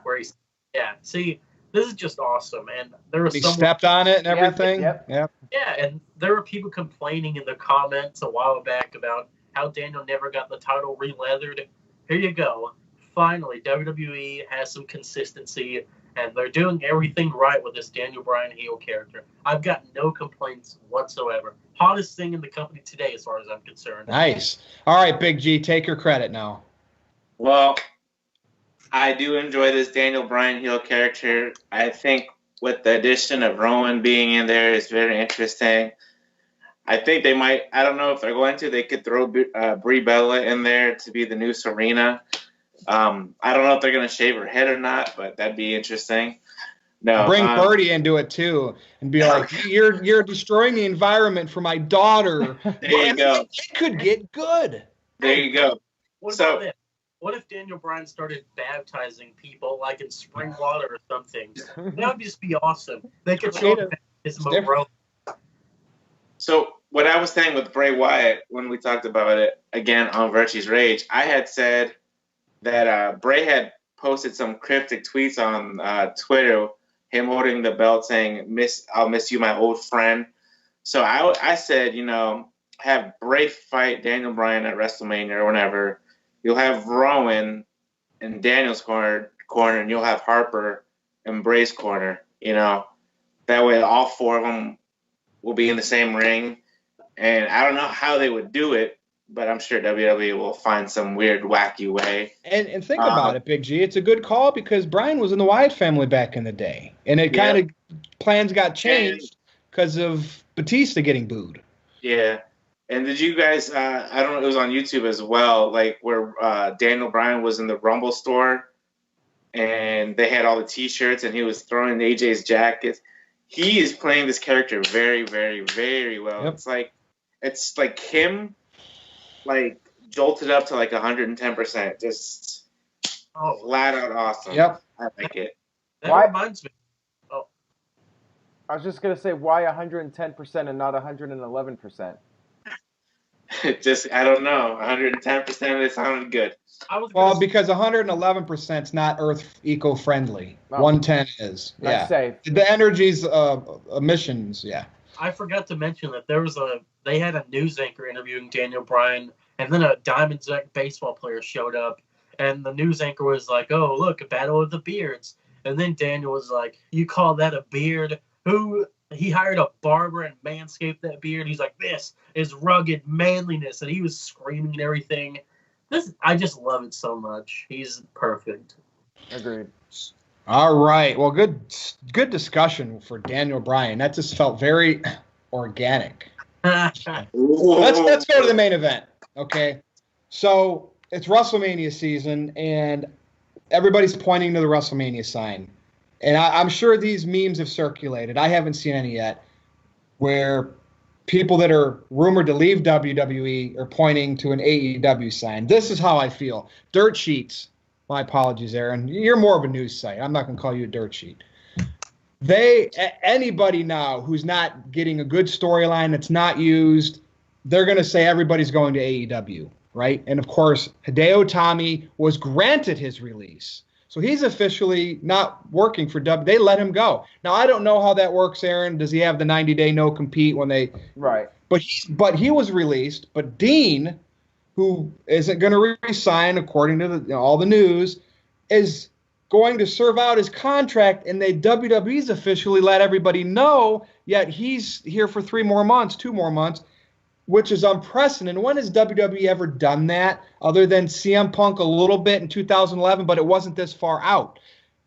See, this is just awesome, and there was he stepped on it and everything. Yep. Yeah, and there were people complaining in the comments a while back about how Daniel never got the title re-leathered. Here you go. Finally, WWE has some consistency, and they're doing everything right with this Daniel Bryan heel character. I've got no complaints whatsoever. Hottest thing in the company today, as far as I'm concerned. Nice. All right, Big G, take your credit now. Well, I do enjoy this Daniel Bryan heel character. I think with the addition of Rowan being in there is very interesting. I think they might, I don't know if they're going to, they could throw Brie Bella in there to be the new Serena. I don't know if they're going to shave her head or not, but that'd be interesting. No, bring Birdie into it too and be like, you're destroying the environment for my daughter. There you go. It could get good. There you go. What about this? What if Daniel Bryan started baptizing people like in spring water or something? That would just be awesome. They could show his Monroe. So what I was saying with Bray Wyatt when we talked about it again on Virtue's Rage, I had said that Bray had posted some cryptic tweets on Twitter him holding the belt saying, I'll miss you, my old friend. So I said, have Bray fight Daniel Bryan at WrestleMania or whenever. You'll have Rowan in Daniel's corner, and you'll have Harper in Bray's corner. That way all four of them will be in the same ring. And I don't know how they would do it, but I'm sure WWE will find some weird, wacky way. And think about it, Big G. It's a good call because Bryan was in the Wyatt family back in the day. And it kind of, plans got changed because of Batista getting booed. Yeah. And did you guys, I don't know, it was on YouTube as well, like where Daniel Bryan was in the Rumble store and they had all the T-shirts and he was throwing AJ's jackets. He is playing this character very, very, very well. Yep. It's like him, like jolted up to like 110%. Just flat out awesome. Yep. I like it. That reminds me. Oh. I was just going to say, why 110% and not 111%? I don't know. 110% of it sounded good. Well, because 111% is not Earth eco-friendly. 110 is. That's safe. The energy's emissions, yeah. I forgot to mention that they had a news anchor interviewing Daniel Bryan, and then a Diamondback baseball player showed up, and the news anchor was like, "Oh, look, a battle of the beards." And then Daniel was like, "You call that a beard? He hired a barber and manscaped that beard. He's like, this is rugged manliness." And he was screaming and everything. I just love it so much. He's perfect. Agreed. All right. Well, good discussion for Daniel Bryan. That just felt very organic. Let's go to the main event. Okay. So it's WrestleMania season, and everybody's pointing to the WrestleMania sign. And I'm sure these memes have circulated. I haven't seen any yet, where people that are rumored to leave WWE are pointing to an AEW sign. This is how I feel. Dirt Sheets. My apologies, Aaron. You're more of a news site. I'm not going to call you a dirt sheet. Anybody now who's not getting a good storyline that's not used, they're going to say everybody's going to AEW, right? And, of course, Hideo Itami was granted his release. So he's officially not working for WWE. They let him go. Now, I don't know how that works, Aaron. Does he have the 90-day no-compete when they... Right. But he was released. But Dean, who isn't going to resign according to all the news, is going to serve out his contract, and WWE's officially let everybody know, yet he's here for 2 more months, which is unprecedented. When has WWE ever done that other than CM Punk a little bit in 2011, but it wasn't this far out,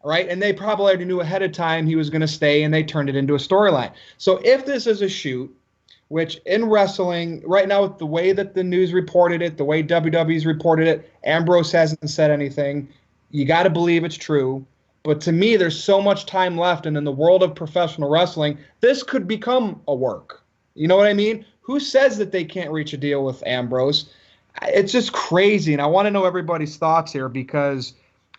right? And they probably already knew ahead of time he was going to stay, and they turned it into a storyline. So if this is a shoot, which in wrestling, right now with the way that the news reported it, the way WWE's reported it, Ambrose hasn't said anything. You got to believe it's true. But to me, there's so much time left, and in the world of professional wrestling, this could become a work. You know what I mean? Who says that they can't reach a deal with Ambrose? It's just crazy, and I want to know everybody's thoughts here because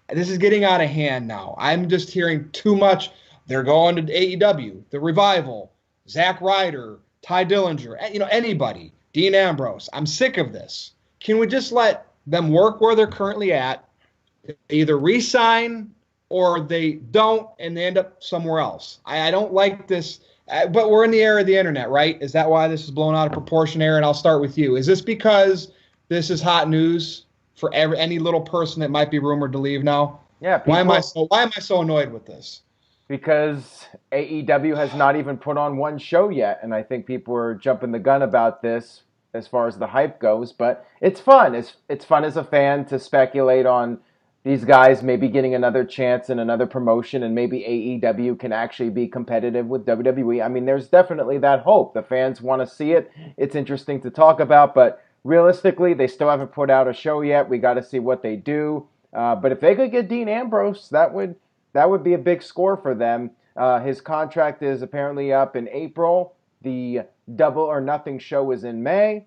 this is getting out of hand now. I'm just hearing too much. They're going to AEW, The Revival, Zack Ryder, Ty Dillinger, anybody, Dean Ambrose. I'm sick of this. Can we just let them work where they're currently at, either re-sign or they don't and they end up somewhere else? I don't like this. But we're in the era of the internet, right? Is that why this is blown out of proportion, Aaron? I'll start with you. Is this because this is hot news for any little person that might be rumored to leave now? Yeah. Why am I so annoyed with this? Because AEW has not even put on one show yet, and I think people are jumping the gun about this as far as the hype goes. But it's fun. It's fun as a fan to speculate on these guys maybe getting another chance in another promotion, and maybe AEW can actually be competitive with WWE. I mean, there's definitely that hope. The fans want to see it. It's interesting to talk about, but realistically, they still haven't put out a show yet. We got to see what they do. But if they could get Dean Ambrose, that would be a big score for them. His contract is apparently up in April. The Double or Nothing show is in May.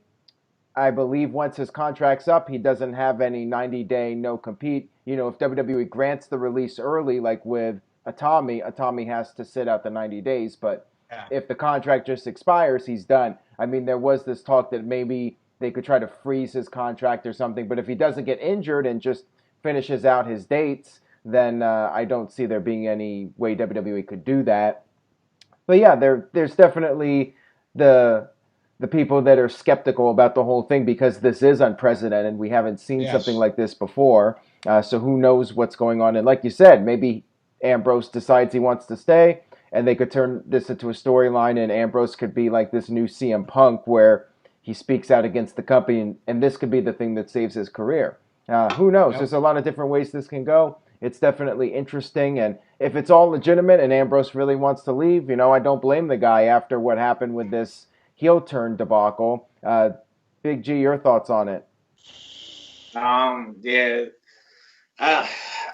I believe once his contract's up, he doesn't have any 90-day no-compete. If WWE grants the release early, like with Itami has to sit out the 90 days. But if the contract just expires, he's done. I mean, there was this talk that maybe they could try to freeze his contract or something. But if he doesn't get injured and just finishes out his dates, then I don't see there being any way WWE could do that. But yeah, there's definitely the people that are skeptical about the whole thing because this is unprecedented. We haven't seen something like this before. So who knows what's going on? And like you said, maybe Ambrose decides he wants to stay, and they could turn this into a storyline, and Ambrose could be like this new CM Punk where he speaks out against the company, and this could be the thing that saves his career. Who knows? There's a lot of different ways this can go. It's definitely interesting, and if it's all legitimate and Ambrose really wants to leave, I don't blame the guy after what happened with this heel turn debacle. Big G, your thoughts on it? Yeah.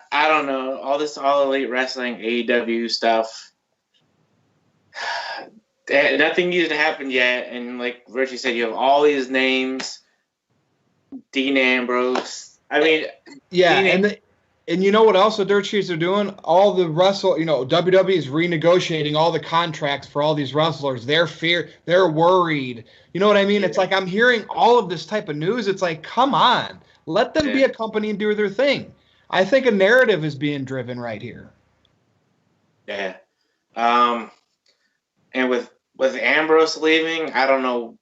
I don't know. All this All Elite Wrestling, AEW stuff, nothing needed to happen yet. And like Richie said, you have all these names. Dean Ambrose. I mean, yeah, and you know what else the dirt sheets are doing? All the WWE is renegotiating all the contracts for all these wrestlers. They're worried. You know what I mean? It's like I'm hearing all of this type of news. It's like, come on, let them be a company and do their thing. I think a narrative is being driven right here. Yeah. And with Ambrose leaving, I don't know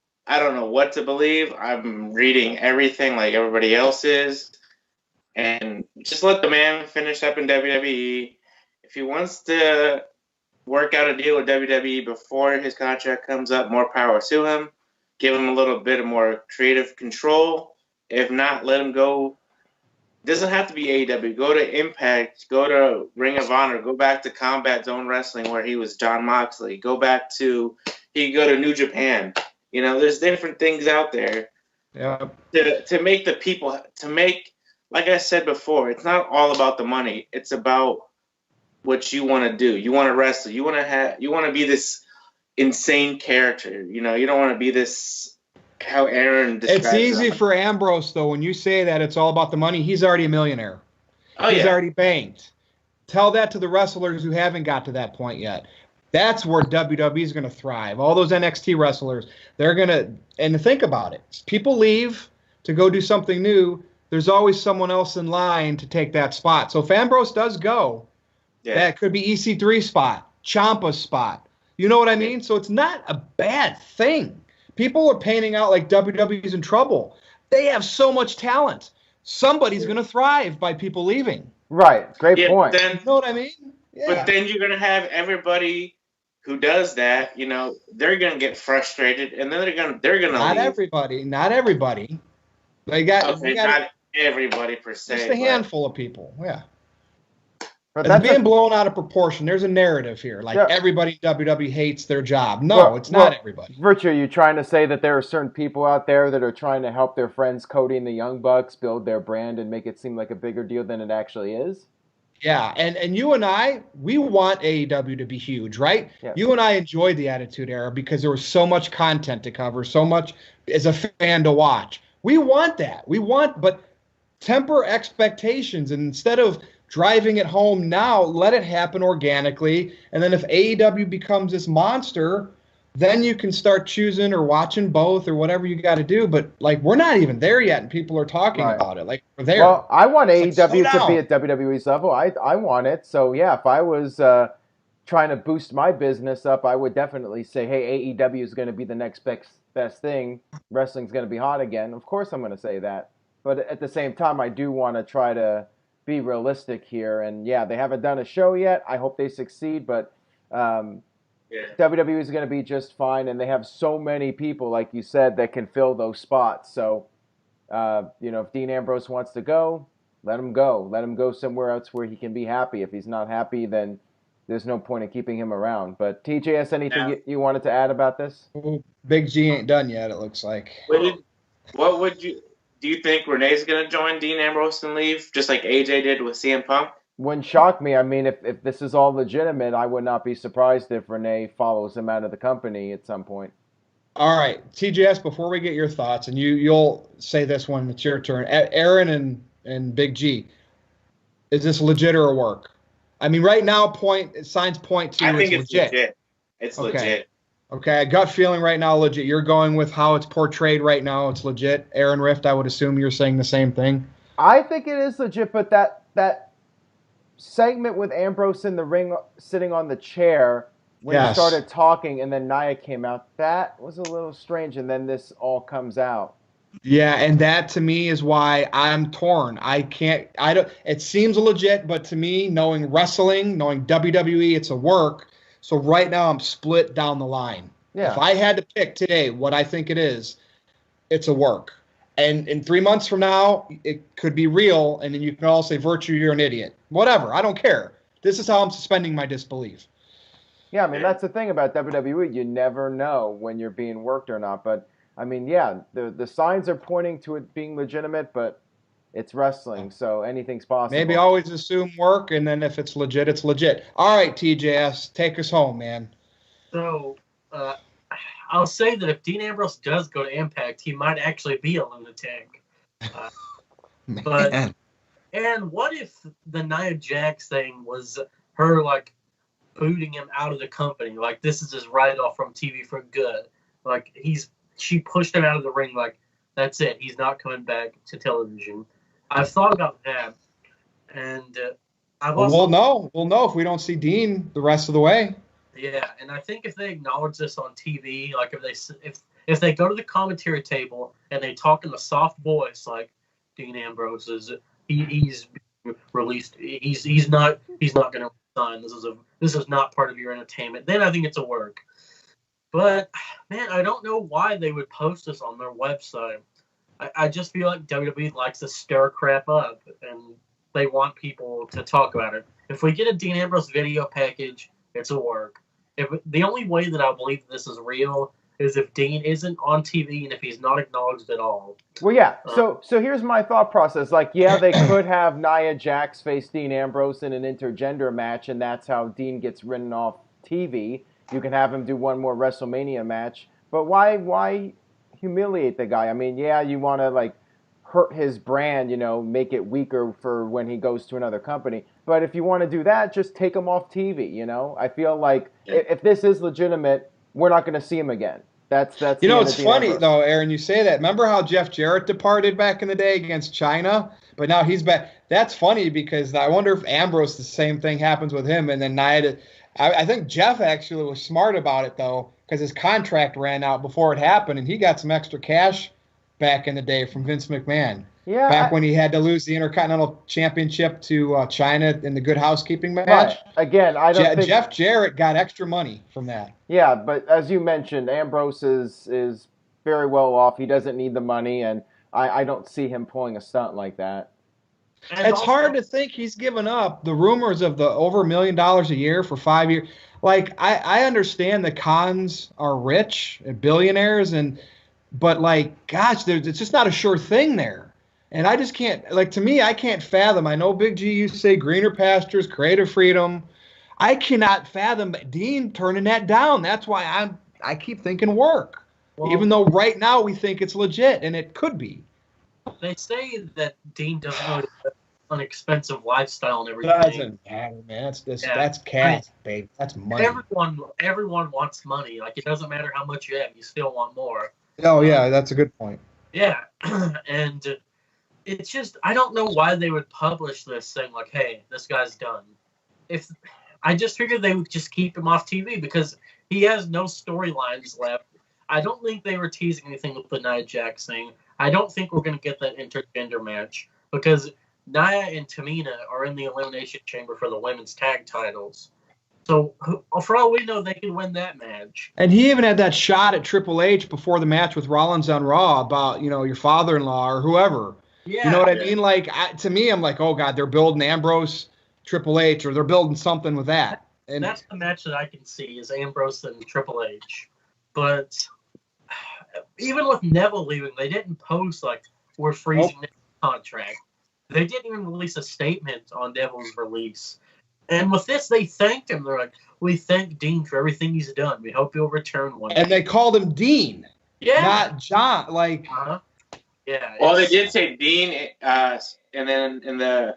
what to believe. I'm reading everything like everybody else is. And just let the man finish up in WWE. If he wants to work out a deal with WWE before his contract comes up, more power to him. Give him a little bit of more creative control. If not, let him go. Doesn't have to be AEW. Go to Impact. Go to Ring of Honor. Go back to Combat Zone Wrestling where he was Jon Moxley. He could go to New Japan. There's different things out there. Yeah. To make the people like I said before, it's not all about the money. It's about what you want to do. You want to wrestle. You want to be this insane character. You don't want to be this how Aaron describes it. It's easy for Ambrose though when you say that it's all about the money. He's already a millionaire. He's already banked. Tell that to the wrestlers who haven't got to that point yet. That's where WWE is going to thrive. All those NXT wrestlers, they're going to, and think about it. People leave to go do something new. There's always someone else in line to take that spot. So if Ambrose does go, that could be EC3 spot, Ciampa's spot. You know what I mean? So it's not a bad thing. People are painting out like WWE's in trouble. They have so much talent. Somebody's going to thrive by people leaving. Right. Great point. Then, you know what I mean? Yeah. But then you're going to have everybody who does that, they're going to get frustrated, and then they're going to Not leave. Not everybody. Not everybody per se. Just a handful of people, yeah. But it's being blown out of proportion. There's a narrative here. Everybody in WWE hates their job. No, it's not everybody. Virtue, are you trying to say that there are certain people out there that are trying to help their friends Cody and the Young Bucks build their brand and make it seem like a bigger deal than it actually is? Yeah, and you and I, we want AEW to be huge, right? Yes. You and I enjoyed the Attitude Era because there was so much content to cover, so much as a fan to watch. We want that. But temper expectations, and instead of driving it home now, let it happen organically. And then if AEW becomes this monster, then you can start choosing or watching both or whatever you got to do. But we're not even there yet, and people are talking about it. We're there. Well, I want AEW to be at WWE's level. I want it. So yeah, if I was trying to boost my business up, I would definitely say, hey, AEW is going to be the next best thing. Wrestling's going to be hot again. Of course, I'm going to say that. But at the same time, I do want to try to be realistic here. And yeah, they haven't done a show yet. I hope they succeed, but WWE is going to be just fine. And they have so many people, like you said, that can fill those spots. So, if Dean Ambrose wants to go, let him go. Let him go somewhere else where he can be happy. If he's not happy, then there's no point in keeping him around. But TJS, anything you wanted to add about this? Big G ain't done yet, it looks like. Do you think Renee's going to join Dean Ambrose and leave, just like AJ did with CM Punk? Wouldn't shock me. I mean, if this is all legitimate, I would not be surprised if Renee follows him out of the company at some point. All right, TJS, before we get your thoughts, and you'll say this one, it's your turn. Aaron and Big G, is this legit or a work? I mean, right now, signs point to I think it's legit. It's legit. Okay, gut feeling right now, legit. You're going with how it's portrayed right now. It's legit. Aaron Rift, I would assume you're saying the same thing. I think it is legit, but that segment with Ambrose in the ring sitting on the chair when he started talking and then Nia came out, that was a little strange, and then this all comes out. Yeah, and that to me is why I'm torn. It seems legit, but to me, knowing wrestling, knowing WWE, it's a work. So right now I'm split down the line. Yeah. If I had to pick today what I think it is, it's a work. And in 3 months from now, it could be real, and then you can all say, Virtue, you're an idiot. Whatever, I don't care. This is how I'm suspending my disbelief. Yeah, I mean, that's the thing about WWE. You never know when you're being worked or not. But, I mean, yeah, the signs are pointing to it being legitimate, but it's wrestling, so anything's possible. Maybe always assume work, and then if it's legit, it's legit. All right, TJS, take us home, man. So, I'll say that if Dean Ambrose does go to Impact, he might actually be a lunatic. And what if the Nia Jax thing was her, like, booting him out of the company? Like, this is his write-off from TV for good. Like, she pushed him out of the ring, like, that's it. He's not coming back to television. I've thought about that, and we'll know if we don't see Dean the rest of the way. Yeah, and I think if they acknowledge this on TV, like if they go to the commentary table and they talk in a soft voice, like Dean Ambrose is, he's released, he's not going to resign. This is not part of your entertainment. Then I think it's a work. But man, I don't know why they would post this on their website. I just feel like WWE likes to stir crap up, and they want people to talk about it. If we get a Dean Ambrose video package, it's a work. The only way that I believe this is real is if Dean isn't on TV and if he's not acknowledged at all. Well, yeah. So here's my thought process. Like, yeah, they could have Nia Jax face Dean Ambrose in an intergender match, and that's how Dean gets written off TV. You can have him do one more WrestleMania match, but why humiliate the guy? I mean, yeah, you want to like hurt his brand, make it weaker for when he goes to another company. But if you want to do that, just take him off TV. I feel like if this is legitimate, we're not going to see him again. That's it's funny though, Aaron. You say that. Remember how Jeff Jarrett departed back in the day against China, but now he's back. That's funny because I wonder if Ambrose, the same thing happens with him, and then Nia. I think Jeff actually was smart about it though, because his contract ran out before it happened, and he got some extra cash back in the day from Vince McMahon. Yeah, back when he had to lose the Intercontinental Championship to China in the Good Housekeeping match. Right. Again, I don't think Jeff Jarrett got extra money from that. Yeah, but as you mentioned, Ambrose is very well off. He doesn't need the money, and I don't see him pulling a stunt like that. And it's hard to think he's given up the rumors of the over $1 million a year for 5 years. Like, I understand the Khans are rich, billionaires, but like, gosh, it's just not a sure thing there. And I just can't, like, to me, I can't fathom. I know Big G used to say greener pastures, creative freedom. I cannot fathom Dean turning that down. That's why I keep thinking work, even though right now we think it's legit, and it could be. They say that Dean doesn't know an expensive lifestyle and everything. Doesn't matter, man. That's cash, babe. That's money. Everyone wants money. Like, it doesn't matter how much you have, you still want more. Oh yeah, that's a good point. Yeah, and it's just, I don't know why they would publish this saying like, hey, this guy's done. I just figured they would just keep him off TV because he has no storylines left. I don't think they were teasing anything with the Nia Jax thing. I don't think we're going to get that intergender match because Nia and Tamina are in the Elimination Chamber for the women's tag titles. So for all we know, they can win that match. And he even had that shot at Triple H before the match with Rollins on Raw about, your father-in-law or whoever. Yeah, you know what I mean? Like, to me, I'm like, oh, God, they're building Ambrose, Triple H, or they're building something with that. And that's the match that I can see is Ambrose and Triple H. But even with Neville leaving, they didn't post, like, we're freezing the contract. They didn't even release a statement on Neville's release. And with this, they thanked him. They're like, we thank Dean for everything he's done. We hope he'll return one day. And they called him Dean. Yeah. Not John. Like, yeah. Well, they did say Dean, and then in the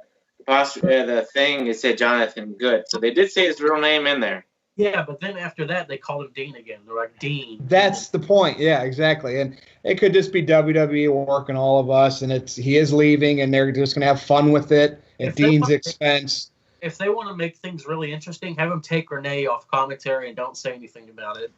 thing, it said Jonathan Good. So they did say his real name in there. Yeah, but then after that, they called him Dean again. They're like, Dean. That's the point. Yeah, exactly. And it could just be WWE working all of us, and he is leaving, and they're just going to have fun with it at Dean's expense. if they want to make things really interesting, have them take Renee off commentary and don't say anything about it.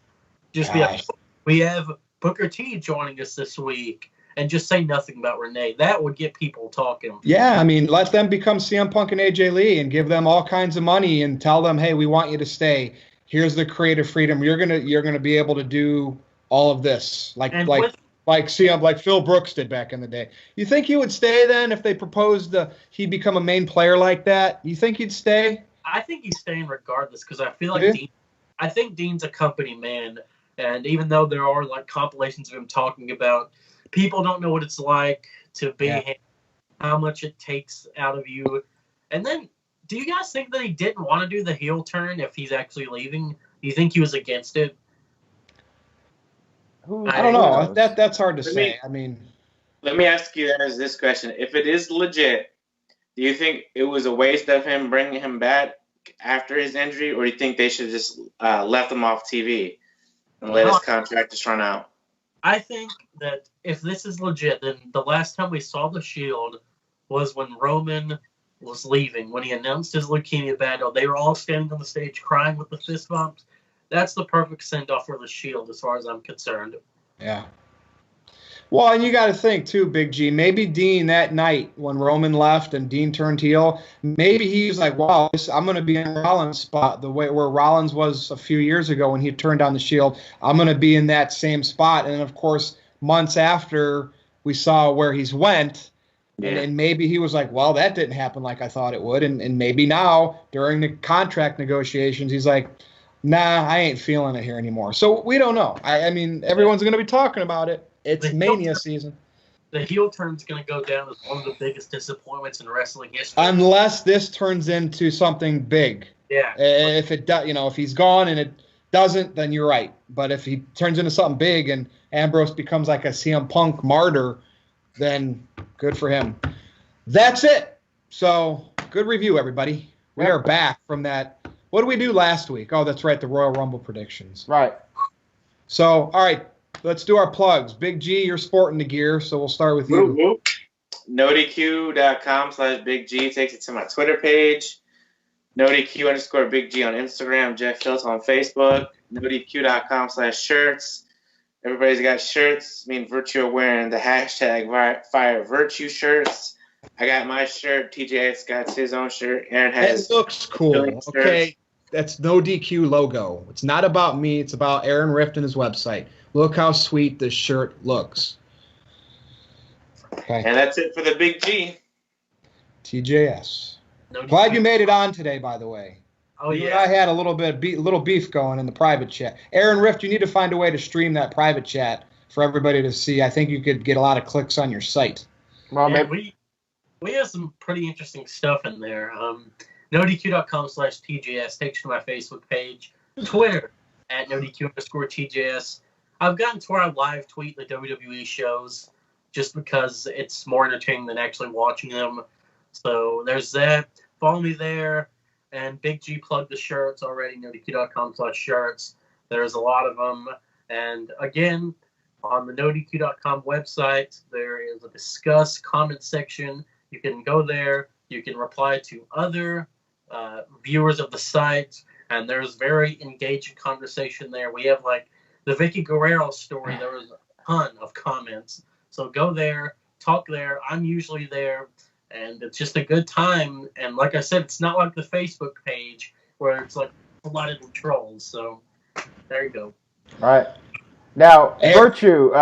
Just be like, we have Booker T joining us this week, and just say nothing about Renee. That would get people talking. Yeah, I mean, let them become CM Punk and AJ Lee and give them all kinds of money and tell them, hey, we want you to stay. Here's the creative freedom. You're gonna be able to do all of this, like Phil Brooks did back in the day. You think he would stay then if they proposed he'd become a main player like that? You think he'd stay? I think he's staying regardless because I feel like I think Dean's a company man, and even though there are like compilations of him talking about people don't know what it's like to be him, how much it takes out of you, and then do you guys think that he didn't want to do the heel turn if he's actually leaving? Do you think he was against it? I don't know. That's hard to say. I mean, let me ask you guys this question: if it is legit, do you think it was a waste of him bringing him back after his injury, or do you think they should just left him off TV and let his contract just run out? I think that if this is legit, then the last time we saw the Shield was when Roman was leaving, when he announced his leukemia battle. They were all standing on the stage crying with the fist bumps. That's the perfect send-off for the Shield as far as I'm concerned. Yeah. Well, and you got to think, too, Big G, maybe Dean that night when Roman left and Dean turned heel, maybe he was like, wow, I'm going to be in Rollins' spot, the way where Rollins was a few years ago when he turned down the Shield. I'm going to be in that same spot. And, of course, months after we saw where he's went, and maybe he was like, well, that didn't happen like I thought it would. And maybe now, during the contract negotiations, he's like, nah, I ain't feeling it here anymore. So we don't know. I mean, everyone's going to be talking about it. It's Mania season. The heel turn's going to go down as one of the biggest disappointments in wrestling history. Unless this turns into something big. Yeah. If it does, if he's gone and it doesn't, then you're right. But if he turns into something big and Ambrose becomes like a CM Punk martyr, then good for him. That's it. So good review, everybody. We are back from that. What did we do last week? Oh, that's right, the Royal Rumble predictions. Right. So, all right, let's do our plugs. Big G, you're sporting the gear, so we'll start with you. NoDQ.com/Big G takes it to my Twitter page. NoDQ_Big G on Instagram. Jeff Schultz on Facebook. NoDQ.com/shirts. Everybody's got shirts. Me and Virtue are wearing the hashtag Fire Virtue shirts. I got my shirt. TJX got his own shirt. Aaron has. It looks cool. Okay. That's No DQ logo. It's not about me. It's about Aaron Rift and his website. Look how sweet this shirt looks. Okay. And that's it for the Big G. TJS. Glad you made it on today, by the way. Oh, you and I had a little beef going in the private chat. Aaron Rift, you need to find a way to stream that private chat for everybody to see. I think you could get a lot of clicks on your site. Well, we have some pretty interesting stuff in there. NoDQ.com/TJS takes you to my Facebook page. Twitter @NoDQ_TJS. I've gotten to where I live tweet the WWE shows just because it's more entertaining than actually watching them. So there's that. Follow me there. And Big G plugged the shirts already, NoDQ.com/shirts. There's a lot of them. And again, on the NoDQ.com website, there is a discuss comment section. You can go there. You can reply to other viewers of the site. And there's very engaging conversation there. We have like the Vicky Guerrero story. There was a ton of comments. So go there, talk there. I'm usually there. And it's just a good time. And like I said, it's not like the Facebook page where it's like flooded with trolls. So there you go. All right. Now, Virtue,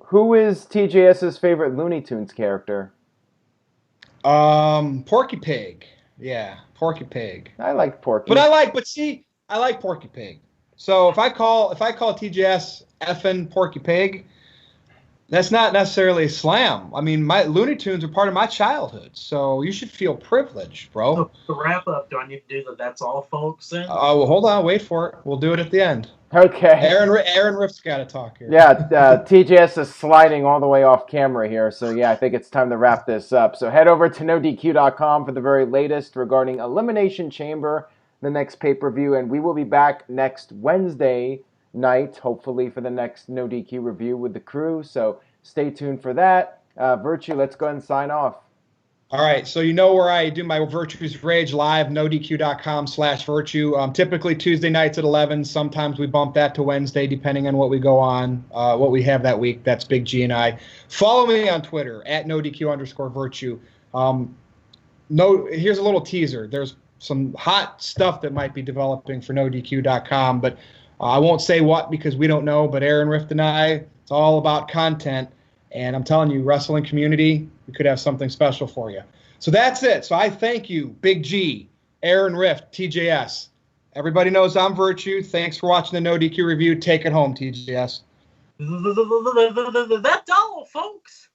who is TJS's favorite Looney Tunes character? Porky Pig. Yeah, Porky Pig. I like Porky. But I like Porky Pig. So if I call TJS effing Porky Pig, that's not necessarily a slam. I mean, my Looney Tunes are part of my childhood, so you should feel privileged, bro. So to wrap up, do I need to do the That's All, folks, then? Oh, well, hold on. Wait for it. We'll do it at the end. Okay. Aaron Rift's got to talk here. Yeah, TJS is sliding all the way off camera here, so yeah, I think it's time to wrap this up. So head over to NoDQ.com for the very latest regarding Elimination Chamber, the next pay-per-view, and we will be back next Wednesday night, hopefully for the next No DQ review with the crew, so stay tuned for that. Virtue, let's go ahead and sign off. All right, so you know where I do my Virtues Rage live, nodq.com/virtue. Typically Tuesday nights at 11. Sometimes we bump that to Wednesday, depending on what we go on, what we have that week. That's Big G and I. Follow me on Twitter, at nodq_virtue. Here's a little teaser. There's some hot stuff that might be developing for nodq.com, but I won't say what because we don't know, but Aaron Rift and I, it's all about content. And I'm telling you, wrestling community, we could have something special for you. So that's it. So I thank you, Big G, Aaron Rift, TJS. Everybody knows I'm Virtue. Thanks for watching the No DQ review. Take it home, TJS. That's all, folks.